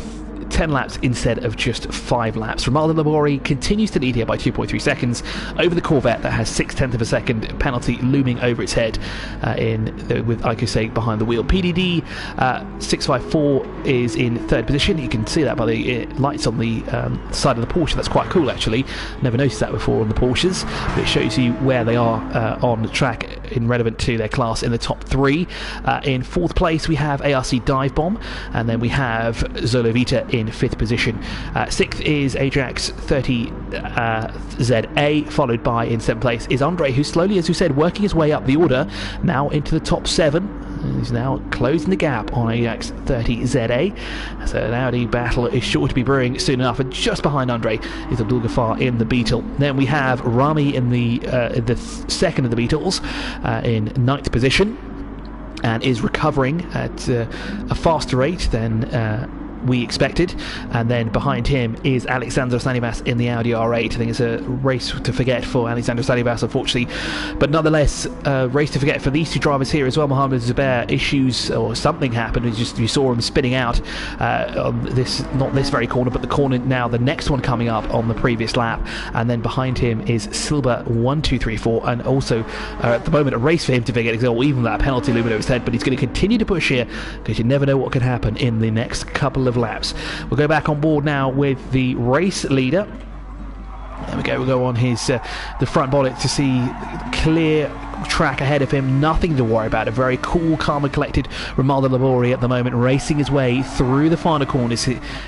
10 laps instead of just 5 laps. Romaldo Labori continues to lead here by 2.3 seconds over the Corvette that has 0.6 of a second penalty looming over its head with ATCUAE behind the wheel. PDD 654 is in 3rd position. You can see that by the lights on the side of the Porsche. That's quite cool actually. Never noticed that before on the Porsches, but it shows you where they are on the track in relevant to their class in the top 3. In 4th place we have ARC Dive Bomb, and then we have Zolovita in 5th position. 6th is Ajax 30ZA, followed by in 7th place is Andre, who's slowly, as we said, working his way up the order, now into the top 7. He's now closing the gap on Ajax 30ZA. So an Audi battle is sure to be brewing soon enough, and just behind Andre is Abdul Ghaffar in the Beetle. Then we have Rami in the second of the Beetles in 9th position, and is recovering at a faster rate than we expected. And then behind him is Alexandros Anivas in the Audi R8. I think it's a race to forget for Alexandros Anivas, unfortunately, but nonetheless a race to forget for these two drivers here as well. Mohammed Zubair, issues or something happened. You saw him spinning out on this, not this very corner, but the corner now, the next one coming up on the previous lap. And then behind him is Silva 1234, and also at the moment a race for him to forget, or even that penalty looming over his head. But he's going to continue to push here, because you never know what could happen in the next couple of laps. We'll go back on board now with the race leader. There we go. We'll go on his the front bonnet to see clear track ahead of him, nothing to worry about. A very cool, calm and collected Romaldo Labori at the moment, racing his way through the final corners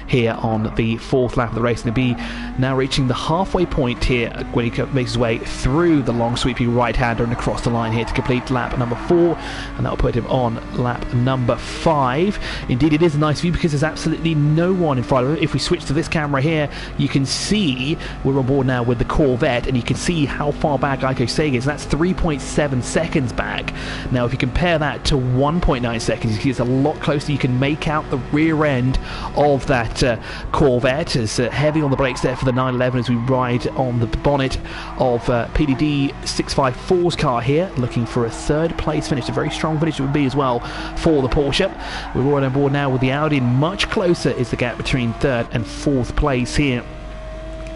here on the 4th lap of the race, and he'll be now reaching the halfway point here when he makes his way through the long sweeping right-hander and across the line here to complete lap number 4, and that will put him on lap number 5. Indeed, it is a nice view because there's absolutely no one in front of him. If we switch to this camera here, you can see we're on board now with the Corvette, and you can see how far back ATCUAE is. That's 3.7 seconds back. Now if you compare that to 1.9 seconds, you see it's a lot closer. You can make out the rear end of that Corvette. It's heavy on the brakes there for the 911 as we ride on the bonnet of PDD 654's car here, looking for a 3rd place finish. A very strong finish it would be as well for the Porsche. We're right on board now with the Audi, and much closer is the gap between 3rd and 4th place here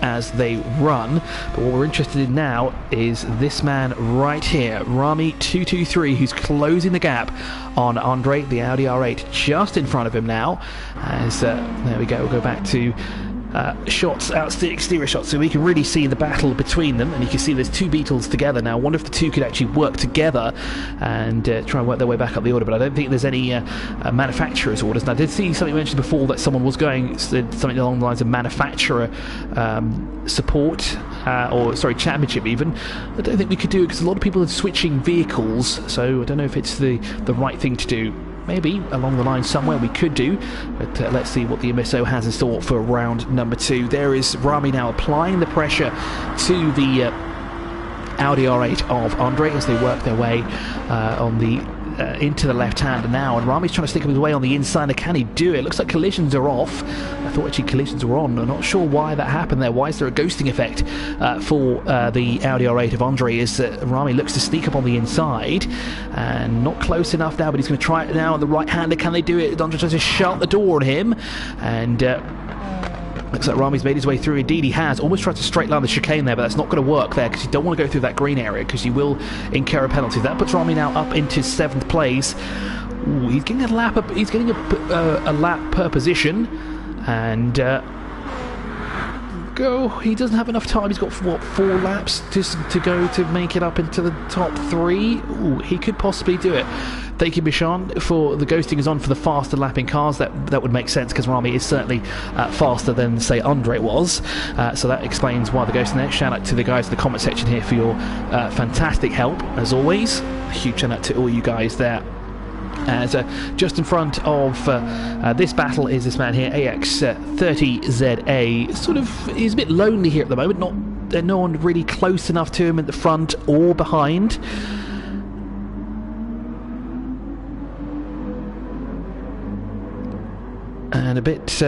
as they run. But what we're interested in now is this man right here, Rami 223, who's closing the gap on Andre, the Audi R8, just in front of him now. As there we go, we'll go back to shots, exterior shots, so we can really see the battle between them, and you can see there's two Beetles together now. Wonder if the two could actually work together and try and work their way back up the order, but I don't think there's any manufacturer's orders. And I did see something mentioned before that someone was going something along the lines of manufacturer support, or sorry, championship even. I don't think we could do it because a lot of people are switching vehicles, so I don't know if it's the right thing to do. Maybe along the line somewhere we could do, but let's see what the MSO has in store for round number 2. There is Rami now applying the pressure to the Audi R8 of Andre as they work their way on the into the left-hander now, and Rami's trying to stick his way on the inside. Can he do it? Looks like collisions are off. I thought actually collisions were on. I'm not sure why that happened there. Why is there a ghosting effect for the Audi R8 of Andre as Rami looks to sneak up on the inside, and not close enough now, but he's going to try it now on the right-hander. Can they do it? Andre tries to shut the door on him, and looks like Rami's made his way through. Indeed he has. Almost tried to straight line the chicane there, but that's not going to work there because you don't want to go through that green area because you will incur a penalty. That puts Rami now up into 7th place. Ooh, he's getting a lap up, he's getting a lap per position, and go. He doesn't have enough time. He's got, what, 4 laps just to go to make it up into the top 3. Ooh, he could possibly do it. Thank you, Bishan, for the ghosting is on for the faster lapping cars. That would make sense because Rami is certainly faster than, say, Andre was. So that explains why the ghosting there. Shout out to the guys in the comment section here for your fantastic help, as always. A huge shout out to all you guys there. As just in front of this battle is this man here, AX30ZA. Sort of, he's a bit lonely here at the moment. No one really close enough to him at the front or behind. And a bit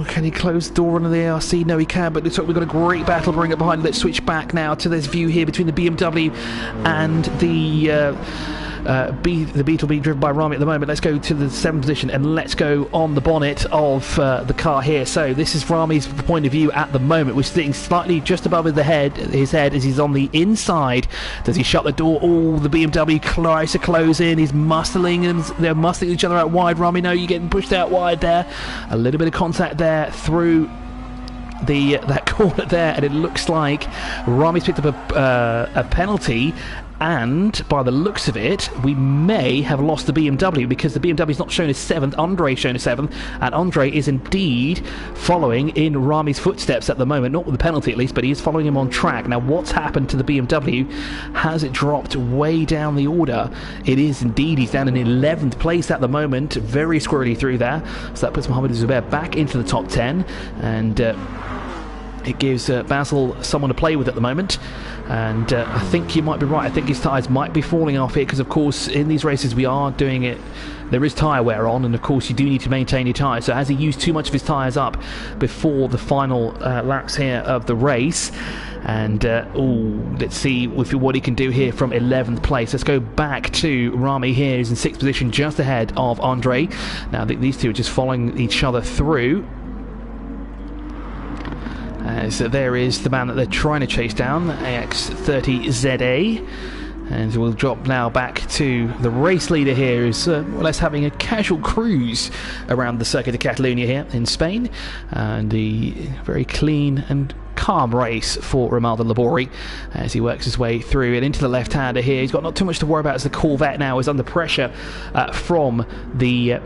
can he close the door on the ARC? No, he can, but looks like we've got a great battle bring it behind. Let's switch back now to this view here between the BMW and the Beetle being driven by Rami at the moment. Let's go to the 7th position and let's go on the bonnet of the car here. So this is Rami's point of view at the moment. We're sitting slightly just above his head as he's on the inside. Does he shut the door? Oh, the BMW tries to close in. He's muscling them. They're muscling each other out wide. Rami, no, you're getting pushed out wide there. A little bit of contact there through that corner there, and it looks like Rami's picked up a penalty. And by the looks of it, we may have lost the BMW because the BMW is not shown as 7th. Andre is shown as 7th, and Andre is indeed following in Rami's footsteps at the moment, not with the penalty at least, but he is following him on track. Now, what's happened to the BMW? Has it dropped way down the order? It is indeed. He's down in 11th place at the moment, very squirrely through there. So that puts Mohamed Zubair back into the top 10, and it gives Basil someone to play with at the moment. And I think you might be right. I think his tyres might be falling off here because, of course, in these races we are doing it. There is tyre wear on, and of course you do need to maintain your tyres. So has he used too much of his tyres up before the final laps here of the race? And let's see what he can do here from 11th place. Let's go back to Rami here, who's in 6th position, just ahead of Andre. Now these two are just following each other through. So there is the man that they're trying to chase down, AX30ZA. And we'll drop now back to the race leader here, who's more or less having a casual cruise around the Circuit de Catalunya here in Spain. And the very clean and calm race for Romaldo Labori as he works his way through and into the left-hander here. He's got not too much to worry about as the Corvette now is under pressure from the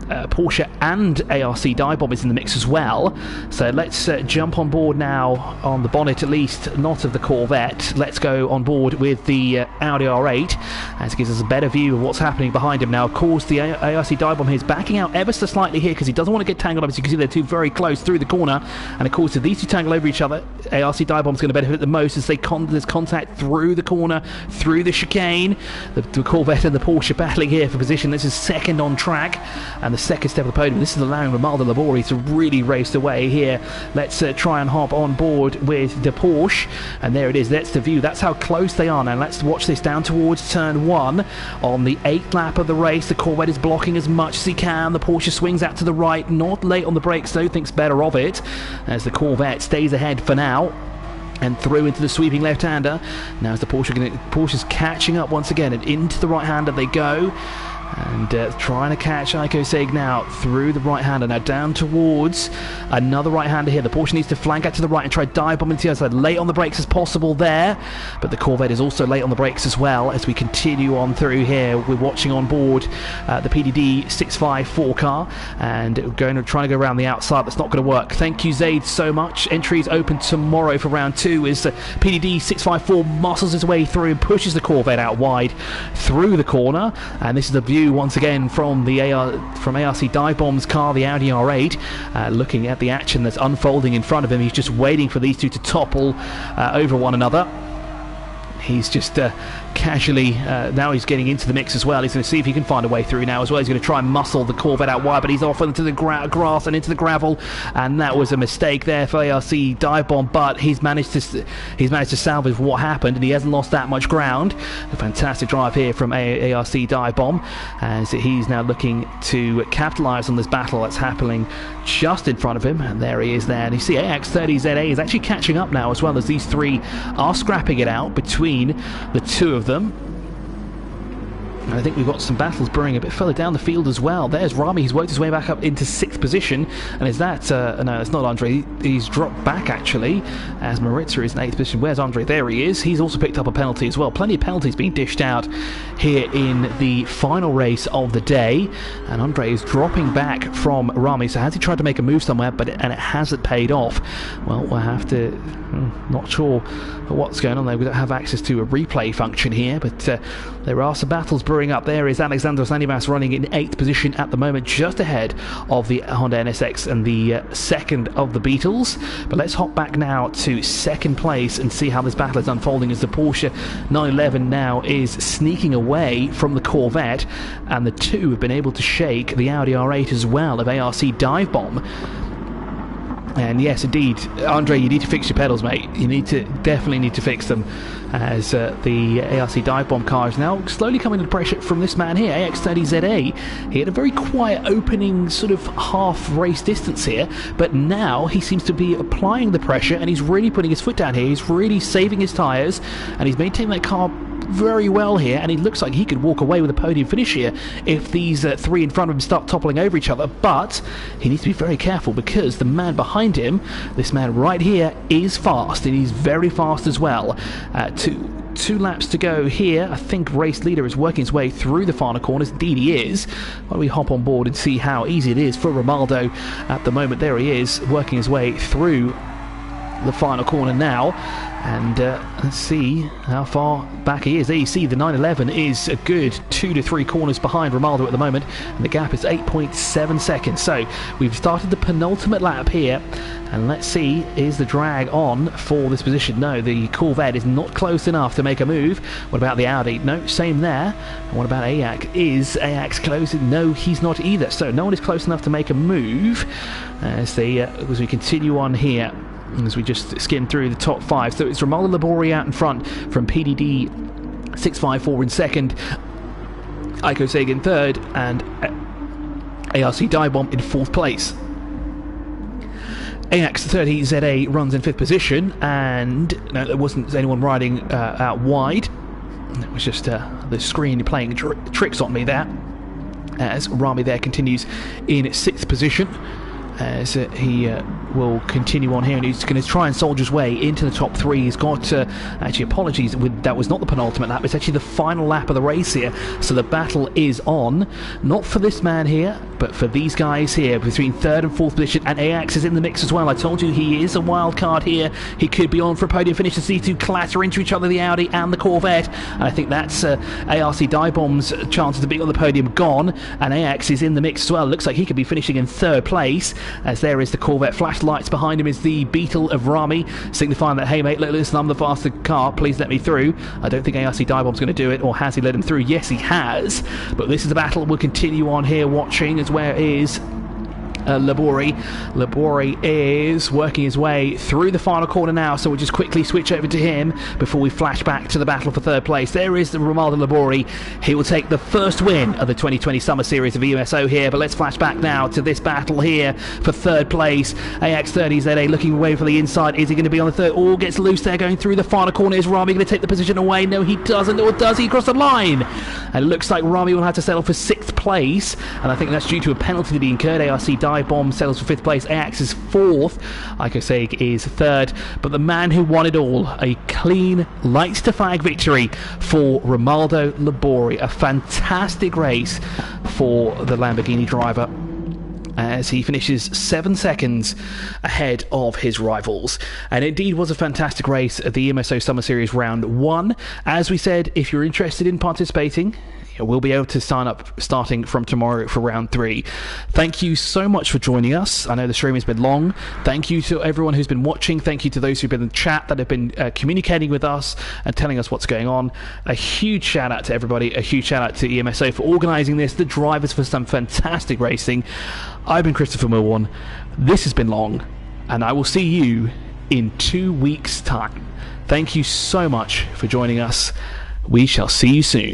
Porsche and ARC dive bomb is in the mix as well. So let's jump on board now on the bonnet, at least not of the Corvette. Let's go on board with the Audi R8 as it gives us a better view of what's happening behind him. Now, of course, the ARC dive bomb here is backing out ever so slightly here because he doesn't want to get tangled up. As you can see, they're two very close through the corner, and of course if these two tangle over each other, ARC dive bomb is going to benefit the most as there's contact through the corner, through the chicane. The Corvette and the Porsche battling here for position. This is second on track and the second step of the podium. This is allowing Romaldo Labori to really race away here. Let's try and hop on board with the Porsche, and there it is. That's the view. That's how close they are now. Let's watch this down towards turn 1 on the 8th lap of the race. The Corvette is blocking as much as he can. The Porsche swings out to the right, not late on the brakes though, thinks better of it as the Corvette stays ahead for now and through into the sweeping left-hander. Now as the Porsche's catching up once again, and into the right-hander they go. And trying to catch ATCUAE now through the right-hander. Now down towards another right-hander here. The Porsche needs to flank out to the right and try dive bomb into the other side. Late on the brakes as possible there. But the Corvette is also late on the brakes as well as we continue on through here. We're watching on board the PDD 654 car. And trying to go around the outside. That's not going to work. Thank you, Zaid, so much. Entries open tomorrow for round 2 as PDD 654 muscles his way through and pushes the Corvette out wide through the corner. And this is the view once again from the ARC Dive Bomb's car, the Audi R8, looking at the action that's unfolding in front of him. He's just waiting for these two to topple over one another. He's just casually, now he's getting into the mix as well. He's going to see if he can find a way through now as well. He's going to try and muscle the Corvette out wide, but he's off into the grass and into the gravel, and that was a mistake there for ARC Dive Bomb, but he's managed to salvage what happened, and he hasn't lost that much ground. A fantastic drive here from ARC Dive Bomb as he's now looking to capitalise on this battle that's happening just in front of him, and there he is there. And you see AX30ZA is actually catching up now as well, as these three are scrapping it out between the two of them. And I think we've got some battles brewing a bit further down the field as well. There's Rami, he's worked his way back up into 6th position. And is that... no, it's not Andre. He's dropped back, actually, as Maritza is in 8th position. Where's Andre? There he is. He's also picked up a penalty as well. Plenty of penalties being dished out here in the final race of the day. And Andre is dropping back from Rami. So has he tried to make a move somewhere, and it hasn't paid off? Well, we'll have to... not sure what's going on there. We don't have access to a replay function here, but there are some battles brewing up. There is Alexandros Animas running in 8th position at the moment, just ahead of the Honda NSX and the second of the Beetles. But let's hop back now to 2nd place and see how this battle is unfolding, as the Porsche 911 now is sneaking away from the Corvette, and the two have been able to shake the Audi R8 as well of ARC Dive Bomb. And yes, indeed, Andre, you need to fix your pedals, mate. You definitely need to fix them, as the ARC Dive Bomb car is now slowly coming under pressure from this man here, AX30ZA. He had a very quiet opening sort of half race distance here, but now he seems to be applying the pressure, and he's really putting his foot down here. He's really saving his tyres, and he's maintaining that car very well here, and it looks like he could walk away with a podium finish here if these three in front of him start toppling over each other. But he needs to be very careful, because the man behind him, this man right here, is fast, and he's very fast as well. Two laps to go here. I think race leader is working his way through the final corners. Indeed he is. Why don't we hop on board and see how easy it is for Romaldo at the moment. There he is, working his way through the final corner now, and let's see how far back he is. There you see the 911 is a good 2 to 3 corners behind Romaldo at the moment, and the gap is 8.7 seconds. So we've started the penultimate lap here, and let's see, is the drag on for this position? No, the Corvette is not close enough to make a move. What about the Audi? No, same there. And what about AX? Is AX close? No, he's not either. So no one is close enough to make a move as we continue on here, as we just skim through the top 5. So it's Romaldo Labori out in front from PDD 654 in 2nd, Aiko Sega in 3rd, and ARC Dive Bomb in 4th place. AX30ZA runs in 5th position, and no, there wasn't anyone riding out wide. It was just the screen playing tricks on me there, as Rami there continues in 6th position, as he will continue on here, and he's going to try and soldier his way into the top 3. He's got actually, apologies, that was not the penultimate lap, it's actually the final lap of the race here. So the battle is on, not for this man here, but for these guys here between 3rd and 4th position, and AX is in the mix as well. I told you he is a wild card here. He could be on for a podium finish, as these two clatter into each other, the Audi and the Corvette, and I think that's ARC Dive Bomb's chances of being on the podium gone, and AX is in the mix as well. Looks like he could be finishing in 3rd place, as there is the Corvette. Flashlights behind him is the Beetle of Rami, signifying that, hey mate, listen, I'm the faster car, please let me through. I don't think ARC Dive Bomb's going to do it, or has he let him through? Yes, he has. But this is the battle we'll continue on here watching, as where is Labori. Labori is working his way through the final corner now, so we'll just quickly switch over to him before we flash back to the battle for 3rd place. There is the Romaldo Labori. He will take the first win of the 2020 Summer Series of EMSO here, but let's flash back now to this battle here for 3rd place. AX30ZA looking away for the inside. Is he going to be on the 3rd? Oh, gets loose there going through the final corner. Is Rami going to take the position away? No, he doesn't. Or does he cross the line? And it looks like Rami will have to settle for 6th place, and I think that's due to a penalty to be incurred. ARC Dive Bomb settles for 5th place. AX is 4th. Aiko Sega is 3rd. But the man who won it all, a clean, lights to fag victory for Romaldo Labori. A fantastic race for the Lamborghini driver, as he finishes 7 seconds ahead of his rivals. And it indeed was a fantastic race at the EMSO Summer Series Round 1. As we said, if you're interested in participating, we'll be able to sign up starting from tomorrow for round 3. Thank you so much for joining us. I know the stream has been long. Thank you to everyone who's been watching. Thank you to those who've been in the chat that have been communicating with us and telling us what's going on. A huge shout out to everybody. A huge shout out to EMSO for organising this, the drivers for some fantastic racing. I've been Christopher Milwan. This has been long, and I will see you in 2 weeks' time. Thank you so much for joining us. We shall see you soon.